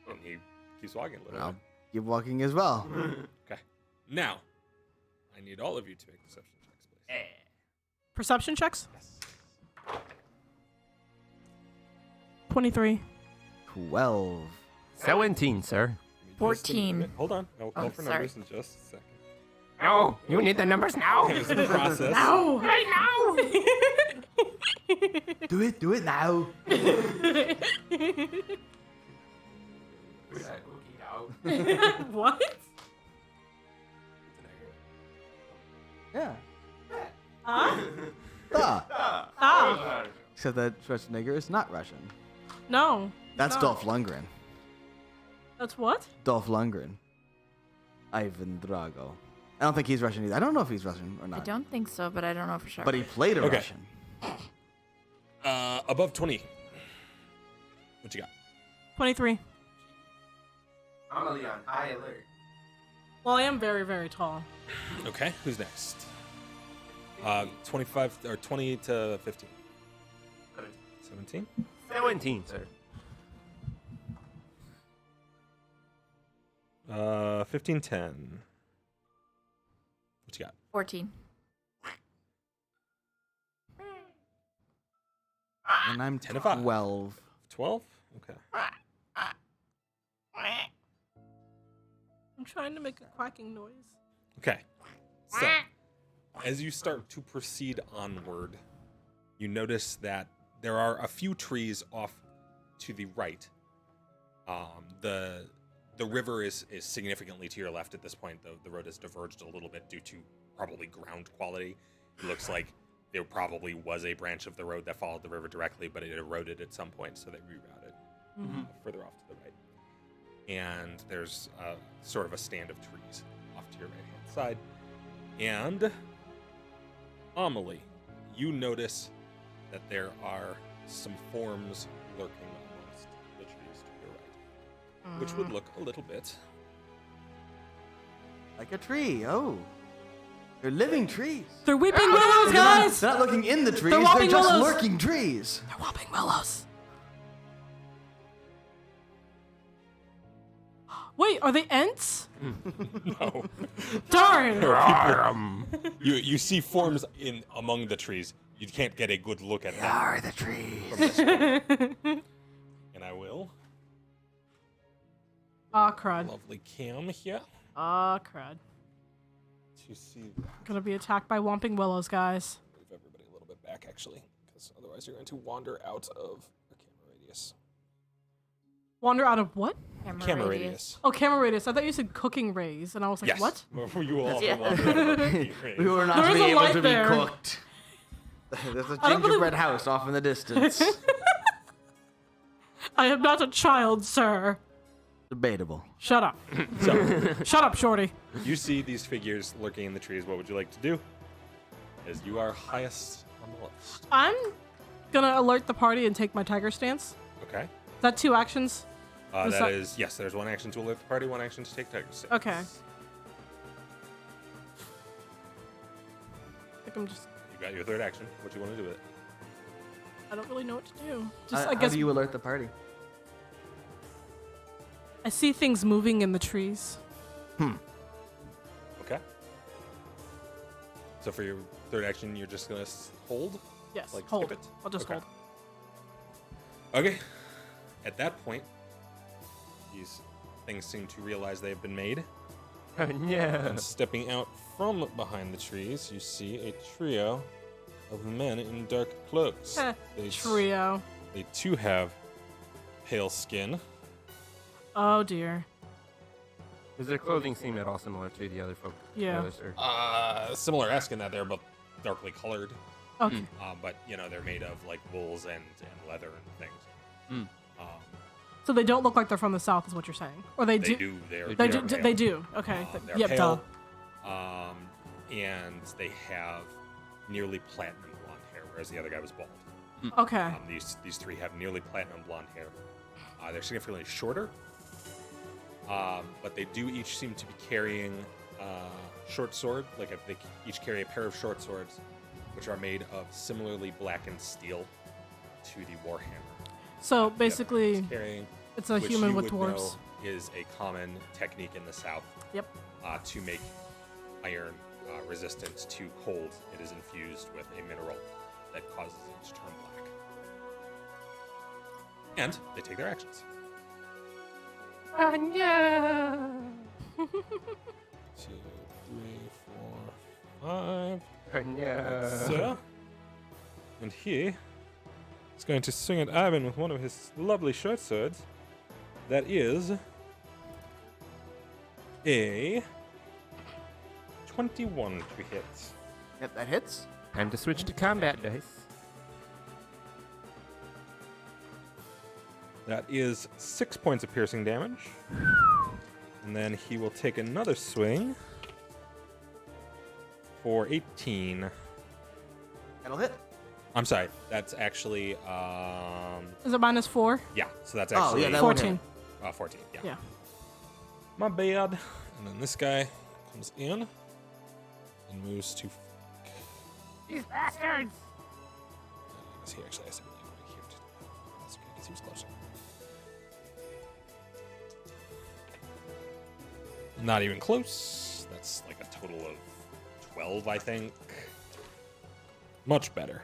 And he keeps walking a little I'll bit. keep walking as well. Okay. Now, I need all of you to make deception checks, please. Perception checks? 23. 12. 17, sir. Give me just a 14. minute. Hold on. I'll call Oh, for sorry. numbers in just a second. No, you need the numbers now. It's a process. No! Right now. Do it now. What? Yeah. Huh? Ah. Except that Schwarzenegger is not Russian. No. That's no. Dolph Lundgren. That's what? Dolph Lundgren. Ivan Drago. I don't think he's Russian either. I don't know if he's Russian or I not. don't think so, but I don't know for sure. But he played a Okay. Russian. Above 20. What you got? 23. Amelie on high alert. Well, I am very, very tall. Okay, who's next? 25 or 20 to 15. 17? 17, sir. 15, 10. What you got? 14. And I'm 10 to 5. 12. 12? Okay. I'm trying to make a quacking noise. Okay. So, as you start to proceed onward, you notice that there are a few trees off to the right. The river is significantly to your left at this point, though the road has diverged a little bit due to probably ground quality. It looks like there probably was a branch of the road that followed the river directly, but it eroded at some point, so they rerouted further off to the right. And there's sort of a stand of trees off to your right-hand side. And Amelie, you notice that there are some forms lurking amongst the trees to your right, which would look a little bit. Like a tree. Oh. They're living trees. They're weeping willows, guys! They're not looking in the trees. They're whopping just willows. lurking trees. They're whopping willows. Wait, are they Ents? No. Darn! You see forms in among the trees. You can't get a good look at them. Are the trees. From this point. And I will. Ah, crud. Lovely cam here Ah, crud. to see. Gonna be attacked by Whomping Willows, guys. Move everybody a little bit back, actually, because otherwise you're going to wander out of your camera radius. Wander out of what? Camera radius. Oh, camera radius. I thought you said cooking rays, and I was like, Yes. what? You will also Yeah. wander out of the We were not There is be a able light to there. be cooked. There's a I don't gingerbread believe- house off in the distance. I am not a child, sir. Debatable. Shut up. So, Shut up, Shorty. you see these figures lurking in the trees. What would you like to do? As you are highest on the list. I'm gonna alert the party and take my tiger stance. Okay. Is that 2 actions? Was That that- is, yes, there's 1 action to alert the party, 1 action to take tiger stance. Okay. I think I'm just. You got your 3rd action. What do you want to do with it? I don't really know what to do. Just, How I guess do you alert the party? I see things moving in the trees. Okay. So for your 3rd action, you're just going to hold? Yes. Like, hold. skip it? I'll just Okay. hold. Okay. At that point, these things seem to realize they've been made. Yeah. And stepping out from behind the trees, you see a trio of men in dark cloaks. They, Trio. they too have pale skin. Oh dear. Does their clothing seem at all similar to the other folk? Yeah. Others, or- Similar esque in that they're both darkly colored. Okay. But, you know, they're made of, like, wools and leather and things. So they don't look like they're from the south, is what you're saying, or they They do. do. They're They they're do. pale. They do. Okay. They're Yep. pale. Duh. And they have nearly platinum blonde hair, whereas the other guy was bald. Okay. These 3 have nearly platinum blonde hair. They're significantly shorter, but they do each seem to be carrying short sword. Like they each carry a pair of short swords, which are made of similarly blackened steel to the warhammer. So basically, Carrying, it's a which human you with would dwarves. know is a common technique in the south. Yep. To make iron resistant to cold, it is infused with a mineral that causes it to turn black. And they take their actions. Yeah. 2, 3, 4, 5. Yeah. So, and he is going to swing at Ivan with one of his lovely short swords. That is a 21 to hit. Yep, that hits. Time to switch to combat dice. That is 6 points of piercing damage. And then he will take another swing for 18. That'll hit. I'm sorry, that's actually, Is it -4? yeah, so that's Oh, yeah, actually that won't hit. 14. 14, yeah. Yeah. My bad. And then this guy comes in and moves to. These bastards! He actually has to be right here. That's okay, because he was closer. Not even close. That's like a total of 12, I think. Much better.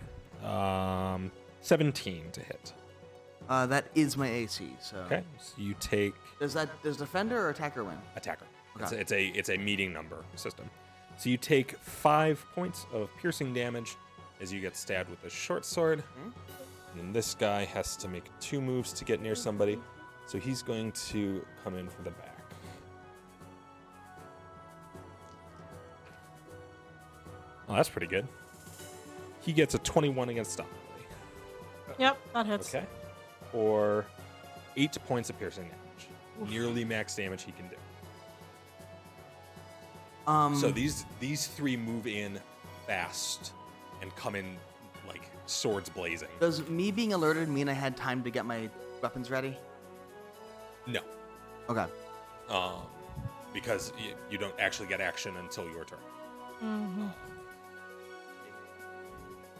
17 to hit. That is my AC. So. Okay, so you take Does defender or attacker win? attacker. Okay. It's a meeting number system. So you take 5 points of piercing damage as you get stabbed with a short sword. And then this guy has to make 2 moves to get near somebody. So he's going to come in from the back. Oh, that's pretty good. He gets a 21 against Dominic. Yep, that hits. Okay. For 8 points of piercing damage. Nearly max damage he can do. So these 3 move in fast and come in like swords blazing. Does me being alerted mean I had time to get my weapons ready? No. Okay. Because you don't actually get action until your turn.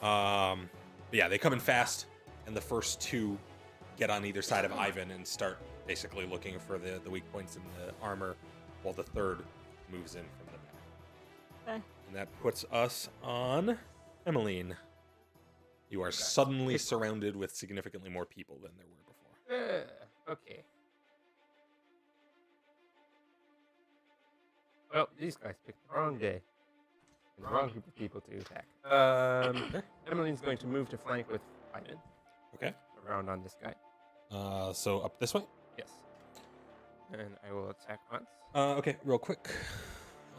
But yeah, they come in fast, and the first 2 get on either side of Ivan and start basically looking for the weak points in the armor, while the third moves in from the back. Okay. And that puts us on Emmeline. You are suddenly surrounded with significantly more people than there were before. Okay. Well, these guys picked the wrong day. And the wrong group of people to attack. Emmeline's going to move to flank with Ivan. Okay. Around on this guy. So up this way? Yes. And I will attack once. Okay, real quick.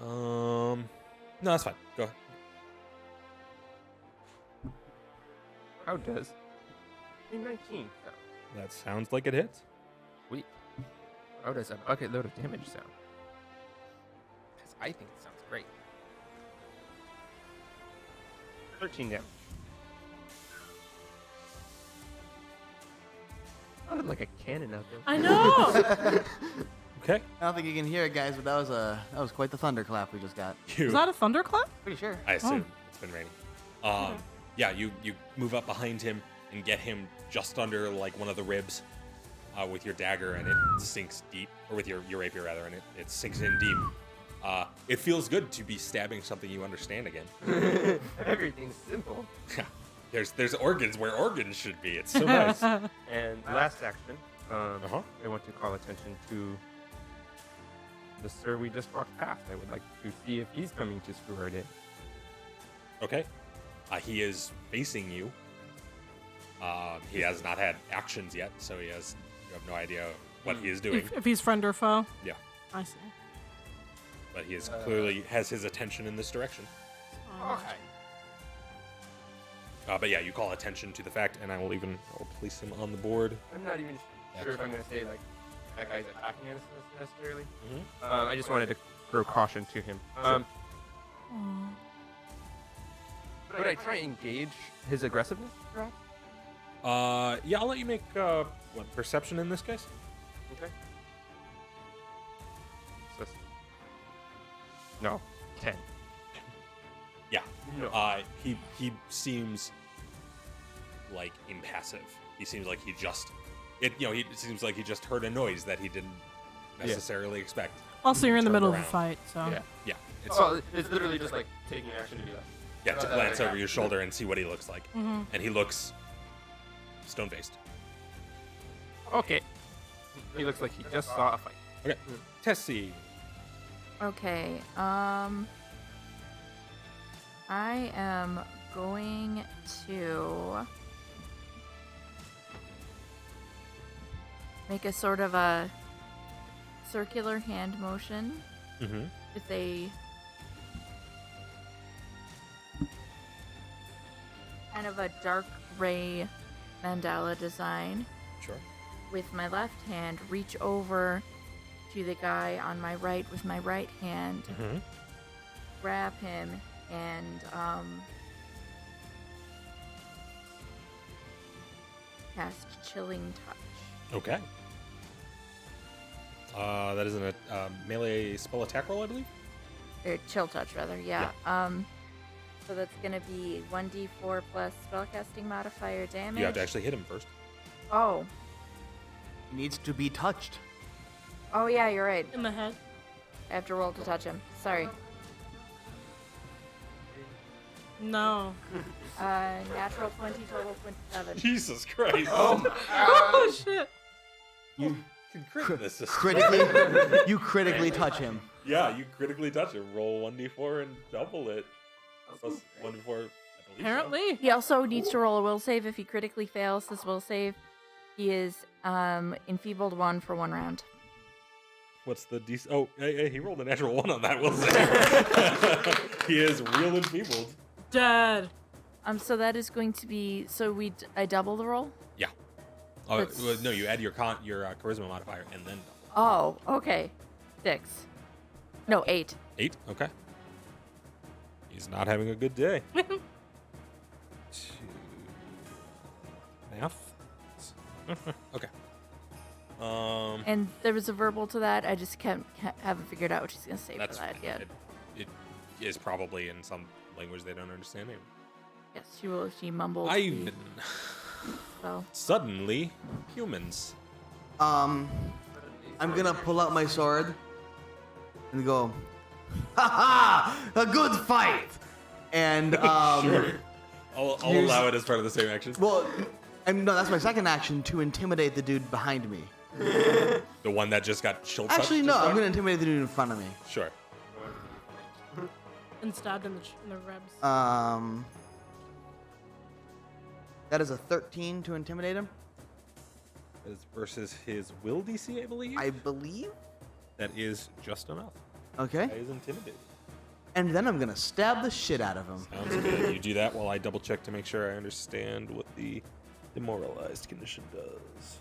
No, that's fine. Go ahead. How does a 19 sound? That sounds like it hits. Sweet. How does a bucket load of damage sound? Because I think it sounds great. 13 damage. Sounded like a cannon out there. I know. Okay. I don't think you can hear it, guys, but that was quite the thunderclap we just got. Is that a thunderclap? Pretty sure. I assume it's been raining. Yeah, you move up behind him and get him just under like one of the ribs with your dagger, and it sinks deep, or with your rapier rather, and it sinks in deep. It feels good to be stabbing something you understand again. Everything's simple. Yeah, there's organs where organs should be. It's so nice. And last action, I want to call attention to the sir we just walked past. I would like to see if he's coming to screw her in. Okay. He is facing you. He has not had actions yet, so you have no idea what he is doing. If he's friend or foe? Yeah. I see. But he is clearly has his attention in this direction. Okay. But yeah, you call attention to the fact, and I'll place him on the board. I'm not even sure if I'm going to say, like, that guy's attacking us necessarily. I just wanted to throw caution to him. Would I try and engage his aggressiveness, perhaps? Yeah, I'll let you make perception in this case. Okay. No, 10. Yeah. No. He seems like impassive. He seems like he seems like he just heard a noise that he didn't necessarily expect. Also, you're in the Turned middle of around. a fight, so. Yeah. It's literally just like taking action to be like. Yeah, to glance over your shoulder and see what he looks like. Mm-hmm. And he looks stone-faced. Okay. He looks like he just saw a fight. Okay. Tessie. Okay. I am going to make a sort of a circular hand motion Mm-hmm. with a kind of a dark gray mandala design. Sure. With my left hand, reach over to the guy on my right with my right hand, Mm-hmm. grab him, and cast Chilling Touch. Okay. That is a melee spell attack roll, I believe. Or Chill Touch, rather, yeah. So that's gonna be 1d4 plus spellcasting modifier damage. You have to actually hit him first. Oh. He needs to be touched. Oh, yeah, you're right. In the head. I have to roll to touch him. Sorry. No. Natural 20, total 27. Jesus Christ! Oh, shit. You can crit this. you critically touch him. Yeah, you critically touch him. Roll 1d4 and double it. Plus 1d4. I believe Apparently. He also needs to roll a will save. If he critically fails this will save, he is enfeebled 1 for 1 round. What's the DC? Oh, hey, he rolled a natural 1 on that. Will say he is real enfeebled. Dead. So that is going to be I double the roll. Yeah. Oh well, no, you add your charisma modifier and then Oh, okay. 6. No, 8. 8. Okay. He's not having a good day. 2 math. Okay. And there was a verbal to that. I just haven't figured out what she's gonna say for that fine. yet. It is probably in some language they don't understand. Anyway. Yes, she will. She mumbles. Ivan. So Suddenly, humans. I'm gonna pull out my sword and go, ha ha! A good fight! And, Sure. I'll allow it as part of the same action. well, no, that's my second action to intimidate the dude behind me. The one that just got chill touched. Actually, no, I'm gonna intimidate the dude in front of me. Sure. And stabbed in the ribs. That is a 13 to intimidate him, Is versus his will DC, I believe. I believe. That is just enough. Okay. That is intimidating. And then I'm gonna stab the shit out of him. Sounds good. You do that while I double check to make sure I understand what the demoralized condition does.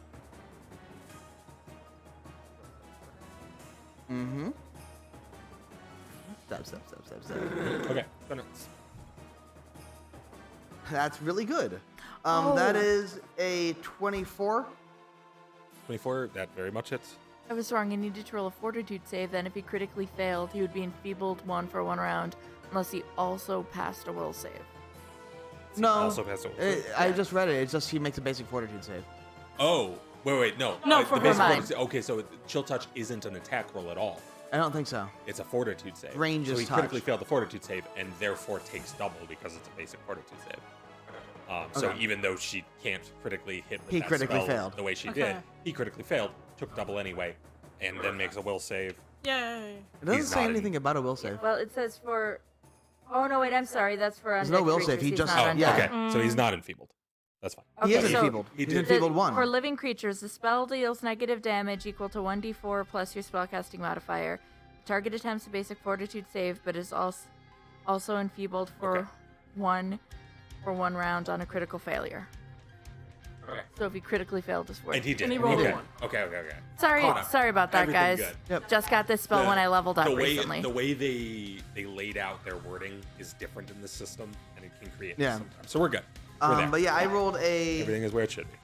Mm-hmm. Stab. Okay. Minutes. That's really good. Oh. That is a 24. 24. That very much hits. I was wrong. I needed to roll a fortitude save. Then, if he critically failed, he would be enfeebled 1 for 1 round, unless he also passed a will save. No, Also passed over. I just read it. It's just he makes a basic fortitude save. Oh, wait, no. No, The for basic mine. fortitude- Okay, so chill touch isn't an attack roll at all. I don't think so. It's a fortitude save. Range so is he touch. critically failed the fortitude save and therefore takes double because it's a basic fortitude save. So Okay. even though she can't critically hit with He that critically spell failed. the way she Okay. did, he critically failed, took double anyway, and then makes a will save. Yay. It doesn't He's say not anything about a will save. Well, it says for. Oh no! Wait, I'm sorry. That's for There's undead no will creatures. save, he He's just- not Oh, undead. yeah. okay. So he's not enfeebled. That's fine. He is Okay, so enfeebled. He He's did- enfeebled 1. For living creatures, the spell deals negative damage equal to 1d4 plus your spellcasting modifier. Target attempts a basic fortitude save, but is also enfeebled for Okay. 1 for 1 round on a critical failure. Okay. So if he critically failed his And he did. And he rolled a okay. one. Okay. Sorry, Caught up. sorry about that, Everything guys. good. Yep. Just got this spell The- when I leveled up the way, recently. The way they laid out their wording is different in the system, and it can create Yeah. sometimes. So we're good. We're there. But yeah, I rolled a Everything is where it should be.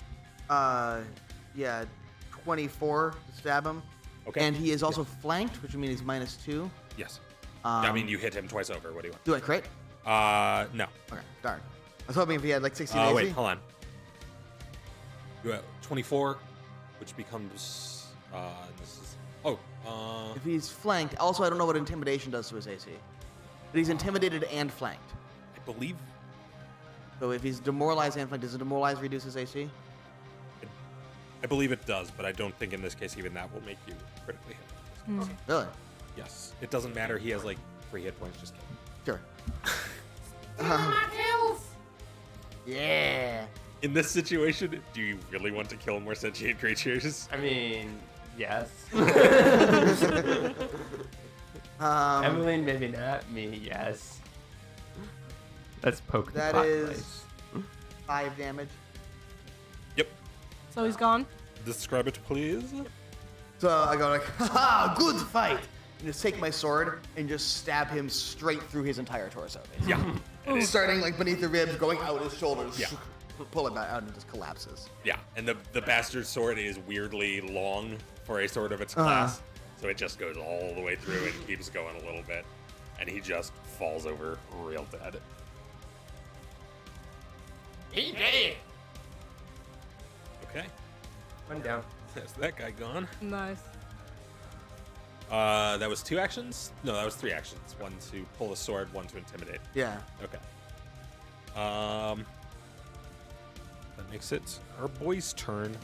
24 to stab him. Okay. And he is also flanked, which means he's -2. Yes. I Um, mean, you hit him twice over. What do you Do I crit? want? No. Okay, darn. I was hoping if he had like 60 Wait, AC. hold on. You have 24, which becomes. This is. If he's flanked, also I don't know what intimidation does to his AC. But he's intimidated and flanked. I believe. So if he's demoralized and flanked, does it demoralize reduce his AC? I believe it does, but I don't think in this case even that will make you critically hit. Really? Yes. It doesn't matter. He has like 3 hit points. Just kidding. Sure. Yeah. In this situation, do you really want to kill more sentient creatures? I mean, yes. Emmeline, maybe not. Me, yes. Let's poke That the pot is place. 5 damage. Yep. So he's gone. Describe it, please. So I go like, ha, good fight. And just take my sword and just stab him straight through his entire torso. Yeah. Starting like beneath the ribs, going out his shoulders. Yeah. Pull it back out and it just collapses. Yeah, and the bastard sword is weirdly long for a sword of its class, so it just goes all the way through and keeps going a little bit, and he just falls over real dead. He did it! Okay, One down. that's that guy gone. Nice. That was 2 actions? No, that was 3 actions. 1 to pull the sword, 1 to intimidate. Yeah. Okay. That makes it our boy's turn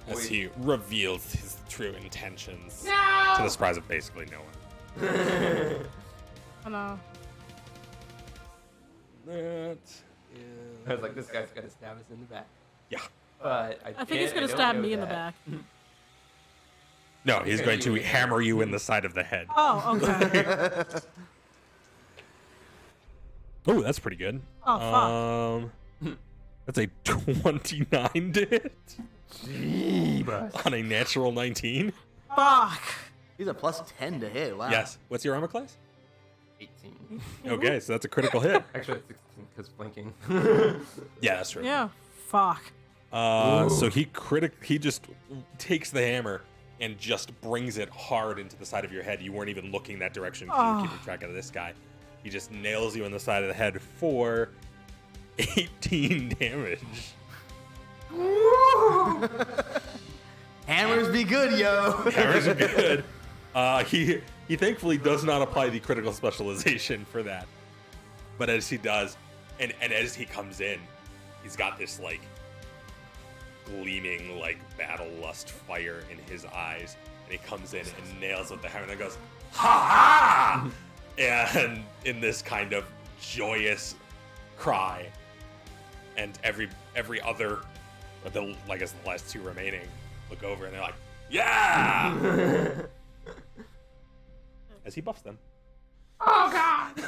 as he reveals his true intentions to the surprise of basically no one. Oh no. That I was like, this guy's gonna stab us in the back. yeah. But I think he's gonna stab me in the back. No, he's going to hammer you in the side of the head. Oh, okay. Oh, that's pretty good. Oh, fuck. That's a 29 to hit Jeebus. on a natural 19. Fuck. He's a plus 10 to hit. Wow. Yes. What's your armor class? 18. Okay, so that's a critical hit. Actually, it's 16 because flanking. Yeah, that's true. Yeah. Fuck. So he just takes the hammer and just brings it hard into the side of your head. You weren't even looking that direction because you were keeping track of this guy. He just nails you in the side of the head for 18 damage. Hammers be good, yo. Hammers are good. He thankfully does not apply the critical specialization for that. But as he does, and as he comes in, he's got this like gleaming like battle lust fire in his eyes, and he comes in and nails with the hammer and then goes, ha ha! And in this kind of joyous cry, and every other, the last two remaining, look over and they're like, yeah! As he buffs them. Oh God!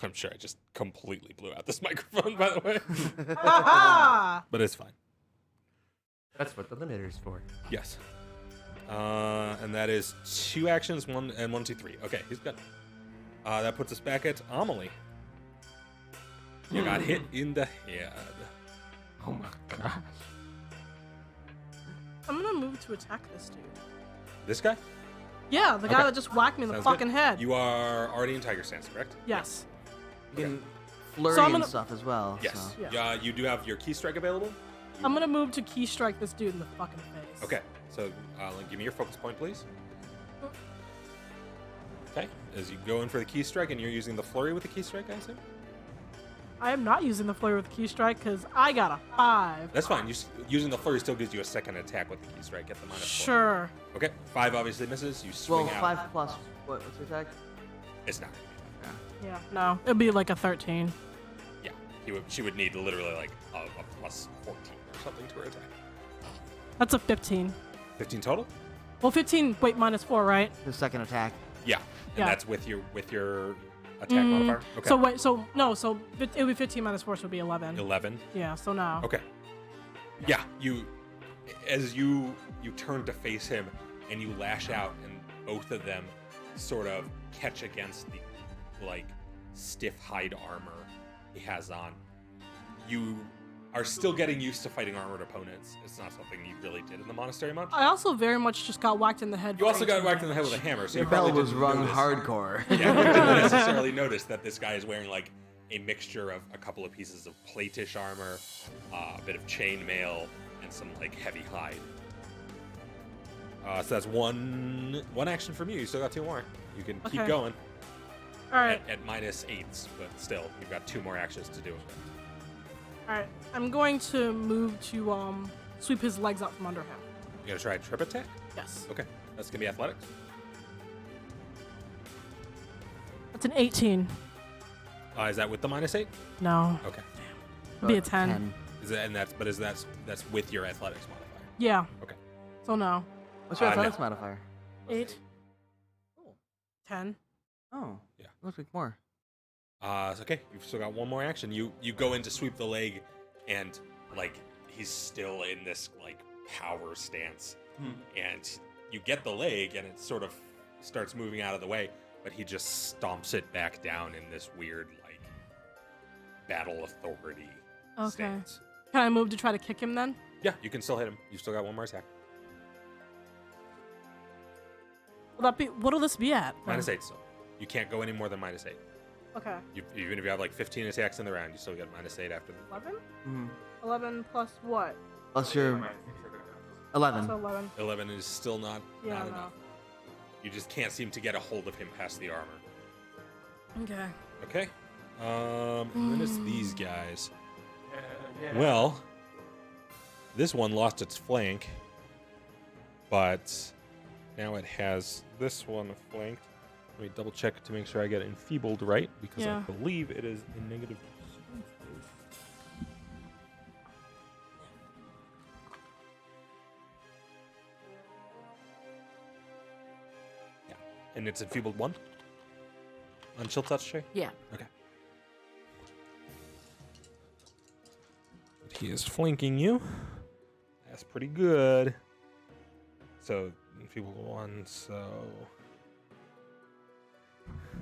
I'm sure I just completely blew out this microphone, by the way. Ha But it's fine. That's what the limiter's for. Yes. And that is 2 actions, 1 and 1, 2, 3. Okay, he's good. That puts us back at Amelie. You got hit in the head. Oh my gosh. I'm gonna move to attack this dude. This guy? Yeah, the guy Okay. that just whacked me in the Sounds fucking good. head. You are already in Tiger Stance, correct? Yes. You can flurry So I'm and gonna- stuff as well. Yes. So. Yeah. You do have your key strike available? I'm gonna move to key strike this dude in the fucking face. Okay, so give me your focus point, please. Okay, as you go in for the key strike, and you're using the flurry with the key strike, I assume? I am not using the flurry with the key strike because I got a 5. That's fine. Using the flurry still gives you a second attack with the key strike. Get the -4. Sure. Okay, 5 obviously misses. You swing Well, out. 5 plus what's your attack? It's not. Yeah. No, it'd be like a 13. Yeah, she would need literally like a plus 14 or something to her attack. That's a 15. 15 total? Well, 15. Wait, -4, right? His second attack. Yeah, and Yeah. that's with your attack modifier. Okay. So wait, so it would be 15 -4, so it would be 11. 11. Yeah. So no. Okay. Yeah, as you turn to face him and you lash out, and both of them sort of catch against the like stiff hide armor he has on. You are still getting used to fighting armored opponents. It's not something you really did in the monastery much. I also very much just got whacked in the head. You for also got 18 whacked in the head damage. with a hammer, so Your you bell probably was didn't rung notice. hardcore. Yeah, you didn't necessarily notice that this guy is wearing like a mixture of a couple of pieces of platish armor, a bit of chainmail, and some like heavy hide. So that's one action from you. You still got 2 more. You can keep Okay. going All right. at -8s, but still, you've got 2 more actions to do. All right. I'm going to move to sweep his legs out from under him. You gonna try a trip attack? Yes. Okay, that's gonna be athletics. That's an 18. Is that with the -8? No. Okay. It'd be a 10. Is that's with your athletics modifier? Yeah. Okay. So no. What's your No. athletics modifier? 8. Cool. 10. Oh. Yeah. Looks like more. It's okay. You've still got 1 more action. You go in to sweep the leg, and like he's still in this like power stance, and you get the leg, and it sort of starts moving out of the way, but he just stomps it back down in this weird like battle authority Okay. stance. Can I move to try to kick him then? Yeah, you can still hit him. You've still got 1 more attack. Will that be? What'll this be at? then? -8 still. You can't go any more than -8. Okay. Even if you have like 15 attacks in the round, you still get -8 after the. 11. Mm-hmm. 11 plus what? Plus your 11. So 11. 11 is still not Yeah. not No. enough. You just can't seem to get a hold of him past the armor. Okay. Okay. And then it's these guys. Well, this one lost its flank, but now it has this one flanked. Let me double check to make sure I get enfeebled right, because Yeah. I believe it is in negative. Yeah, and it's enfeebled 1 on chill touch, Shay. Yeah. Okay. He is flanking you. That's pretty good. So, enfeebled 1, so.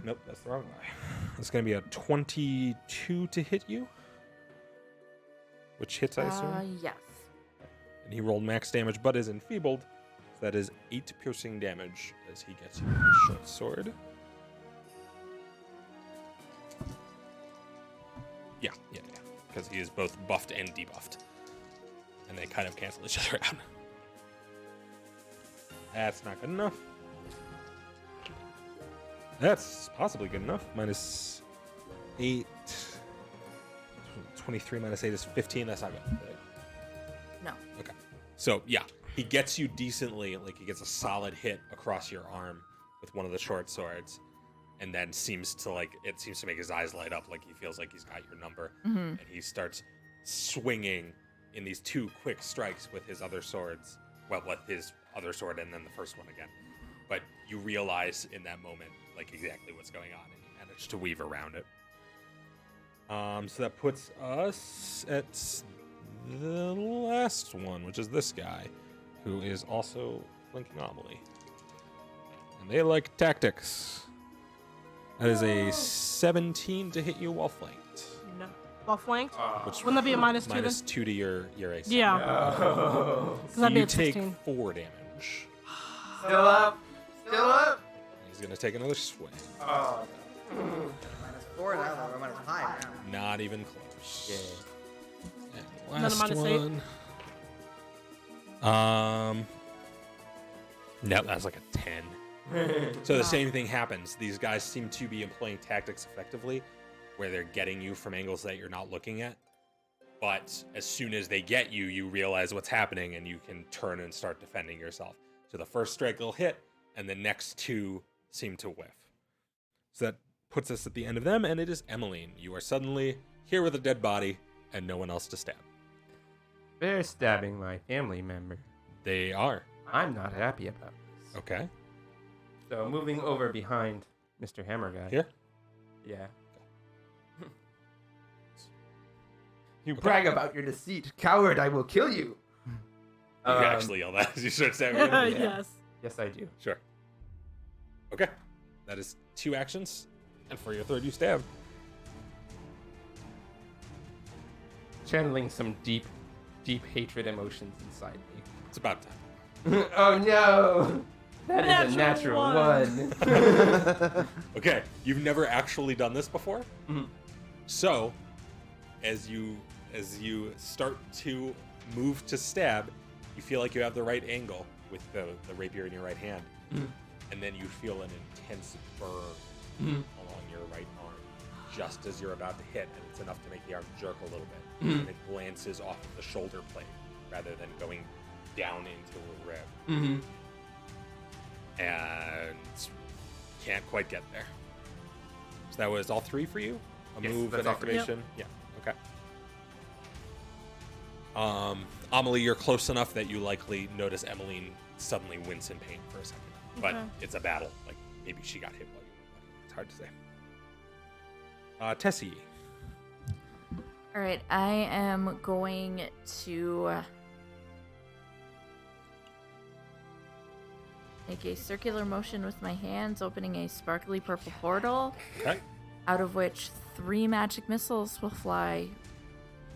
Nope, that's the wrong guy. It's going to be a 22 to hit you, which hits, I assume. Yes. And he rolled max damage, but is enfeebled. So that is 8 piercing damage as he gets hit with his short sword. Yeah. because he is both buffed and debuffed. And they kind of cancel each other out. That's not good enough. That's possibly good enough. Minus 8. 23 minus 8 is 15. That's not good. Right? No. Okay. So, yeah. He gets you decently. Like, he gets a solid hit across your arm with one of the short swords. And then seems to make his eyes light up, like he feels like he's got your number. And he starts swinging in these 2 quick strikes with his other swords. Well, with his other sword and then the first one again. But you realize in that moment, like, exactly what's going on, and you manage to weave around it. So that puts us at the last one, which is this guy, who is also flanking Amelie. And they like tactics. That is a 17 to hit you while flanked. No. While flanked? Which Wouldn't that be a -2 then? minus 2 to your AC. Yeah. No. So that'd be You a take 16. 4 damage. Still up. Still up. He's gonna take another swing. -4 now. We're -5 now. Not even close. Yeah. And Another last -8? one. No, that's like a 10. So the same thing happens. These guys seem to be employing tactics effectively, where they're getting you from angles that you're not looking at. But as soon as they get you, you realize what's happening, and you can turn and start defending yourself. So the first strike will hit, and the next 2 seem to whiff. So that puts us at the end of them, and it is Emmeline. You are suddenly here with a dead body and no one else to stab. They're stabbing my family member. They are. I'm not happy about this. Okay. So moving over behind Mr. Hammer guy. Here? Yeah. You brag about your deceit. Coward, I will kill you. You actually yell that as you start stabbing him? Yes. Yes, I do. Sure. Okay. That is 2 actions. And for your third, you stab. Channeling some deep, deep hatred emotions inside me. It's about time. Oh no! That is a Natural natural one. Okay. You've never actually done this before? Mhm. So, as you start to move to stab, you feel like you have the right angle with the rapier in your right hand. And then you feel an intense burn along your right arm just as you're about to hit, and it's enough to make the arm jerk a little bit. And it glances off of the shoulder blade rather than going down into a rib. And can't quite get there. So that was all 3 for you? A Yes, move that's and all 3. activation? Yeah, okay. Amelie, you're close enough that you likely notice Emmeline suddenly wince in pain for a second. But Okay. it's a battle. Like, maybe she got hit while you were looking. It's hard to say. Tessie. All right, I am going to make a circular motion with my hands, opening a sparkly purple portal, Okay. out of which 3 magic missiles will fly,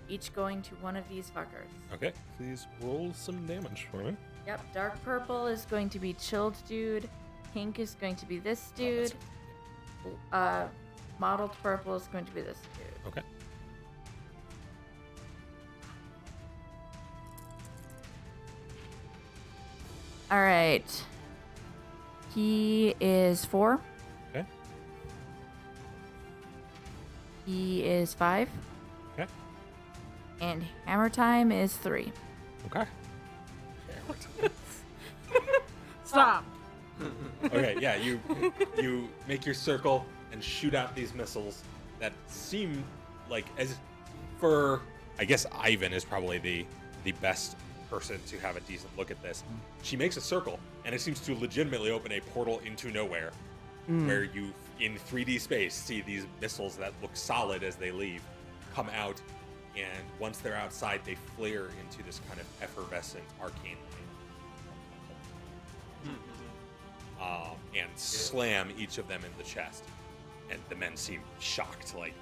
each going to one of these fuckers. Okay. Please roll some damage for me. Yep, dark purple is going to be chilled dude, pink is going to be this dude, mottled purple is going to be this dude. Okay. All right. He is 4. Okay. He is 5. Okay. And hammer time is 3. Okay. Stop. Okay, yeah, you make your circle and shoot out these missiles that seem like, as for, I guess Ivan is probably the best person to have a decent look at this. She makes a circle and it seems to legitimately open a portal into nowhere where you in 3D space see these missiles that look solid as they leave come out, and once they're outside they flare into this kind of effervescent arcane light. And slam each of them in the chest, and the men seem shocked, like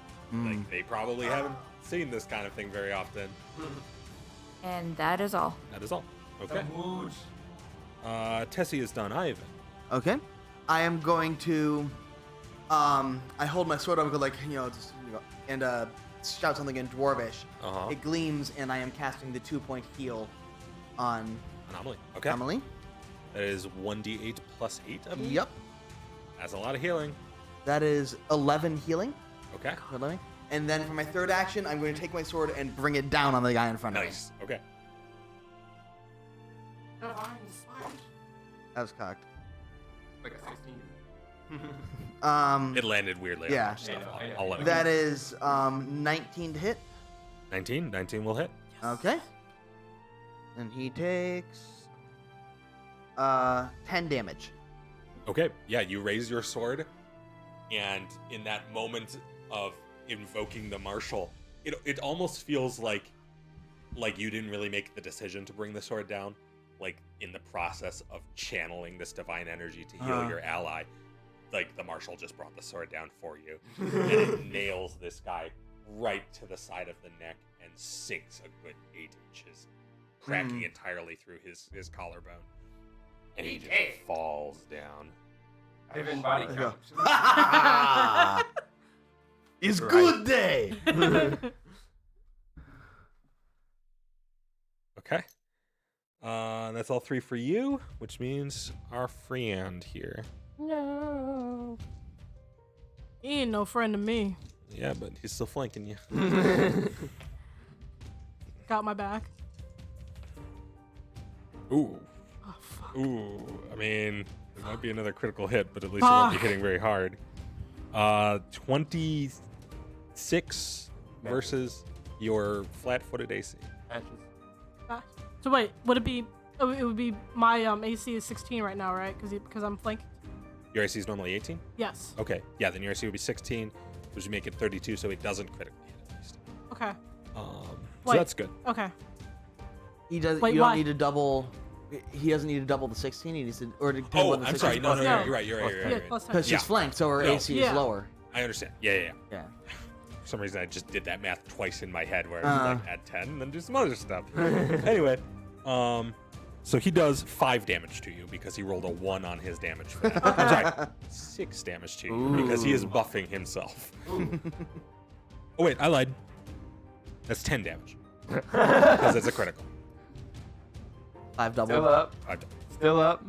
they probably haven't seen this kind of thing very often. And that is all. That is all. Okay. Tessie is done. Ivan. Okay. I am going to I hold my sword up and go like, and shout something in Dwarvish. Uh-huh. It gleams, and I am casting the 2-point heal on Anomaly. Okay. Amelie. That is 1d8 plus 8, I believe? Yep. That's a lot of healing. That is 11 healing. Okay. 11. And then for my third action, I'm going to take my sword and bring it down on the guy in front of me. Nice. Okay. That was cocked. Like a 16. It landed weirdly. Yeah. On your stuff. I'll let it That go. is 19 to hit. 19. 19 will hit. Okay. And he takes 10 damage. Okay. Yeah, you raise your sword, and in that moment of invoking the marshal, it almost feels like you didn't really make the decision to bring the sword down. Like in the process of channeling this divine energy to heal your ally, like the marshal just brought the sword down for you, and it nails this guy right to the side of the neck and sinks a good 8 inches, cracking entirely through his collarbone, and he just falls down. Even body There you count. It's Right. good day. Okay. That's all 3 for you, which means our friend here. No. He ain't no friend to me. Yeah, but he's still flanking you. Got my back. Ooh. Oh, fuck. Ooh. I mean, it might be another critical hit, but at least it won't be Fuck. hitting very hard. 26 versus your flat-footed AC. So wait, would it be? Oh, it would be my AC is 16 right now, right? Because I'm flanked. Your AC is normally 18? Yes. Okay. Yeah, then your AC would be 16, which would make it 32, so it doesn't critically hit at least. Okay. So Wait. that's good. Okay. He does. Wait, you don't why? need to double. He doesn't need to double the 16. He needs to, or depending Oh, what the I'm 16 sorry. No, plus no, No. no, you're right. You're right. You're right. Yeah, You're right. plus 10. Because she's Yeah. flanked, so her No. AC Yeah. is lower. I understand. Yeah. Yeah. For some reason, I just did that math twice in my head, where I Uh. was like, add 10 and then do some other stuff. Anyway, so he does 5 damage to you because he rolled a 1 on his damage. For that. I'm sorry, 6 damage to you because he is buffing himself. Oh wait, I lied. That's 10 damage because it's a critical. 5 double. Still up. 5 damage. Still up.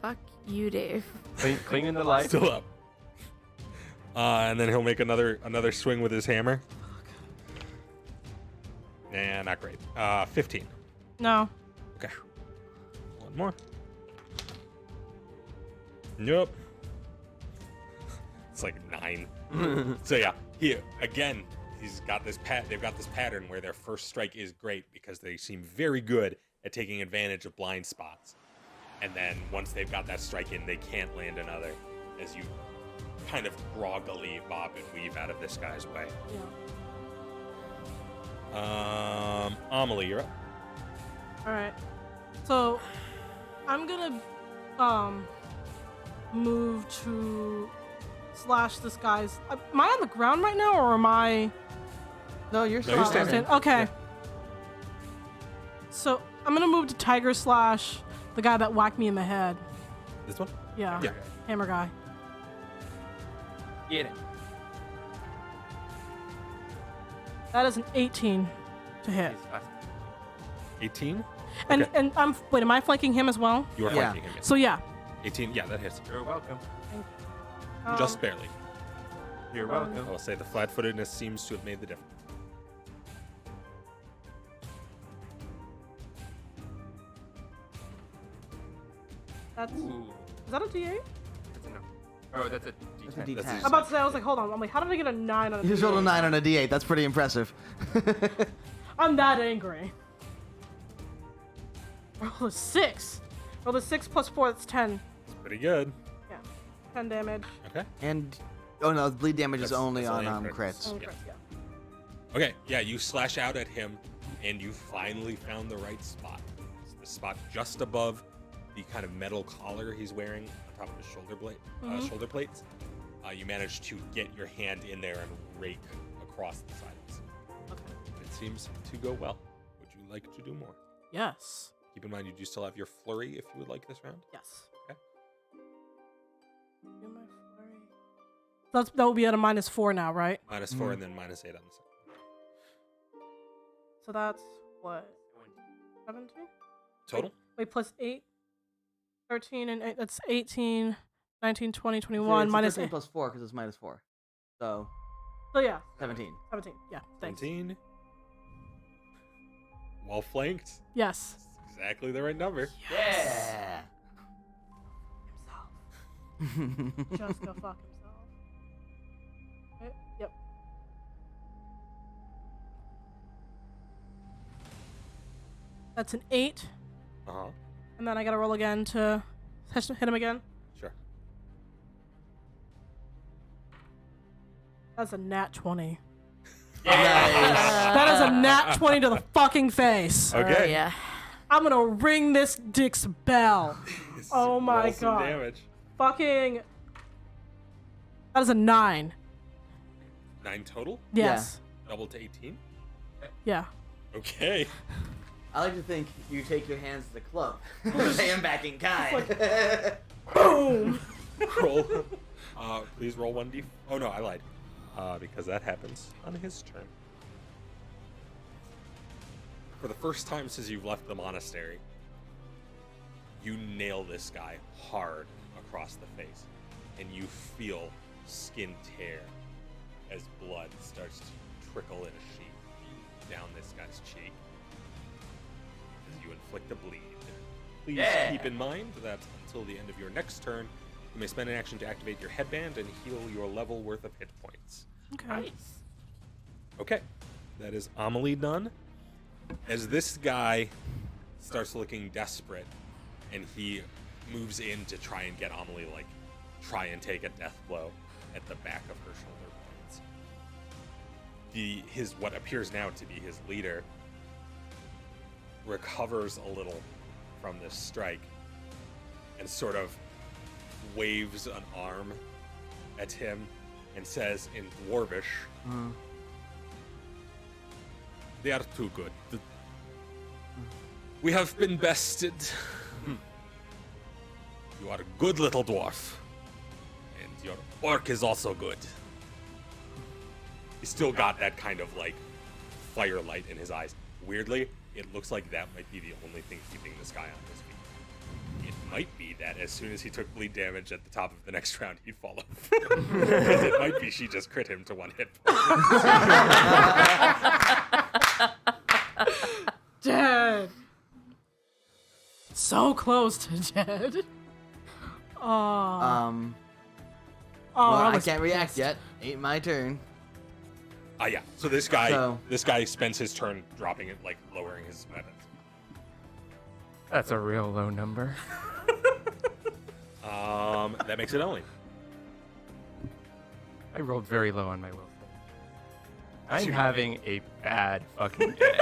Fuck you, Dave. Clinging to life. Still up. And then he'll make another swing with his hammer. And not great. 15. No. Okay. One more. Nope. It's like 9. So yeah, he's got this they've got this pattern where their first strike is great because they seem very good at taking advantage of blind spots. And then once they've got that strike in, they can't land another as you kind of groggily bob and weave out of this guy's way. Yeah. Amelie, you're up. All right. So I'm gonna move to slash this guy's. Am I on the ground right now, or am I? No, you're you're still standing. Okay. So I'm gonna move to Tiger slash the guy that whacked me in the head. This one? Yeah. Yeah. Hammer guy. Get it. That is an 18 to hit. 18? And Okay. and am I flanking him as well? You are Yeah. flanking him. Yes. So yeah. 18, yeah, that hits. You're welcome. Just barely. You're Um, welcome. I will say the flat-footedness seems to have made the difference. That's Ooh. is that a D8? That's a no. Oh, that's a That's a D10. D10. That's I'm about to say, I was like, hold on. I'm like, how did I get a 9 on a You just rolled a D8? 9 on a D8. That's pretty impressive. I'm that angry. Roll a 6. Roll a 6 plus 4, that's 10. It's pretty good. Yeah. 10 damage. Okay. And oh no, the bleed damage is That's- only that's on only on crits. Oh, Yeah. crap, yeah. Okay, yeah, you slash out at him, and you finally found the right spot. It's the spot just above the kind of metal collar he's wearing on top of his shoulder plates. You manage to get your hand in there and rake across the sides. Okay. It seems to go well. Would you like to do more? Yes. Keep in mind you do still have your flurry if you would like this round. Yes. Okay. Do my flurry. that will be at a -4 now, right? -4 and then -8 on the second. So that's what? 17? Total? Wait, plus 8? 13 and 8. That's 18, 19, 20, So 21, it's minus 13 8. plus 4 because it's -4. So So yeah, 17. 17. Yeah, thanks. 17. Well flanked. Yes. That's exactly the right number. Yeah. Just go fuck himself. Okay, yep. That's an 8. Uh-huh. And then I gotta roll again to hit him again. Sure. That's a nat 20. Nice. That is a nat 20 to the fucking face. Okay. Yeah. I'm gonna ring this dick's bell. Oh my Roll some god. damage. Fucking. That is a 9. 9 total? Yes. Double to 18? Yeah. Okay. I like to think you take your hands to the club. Say I'm back in kind. Boom. Roll. Please roll 1d. Oh no, I lied. Because that happens on his turn. For the first time since you've left the monastery, you nail this guy hard across the face, and you feel skin tear as blood starts to trickle in a sheet down this guy's cheek as you inflict a bleed. Please keep in mind that until the end of your next turn, you may spend an action to activate your headband and heal your level worth of hit points. Okay. Okay, that is Amelie done. As this guy starts looking desperate, and he moves in to try and get Amelie, like, try and take a death blow at the back of her shoulder blades. His what appears now to be his leader recovers a little from this strike and sort of waves an arm at him and says in Dwarvish, "They are too good. We have been bested. You are a good little dwarf. And your orc is also good." He's still got that kind of, like, firelight in his eyes. Weirdly, it looks like that might be the only thing keeping this guy on his feet. It might be that as soon as he took bleed damage at the top of the next round, he'd fall over. Because it might be she just crit him to 1 hit point. Dead. So close to dead. Oh. Well, I I was can't react pissed. yet. Ain't my turn. Yeah. So this guy, So- this guy spends his turn dropping it, like lowering his weapons. That's a real low number. That makes it only. I rolled very low on my will. I'm having a bad fucking day.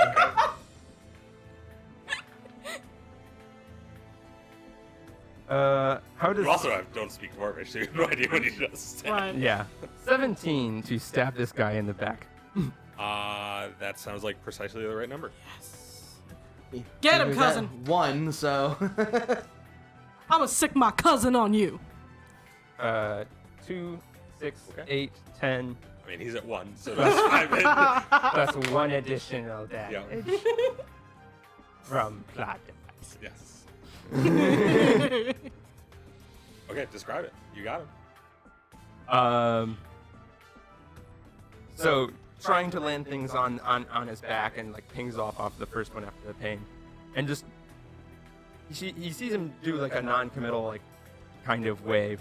How does You also don't speak Dwarvish, so you have no idea what he just said. Right. yeah 17 to stab this guy in the back? That sounds like precisely the right number. Get him, There's that cousin. 1, so. I'm gonna sick my cousin on you. 2, 6, Okay. 8, 10. I mean, he's at 1, so that's 5 hit. That's 1 additional damage from plot device. Yes. Okay, describe it. You got him. So trying to land things on his back and like pings off the first one after the pain, and just he sees him do like a non-committal like kind of wave,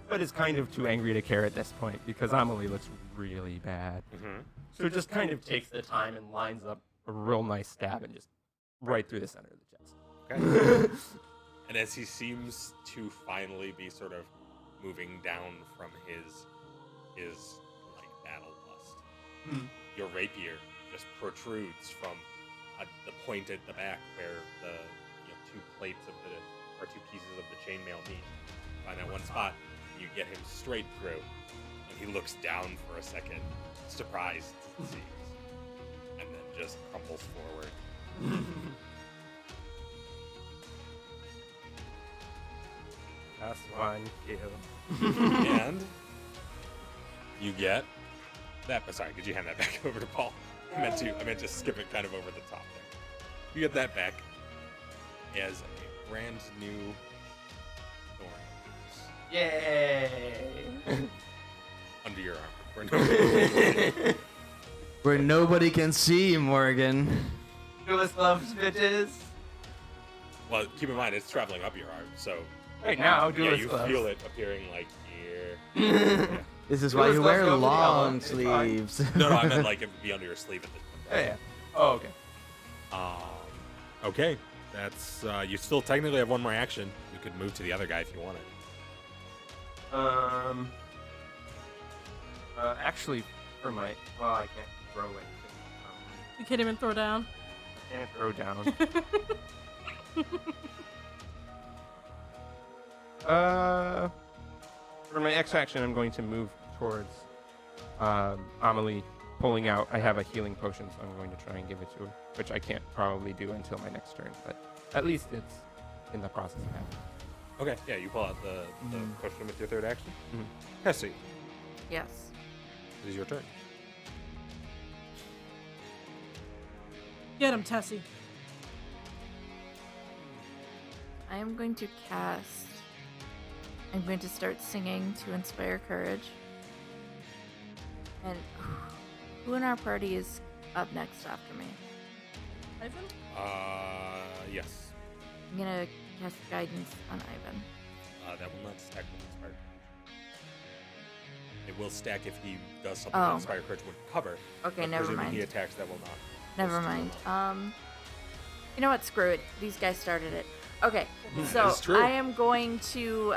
but is kind of too angry to care at this point because Amelie looks really bad. Mm-hmm. So just kind of takes the time and lines up a real nice stab and just right through the center of the chest. Okay. And as he seems to finally be sort of moving down from his like battle lust, your rapier just protrudes from the point at the back where the 2 plates of the or 2 pieces of the chainmail meet. Find that one spot, you get him straight through, and he looks down for a second, surprised to see, and then just crumples forward. That's 1 kill. And You get that. Sorry, could you hand that back over to Paul? I meant to skip it kind of over the top there. You get that back as a brand new Thorns Yay! under your arm. Where nobody can see you, Morgan. Newest loves bitches. Well, keep in mind it's traveling up your arm, so Right now, yeah, Duelist you gloves. feel it appearing like here. Yeah. This is It why was you supposed wear to go for the elbow. long It's fine. sleeves. No, I meant like it would be under your sleeve at this point. Yeah. Oh, okay. Okay, that's you still technically have one more action. You could move to the other guy if you wanted. Actually, for my I can't throw it. You can't even throw down. Can't throw down. For my X action, I'm going to move towards Amelie, pulling out. I have a healing potion, so I'm going to try and give it to her, which I can't probably do until my next turn, but at least it's in the process of happening. Okay, yeah, you pull out the potion with your third action. Cassie, Yes. it is your turn. Get him, Tessie. I am going to cast. I'm going to start singing to inspire courage. And who in our party is up next after me? Ivan? Yes. I'm gonna cast guidance on Ivan. That will not stack with Inspired Courage. It will stack if he does something Oh. that Inspired Courage would cover. Okay, but never presuming he mind. attacks, that will not. Never Those two will mind. not. You know what? Screw it. These guys started it. Okay, That so is true. I am going to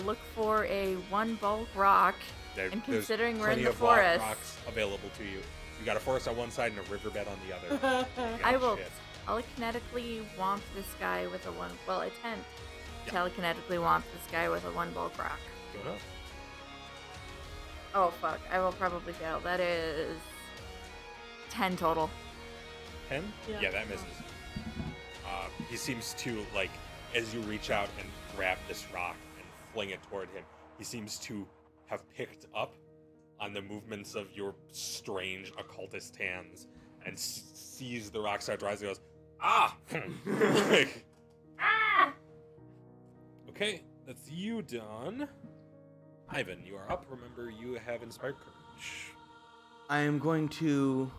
look for a one bulk rock. There- And there's considering we're in plenty the of rock forest. rocks available to you. You got a forest on one side and a riverbed on the other. You got I will shit. telekinetically womp this guy with a one. Well, I tend to Yeah. telekinetically womp this guy with a one bulk rock. Go ahead. Oh fuck! I will probably fail. That is 10 total. 10? Yeah. Yeah, that misses. He seems to, like, as you reach out and grab this rock and fling it toward him, he seems to have picked up on the movements of your strange occultist hands and sees the rock start rising and goes, ah! Like, Ah! okay, that's you done. Ivan, you are up. Remember, you have Inspired Courage. I am going to.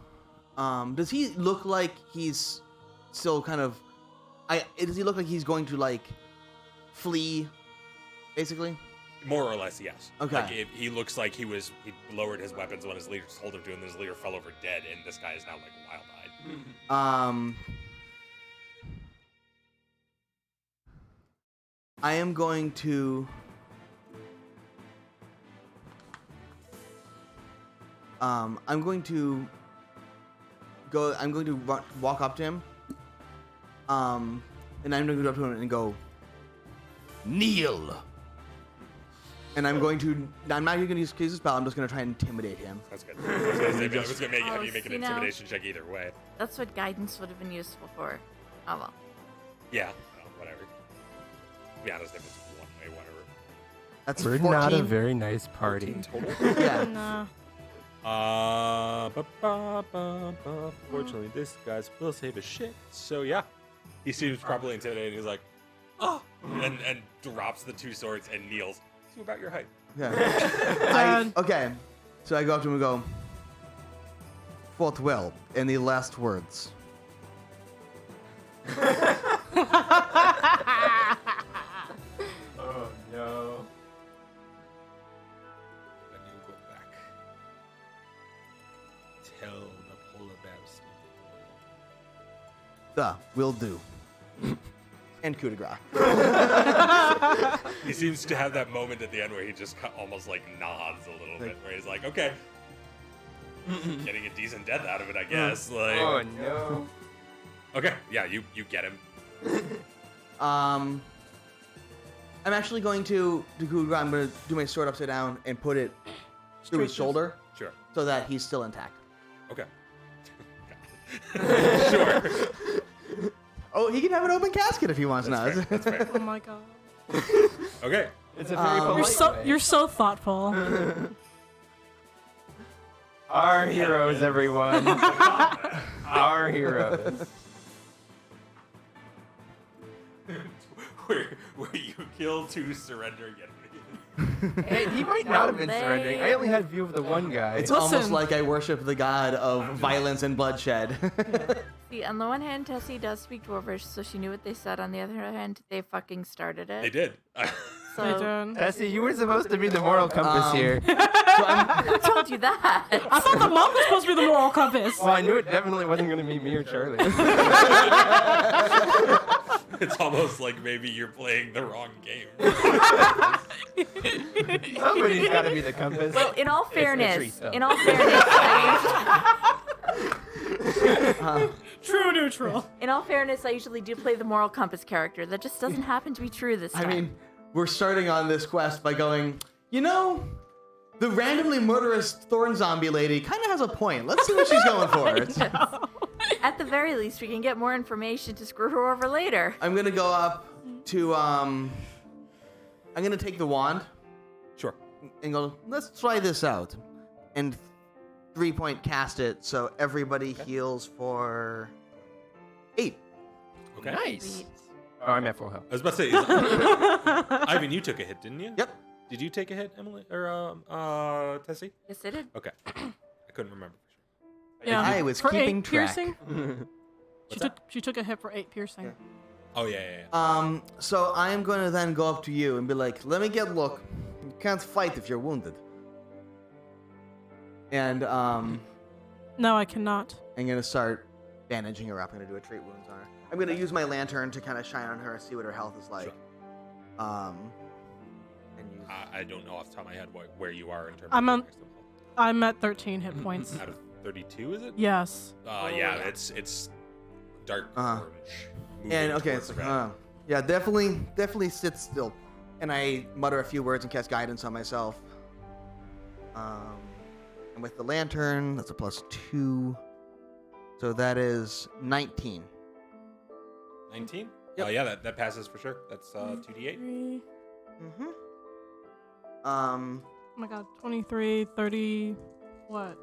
Does he look like he's still kind of? Does he look like he's going to like flee, basically? More or less, yes. Okay. Like, he looks like he lowered his weapons when his leader told him to, and his leader fell over dead, and this guy is now like wild-eyed. I am going to. I'm going to go. I'm going to walk up to him. And I'm going to go up to him and go, kneel. And I'm going to. I'm not even going to use his spell. I'm just going to try and intimidate him. That's good. I was gonna have you make an see now? intimidation check either way. That's what guidance would have been useful for. Oh well. Yeah, well, whatever. To be honest, if it's one way, whatever. That's We're 14. not a very nice party. 14 total. Yeah. Nah. Fortunately, this guy's will save his shit. So yeah, he seems properly intimidated. He's like, oh, and drops the two swords and kneels. So about your height. Yeah. Okay. So I go up to him and go, fought well in the last words. Oh no. And you go back. Tell the polar bears. Will do. And coup de grace. He seems to have that moment at the end where he just almost like nods a little bit, where he's like, okay, getting a decent death out of it, I guess. Like, Oh no. okay, yeah, you get him. I'm actually going to do coup de grace. I'm going to do my sword upside down and put it through his Straight shoulder Sure. so that he's still intact. Okay. Sure. Oh, he can have an open casket if he wants That's now. fair. That's fair. Oh my god. Okay. It's a very You're You're polite so way. you're so thoughtful. Our heroes, everyone. Our heroes. where you kill to surrender yet. Hey, he might not have been surrendering. I only had view of the one guy. It's Listen. almost like I worship the god of violence and bloodshed. See, on the one hand, Tessie does speak Dwarvish, so she knew what they said. On the other hand, they fucking started it. They did. So, They did. Tessie, you were supposed to be the moral compass here. So I'm, who told you that? I thought the monk was supposed to be the moral compass. Well, I knew it definitely wasn't going to be me or Charlie. It's almost like maybe you're playing the wrong game. Somebody's got to be the compass. Well, in all fairness, though. True neutral. I usually do play the moral compass character. That just doesn't happen to be true this time. I mean, we're starting on this quest by going, you know, the randomly murderous thorn zombie lady kind of has a point. Let's see what she's going for. At the very least, we can get more information to screw her over later. I'm gonna go up to I'm gonna take the wand Sure. and go, let's try this out. And 3-point cast it so everybody heals for 8. Okay. Nice. Sweet. Oh, I'm at full health. I was about to say, Ivan, you took a hit, didn't you? Yep. Did you take a hit, Emily or Tessie? Yes, I did. Okay. I couldn't remember for sure. Yeah. I was For keeping 8 track. piercing. What's that? She took a hit for 8 piercing. Oh yeah. So I am going to then go up to you and be like, let me get look. You can't fight if you're wounded. And No, I cannot. I'm going to start bandaging her up. I'm going to do a treat wounds on her. I'm going to use my lantern to kind of shine on her and see what her health is like. Sure. And use... I don't know off the top of my head where you are in terms I'm of on- maximum health. I'm at 13 hit points. Out of 32, is it? Yes. Yeah, yeah. it's dark Uh-huh. orange. And moving okay, towards so, the red. yeah, definitely sit still. And I mutter a few words and cast guidance on myself. And with the lantern, that's a +2. So that is 19. 19? Yep. Oh yeah, that passes for sure. That's 2d8. 3, Mm-hmm. oh my god, 23, 30, what?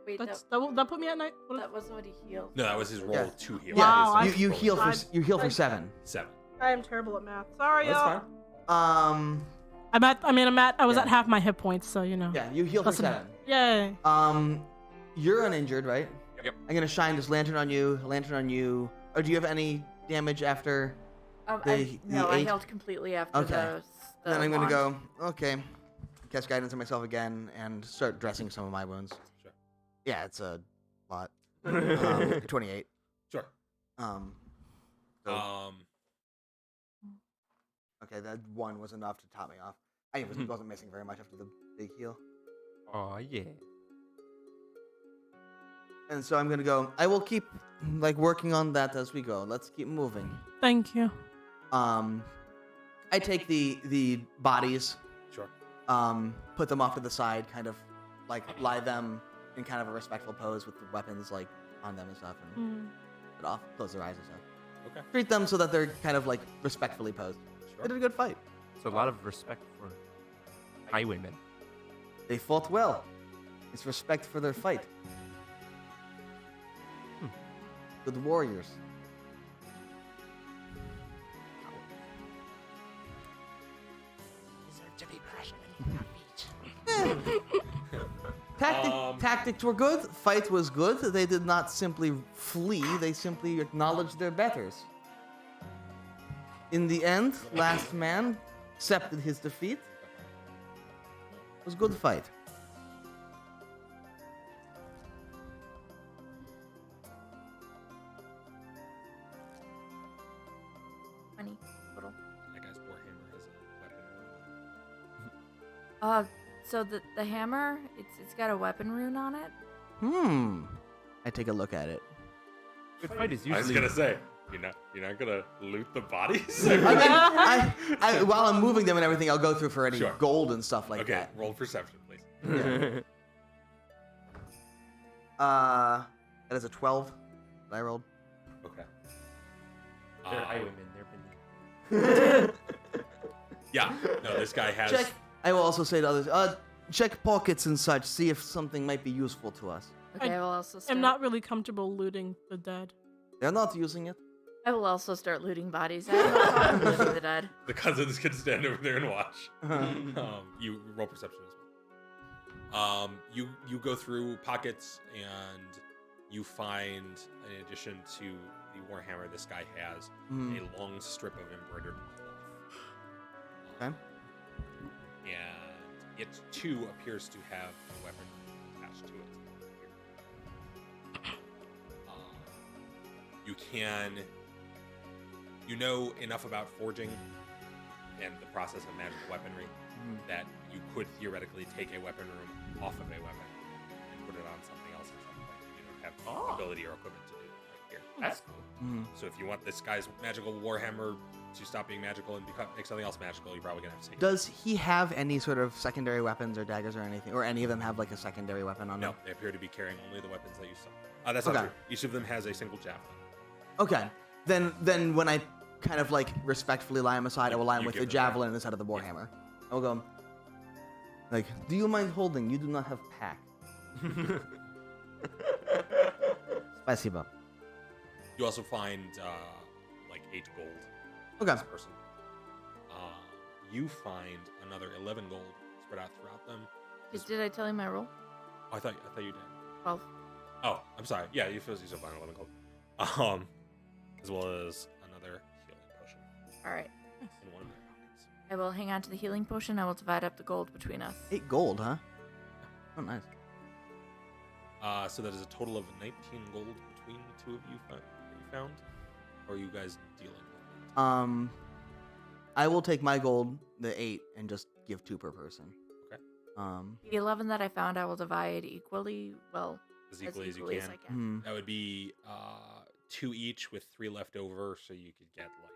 Wait, That put me at night? What is- that wasn't what he healed. No, that was his roll Yeah. to heal. Wow, His you roll heal was for you heal for 7. 7. I am terrible at math. Sorry, That's y'all. fine. I was Yeah. at half my hit points, so you know. Yeah, you heal for Listen. 7. Yay. You're uninjured, right? Yep. I'm gonna shine this lantern on you. Or do you have any damage after? The I 8? healed completely after Okay. the Then I'm gonna wand. go. Okay. Cast guidance on myself again and start dressing some of my wounds. Sure. Yeah, it's a lot. 28. Sure. So- Okay, that 1 was enough to top me off. I wasn't missing very much after the big heal. Oh, yeah. And so I'm gonna go. I will keep working on that as we go. Let's keep moving. Thank you. I take the bodies, Sure. put them off to the side, kind of lie them in kind of a respectful pose with the weapons on them and stuff, and put off, close their eyes and stuff. Okay. Treat them so that they're kind of respectfully posed. Sure. They did a good fight. So a lot of respect for highwaymen. They fought well. It's respect for their fight. Good warriors. Tactics were good. Fight was good. They did not simply flee. They simply acknowledged their betters. In the end, last man accepted his defeat. It was a good fight. Funny. Little. That guy's warhammer has a weapon. So the hammer, it's got a weapon rune on it. I take a look at it. Good fight is I was usually. gonna say, you're not gonna loot the bodies. I while I'm moving them and everything, I'll go through for any Sure. gold and stuff like Okay, that. roll perception, please. That is a 12 that I rolled. Okay. They're Uh, highwaymen. They're beneath. Yeah. No, this guy has. Check. I will also say to others, check pockets and such, see if something might be useful to us. Okay, I will also start. I'm not really comfortable looting the dead. They're not using it. I will also start looting bodies. I have no problem looting the dead. The cousins can stand over there and watch. You roll perception as well. You go through pockets and you find, in addition to the warhammer, this guy has a long strip of embroidered cloth. Okay. And it too appears to have a weapon attached to it. You know enough about forging and the process of magical weaponry that you could theoretically take a weapon room off of a weapon and put it on something else in some way. You don't have the ability or equipment to do that right here. That's cool. So if you want this guy's magical warhammer to stop being magical and make something else magical, you're probably gonna have to take it. Does he have any sort of secondary weapons or daggers or anything, or any of them have like a secondary weapon on them? No, they appear to be carrying only the weapons that you saw. That's Okay. not true. Each of them has a single javelin. Okay. Then when I kind of like respectfully lie him aside, I will lie him You with the give them javelin instead of the warhammer. I will go. Like, do you mind holding? You do not have pack. Spasiba. You also find like 8 gold. Okay. This person. You find another 11 gold spread out throughout them. Did I tell you my roll? Oh, I thought you did. 12. Oh, I'm sorry. Yeah, you still find 11 gold. As well as another healing potion All right. in one of their pockets. I will hang on to the healing potion. I will divide up the gold between us. 8 gold, huh? Oh, nice. So that is a total of 19 gold between the two of you found, or are you guys dealing with it? I will take my gold, the 8, and just give 2 per person. Okay. The 11 that I found, I will divide equally. Well, As equally as you equally can. I can. That would be 2 each with 3 left over, so you could get like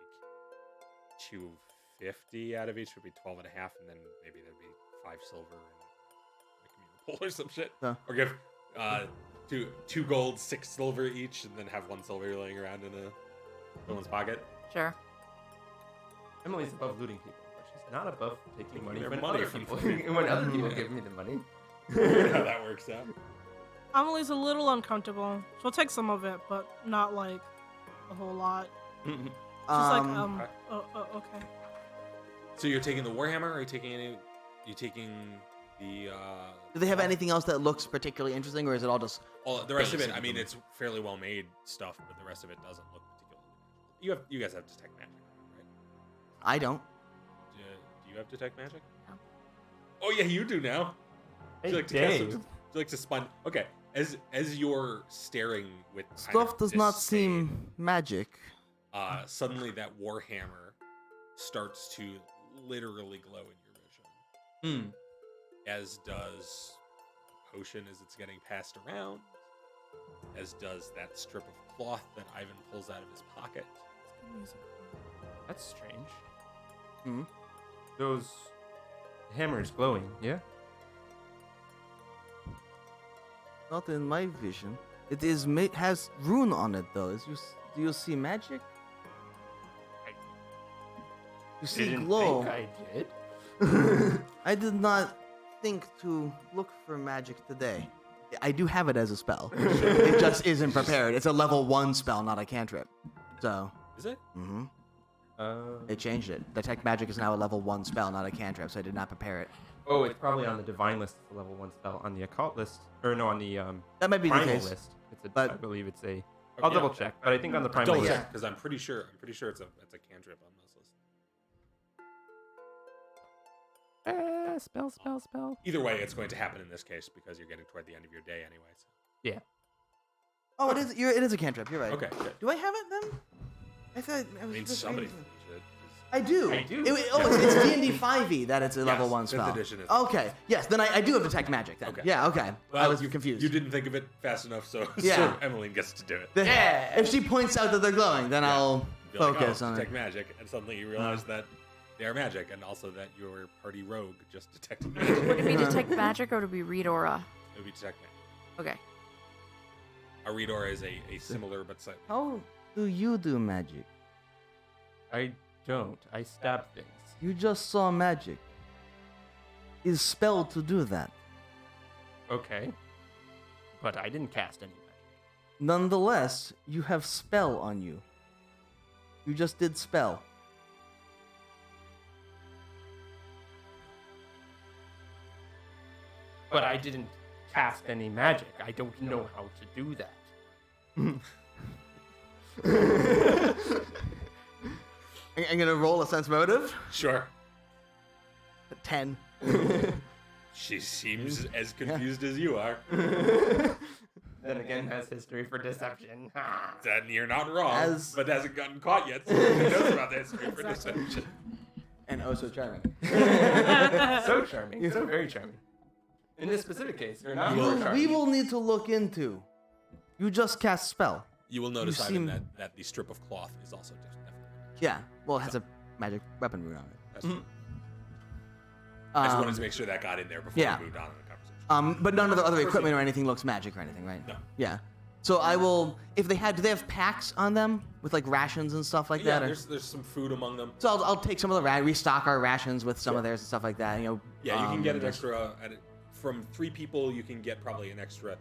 250 out of each. Would be 12 and a half, and then maybe there'd be 5 silver and like a pool or some shit. Huh. Or give 2 gold, 6 silver each, and then have 1 silver laying around in someone's pocket. Sure. Emily's above looting people, but she's not above taking money their from money other from people. people. When other people give me the money. Weird how that works out. Emily's a little uncomfortable. She'll take some of it, but not like a whole lot. She's like, okay. So you're taking the warhammer, or are you taking the Do they have anything else that looks particularly interesting, or is it all just? Well, the rest of it, basic? I mean, it's fairly well made stuff, but the rest of it doesn't look particularly magical. You guys have detect magic, right? I don't. Do you have detect magic? No. Oh yeah, you do now. Hey, Do you like to cast Dave. some, do you like to spun? Okay, as you're staring with kind Stuff of does not disdain, seem magic. suddenly that warhammer starts to literally glow in your vision. As does the potion as it's getting passed around, as does that strip of cloth that Ivan pulls out of his pocket. That's strange. Hmm. Those hammers glowing, yeah? Not in my vision. It is has rune on it though. Do you see magic? You see Didn't glow. think I did. I did not think to look for magic today. I do have it as a spell. It just isn't prepared. It's a level 1 spell, not a cantrip. So, Is it? they changed it. Detect magic is now a level 1 spell, not a cantrip, so I did not prepare it. Oh, it's probably on the divine list. It's a level 1 spell. On the occult list, or no, on the That might be the primal case. list. I but- believe it's a. I'll double check, but I think on the primal Double list. check, because I'm pretty sure it's a cantrip on this list. Spell. Either way, it's going to happen in this case because you're getting toward the end of your day anyway. So. Yeah. Oh, it is. It is a cantrip. You're right. Okay, good. Do I have it then? I thought I I was mean, just somebody reading- should. I do. I do. It's D&D 5e that it's a level 1 5th spell. edition is- Okay. Yes. Then I do have detect magic. Then. Okay. Yeah. Okay. Well, I was confused. You didn't think of it fast enough, so, Yeah. so Emmeline gets to do it. Yeah. If she points out that they're glowing, then I'll Be like, focus oh, on detect it. magic, and suddenly you realize that they are magic, and also that your party rogue just detected Would magic. it be detect magic or would it be read aura? It would be detect magic. Okay. A read aura is a similar but slightly. How do you do magic? I don't. I stab things. You just saw magic. is spelled to do that. Okay. But I didn't cast any magic. Nonetheless, you have spell on you. You just did spell. But I didn't cast any magic. I don't know how to do that. I'm gonna roll a sense motive. Sure. 10. She seems as confused as you are. Then again, has history for deception. Then you're not wrong, As- but hasn't gotten caught yet, so who knows about the history for Exactly. deception. And oh so charming. So charming. So very charming. In this specific case, you're not Well, more charming. We will need to look into. You just cast spell. You will notice, You Ivan, seem- that the strip of cloth is also definitely. Yeah. Well, it has a magic weapon rune on it. That's true. I just wanted Um, to make sure that got in there before yeah. we moved on in the conversation. But none of the other equipment or anything looks magic or anything, right? No. Yeah. So I will. If do they have packs on them with like rations and stuff like Yeah, that? Or- there's some food among them. So I'll take some of the restock our rations with some of theirs and stuff like that. You know. Yeah, you can get an just- extra from 3 people. You can get probably an extra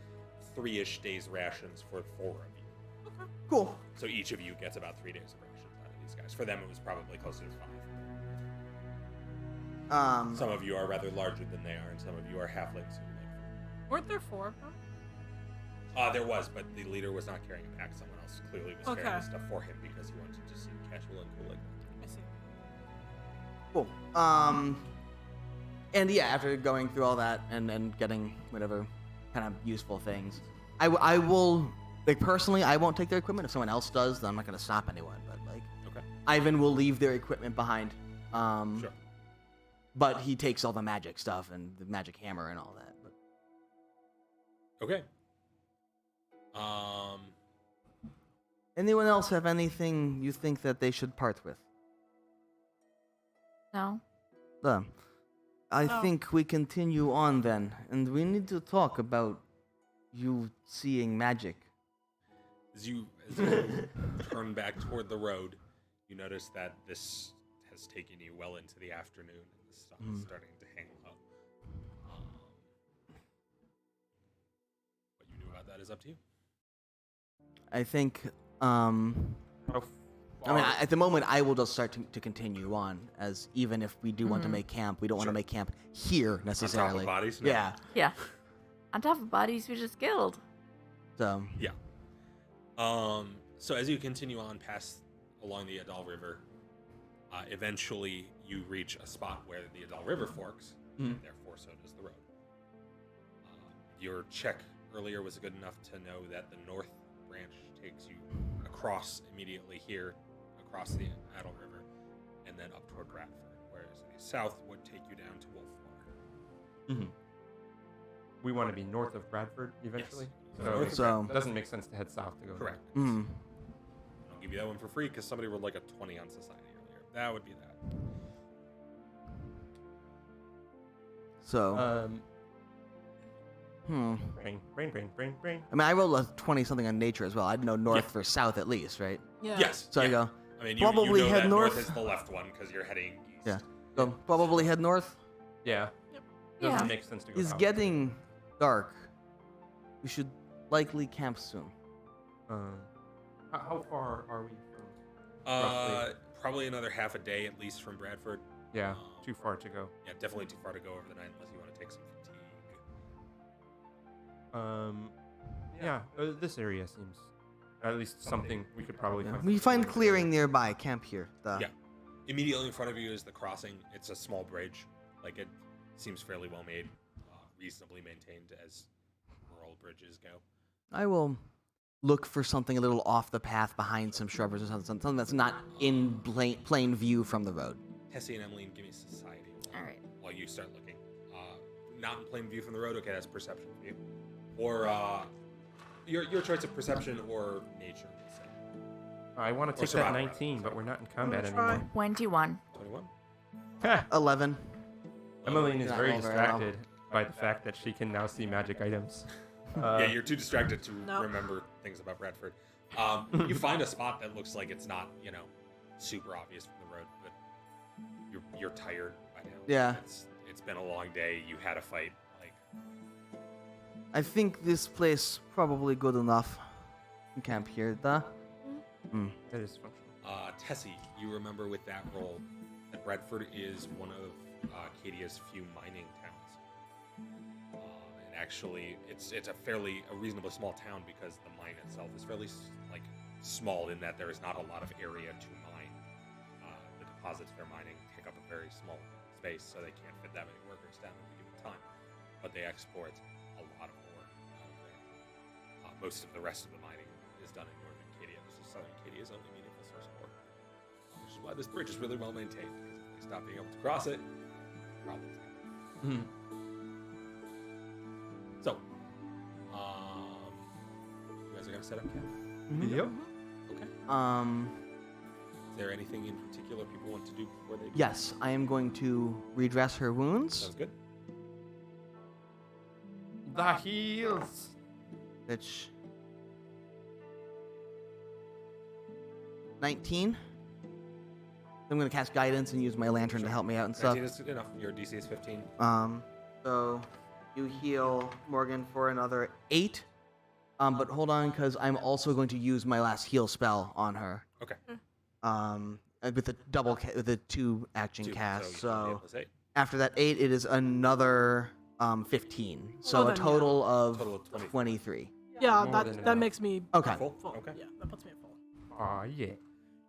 3-ish days rations for 4 of you. Cool. So each of you gets about 3 days of rations out of these guys. For them, it was probably closer to 5. Some of you are rather larger than they are, and some of you are halflings who live. Weren't there 4 of them? There was, but the leader was not carrying a pack. Someone else clearly was carrying Okay. the stuff for him because he wanted to seem casual and cool like that. I see. Cool. And yeah, after going through all that and getting whatever kind of useful things, I will, like, personally, I won't take their equipment. If someone else does, then I'm not going to stop anyone. But, like, Okay. Ivan will leave their equipment behind. Sure. But he takes all the magic stuff and the magic hammer and all that. But Okay. anyone else have anything you think that they should part with? No. I No. think we continue on then, and we need to talk about you seeing magic. As you turn back toward the road, you notice that this has taken you well into the afternoon, and the sun is starting to hang low. What you do about that is up to you. I think, How I mean, at the moment, I will just start to continue on, as even if we do want to make camp, we don't want to Sure. make camp here necessarily. bodies? No. Yeah. Yeah. On top of bodies we just killed. So, Yeah. So as you continue on past along the Adal River, eventually you reach a spot where the Adal River forks, and therefore so does the road. Your check earlier was good enough to know that the north branch takes you across immediately here, across the Adal River, and then up toward Bradford, whereas the south would take you down to Wolfwater. we want to be north of Bradford eventually. Yes. So, North of So- it doesn't make sense to head south to go. Correct. mm, I'll give you that one for free because somebody rolled like a 20 on society earlier. That would be that. so, Brain. I mean, I rolled a 20-something on nature as well. I'd know north Yeah. for south at least, right? Yeah. Yes. So yeah. I go, I mean, probably you know head that north. is the left one because you're heading east. Yeah. so probably head north. Yeah. Yep. Doesn't Yeah. make sense to go It's south. getting dark. We should likely camp soon. How far are we from? roughly? Probably another half a day at least from Bradford. Yeah, Um, too far to go. Yeah, definitely too far to go over the night unless you want to take some fatigue. Yeah, this area seems at least something we could probably Yeah. find. We find clearing nearby. Camp here. Yeah. Immediately in front of you is the crossing. It's a small bridge. Like, it seems fairly well made, reasonably maintained as rural bridges go. I will look for something a little off the path behind some shrubberies or something that's not in plain view from the road. Tessie and Emmeline, give me society All right. while you start looking. Not in plain view from the road. Okay, that's perception for you. Or your choice of perception or nature. Let's say. I want to take that survival, 19, rather. but we're not in combat I'm gonna anymore. 21. 21. 11. Emmeline is Not very roll very well. distracted by the fact that she can now see magic items. Yeah, you're too distracted to No. remember things about Bradford. You find a spot that looks like it's not, super obvious from the road, but you're tired by now. Yeah. It's it's been a long day. You had a fight. Like, I think this place probably good enough. You camp here, da? That is functional. Tessie, you remember with that role that Bradford is one of Acadia's few mining towns. And actually, it's a reasonably small town because the mine itself is fairly small in that there is not a lot of area to mine. The deposits they're mining take up a very small space, so they can't fit that many workers down at a given time. But they export a lot of ore out of there. Most of the rest of the mining is done in northern Acadia. This is southern Acadia's only meaningful source of ore. Which is why this bridge is really well maintained, because if they stop being able to cross it, problems happen. So, you guys are gonna set up camp? Yep. Okay. Is there anything in particular people want to do before they do? Yes, I am going to redress her wounds, Sounds good. The heals. which 19. I'm going to cast guidance and use my lantern to help me out and stuff. 19 is enough. Your DC is 15. So you heal Morgan for another 8. But hold on, because I'm also going to use my last heal spell on her. Okay. With the with the 2 action 2, cast. so you So plus 8. after that 8, it is another 15. So then, a yeah. total of Total of 23. 23. Yeah, More that than that enough. makes me Okay. Full? full. Okay. Yeah, that puts me at full. Aw, yeah.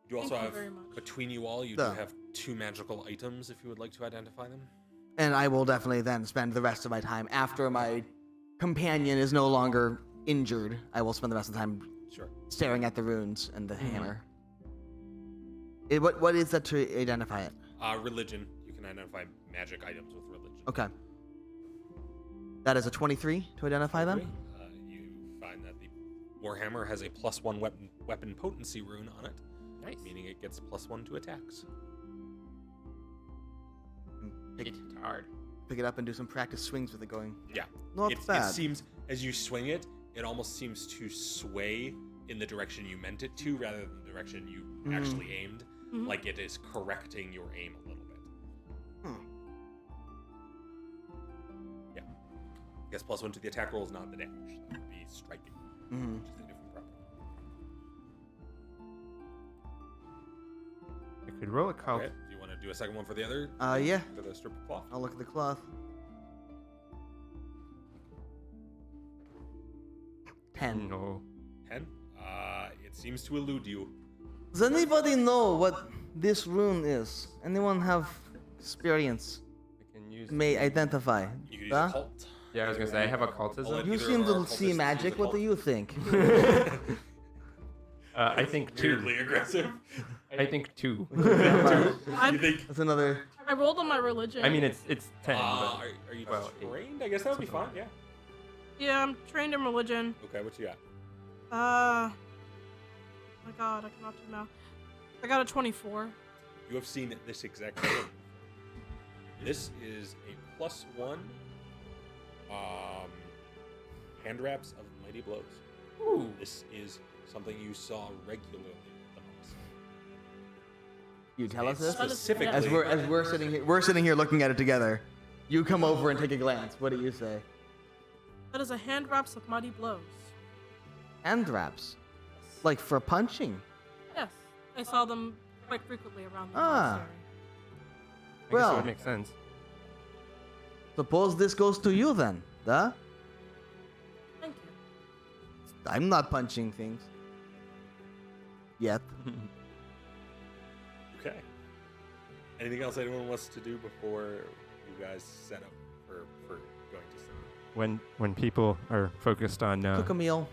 You also Thank you have, very much. between you all, you Duh. do have 2 magical items if you would like to identify them. And I will definitely then spend the rest of my time after my companion is no longer injured. I will spend the rest of the time Sure. staring at the runes and the hammer. What is that to identify it? Religion. You can identify magic items with religion. Okay. That is a 23 to identify them? You find that the Warhammer has a +1 weapon potency rune on it, Nice. meaning it gets +1 to attacks. Pick, Hit hard. pick it up and do some practice swings with it going. Yeah. Not It bad. seems, as you swing it, it almost seems to sway in the direction you meant it to rather than the direction you actually aimed. Mhm. Like it is correcting your aim a little bit. Yeah. I guess +1 to the attack roll is not the damage. That would be striking, Mhm. which is a different property. I could roll a cult. Okay. Do you want to do a second one for the other? Yeah. For the strip of cloth? I'll look at the cloth. 10. No. 10? It seems to elude you. Does anybody know what this rune is? Anyone have experience? I can use. May identify? You could use Huh? a cult. Yeah, I was gonna say I have a I'll let cultism. You either seem of our to see cultists magic. use a What do cult. you think? I think 2. Weirdly aggressive. I think 2. You think? That's another. I rolled on my religion. I mean, it's 10. Are but you well, trained? I guess that would be fine. Yeah. yeah, I'm trained in religion. Okay. What you got? Oh my god, I cannot do math. I got a 24. You have seen this exact thing. This is a +1 hand wraps of mighty blows. Ooh. This is something you saw regularly with the monks. You tell us It's this specifically. as we're sitting here. We're sitting here looking at it together. You come over and take a glance. What do you say? That is a hand wraps of mighty blows. Hand wraps, like for punching. Yes, I saw them quite frequently around the Ah. monastery. I guess Well. it would make sense. Suppose this goes to you then, huh? Thank you. I'm not punching things. Yet. Okay. Anything else anyone wants to do before you guys set up for going to sleep? When people are focused on Cook a meal.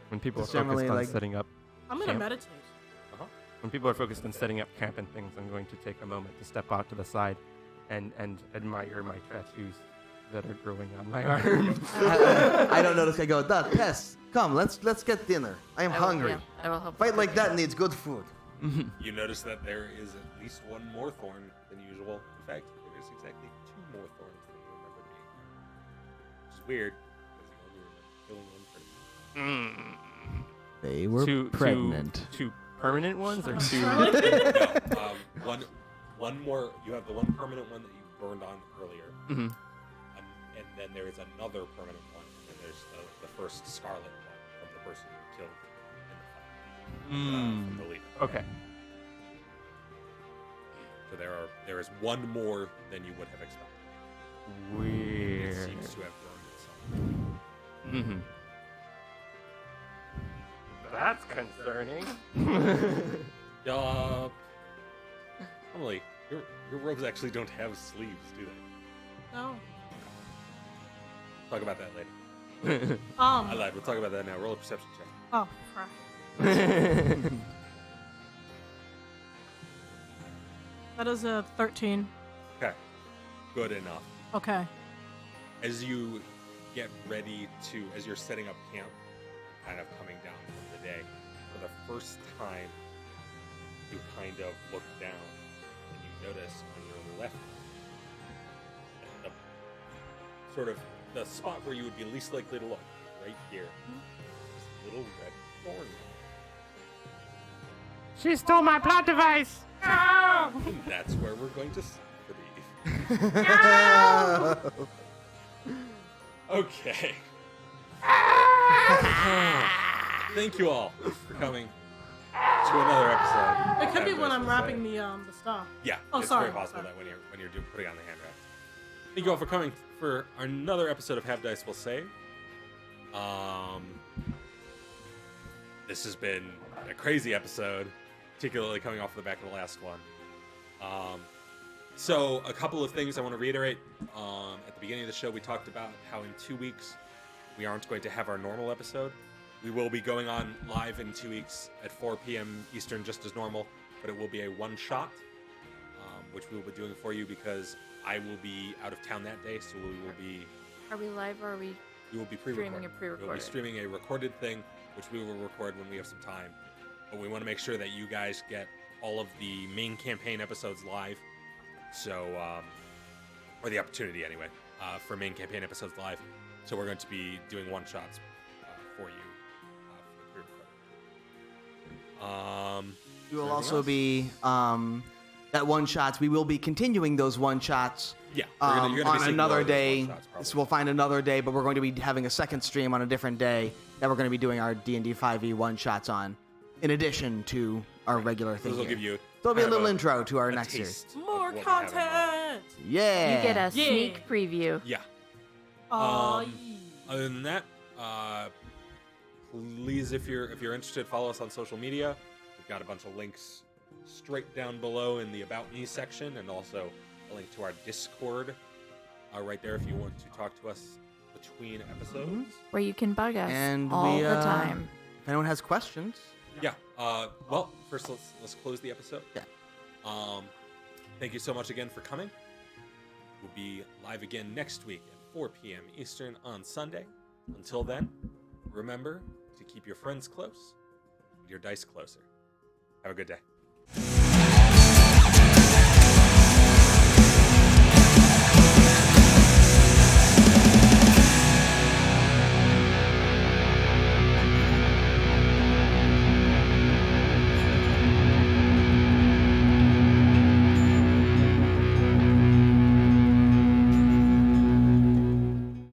when people are Just focused generally, on like- setting up I'm gonna Camp. meditate. when people are focused on setting up camp and things, I'm going to take a moment to step out to the side and admire my tattoos that are growing on my arm. I don't notice. I go, Dad, Tess, come, let's get dinner. I am I will- hungry. yeah, I will help. Fight like that needs good food. You notice that there is at least one more thorn than usual. In fact, there is exactly 2 more thorns than you remember being there. Which is weird, because you only remember killing one person. They were pregnant. Two permanent ones or two? No, one more. You have the one permanent one that you burned on earlier, Mm-hmm. and then there is another permanent one, and there's the first scarlet one from the person you killed in the fight, from the leader. Okay. So there is one more than you would have expected. It Weird. seems to have burned itself. Mm-hmm. That's concerning. Emily, your robes actually don't have sleeves, do they? No. Talk about that later. I lied. We'll talk about that now. Roll a perception check. Oh, crap. That is a 13. Okay. Good enough. Okay. As you get ready to, as you're setting up camp, kind of coming down from the day, for the first time, you kind of look down and you notice on your left, at the, sort of the spot where you would be least likely to look, right here, this little red thorn. She stole my plot device. No! And that's where we're going to sleep for the evening. Okay. Thank you all for coming to another episode. It could be of when I'm Dice Will wrapping Say. the stuff. Yeah, Oh, it's sorry, very possible sorry. that when you're putting on the hand wrap. Thank you all for coming for another episode of Have Dice Will Save. This has been a crazy episode, particularly coming off the back of the last one. So a couple of things I want to reiterate. At the beginning of the show, we talked about how in 2 weeks we aren't going to have our normal episode. We will be going on live in 2 weeks at 4 p.m. Eastern, just as normal, but it will be a one-shot, which we will be doing for you because I will be out of town that day, so we will be... Are we live or are we? We will be Streaming pre-recorded. a pre-recorded. We'll be streaming a recorded thing, which we will record when we have some time. But we want to make sure that you guys get all of the main campaign episodes live. So, or the opportunity anyway, for main campaign episodes live. So we're going to be doing one-shots for you for the pre-recorded. We will Anything also else? be that one shots. We will be continuing those one shots Yeah, you're gonna be on seeing more another of those day. one-shots, probably. So we'll find another day, but we're going to be having a second stream on a different day that we're going to be doing our D&D 5e one shots on, in addition to our regular thing. Those will here. give you. So it'll be a kind of little intro to our a next series. taste of More what we have in mind. content! Yeah. You get a Yeah. sneak preview. Yeah. Aw, Other than that, please, if you're interested, follow us on social media. We've got a bunch of links straight down below in the About Me section, and also a link to our Discord right there if you want to talk to us between episodes. Where you can bug us And all we, the time. If anyone has questions, Yeah. Well, first let's close the episode. Yeah. Thank you so much again for coming. We'll be live again next week at 4 p.m. Eastern on Sunday. Until then, remember to keep your friends close and your dice closer. Have a good day.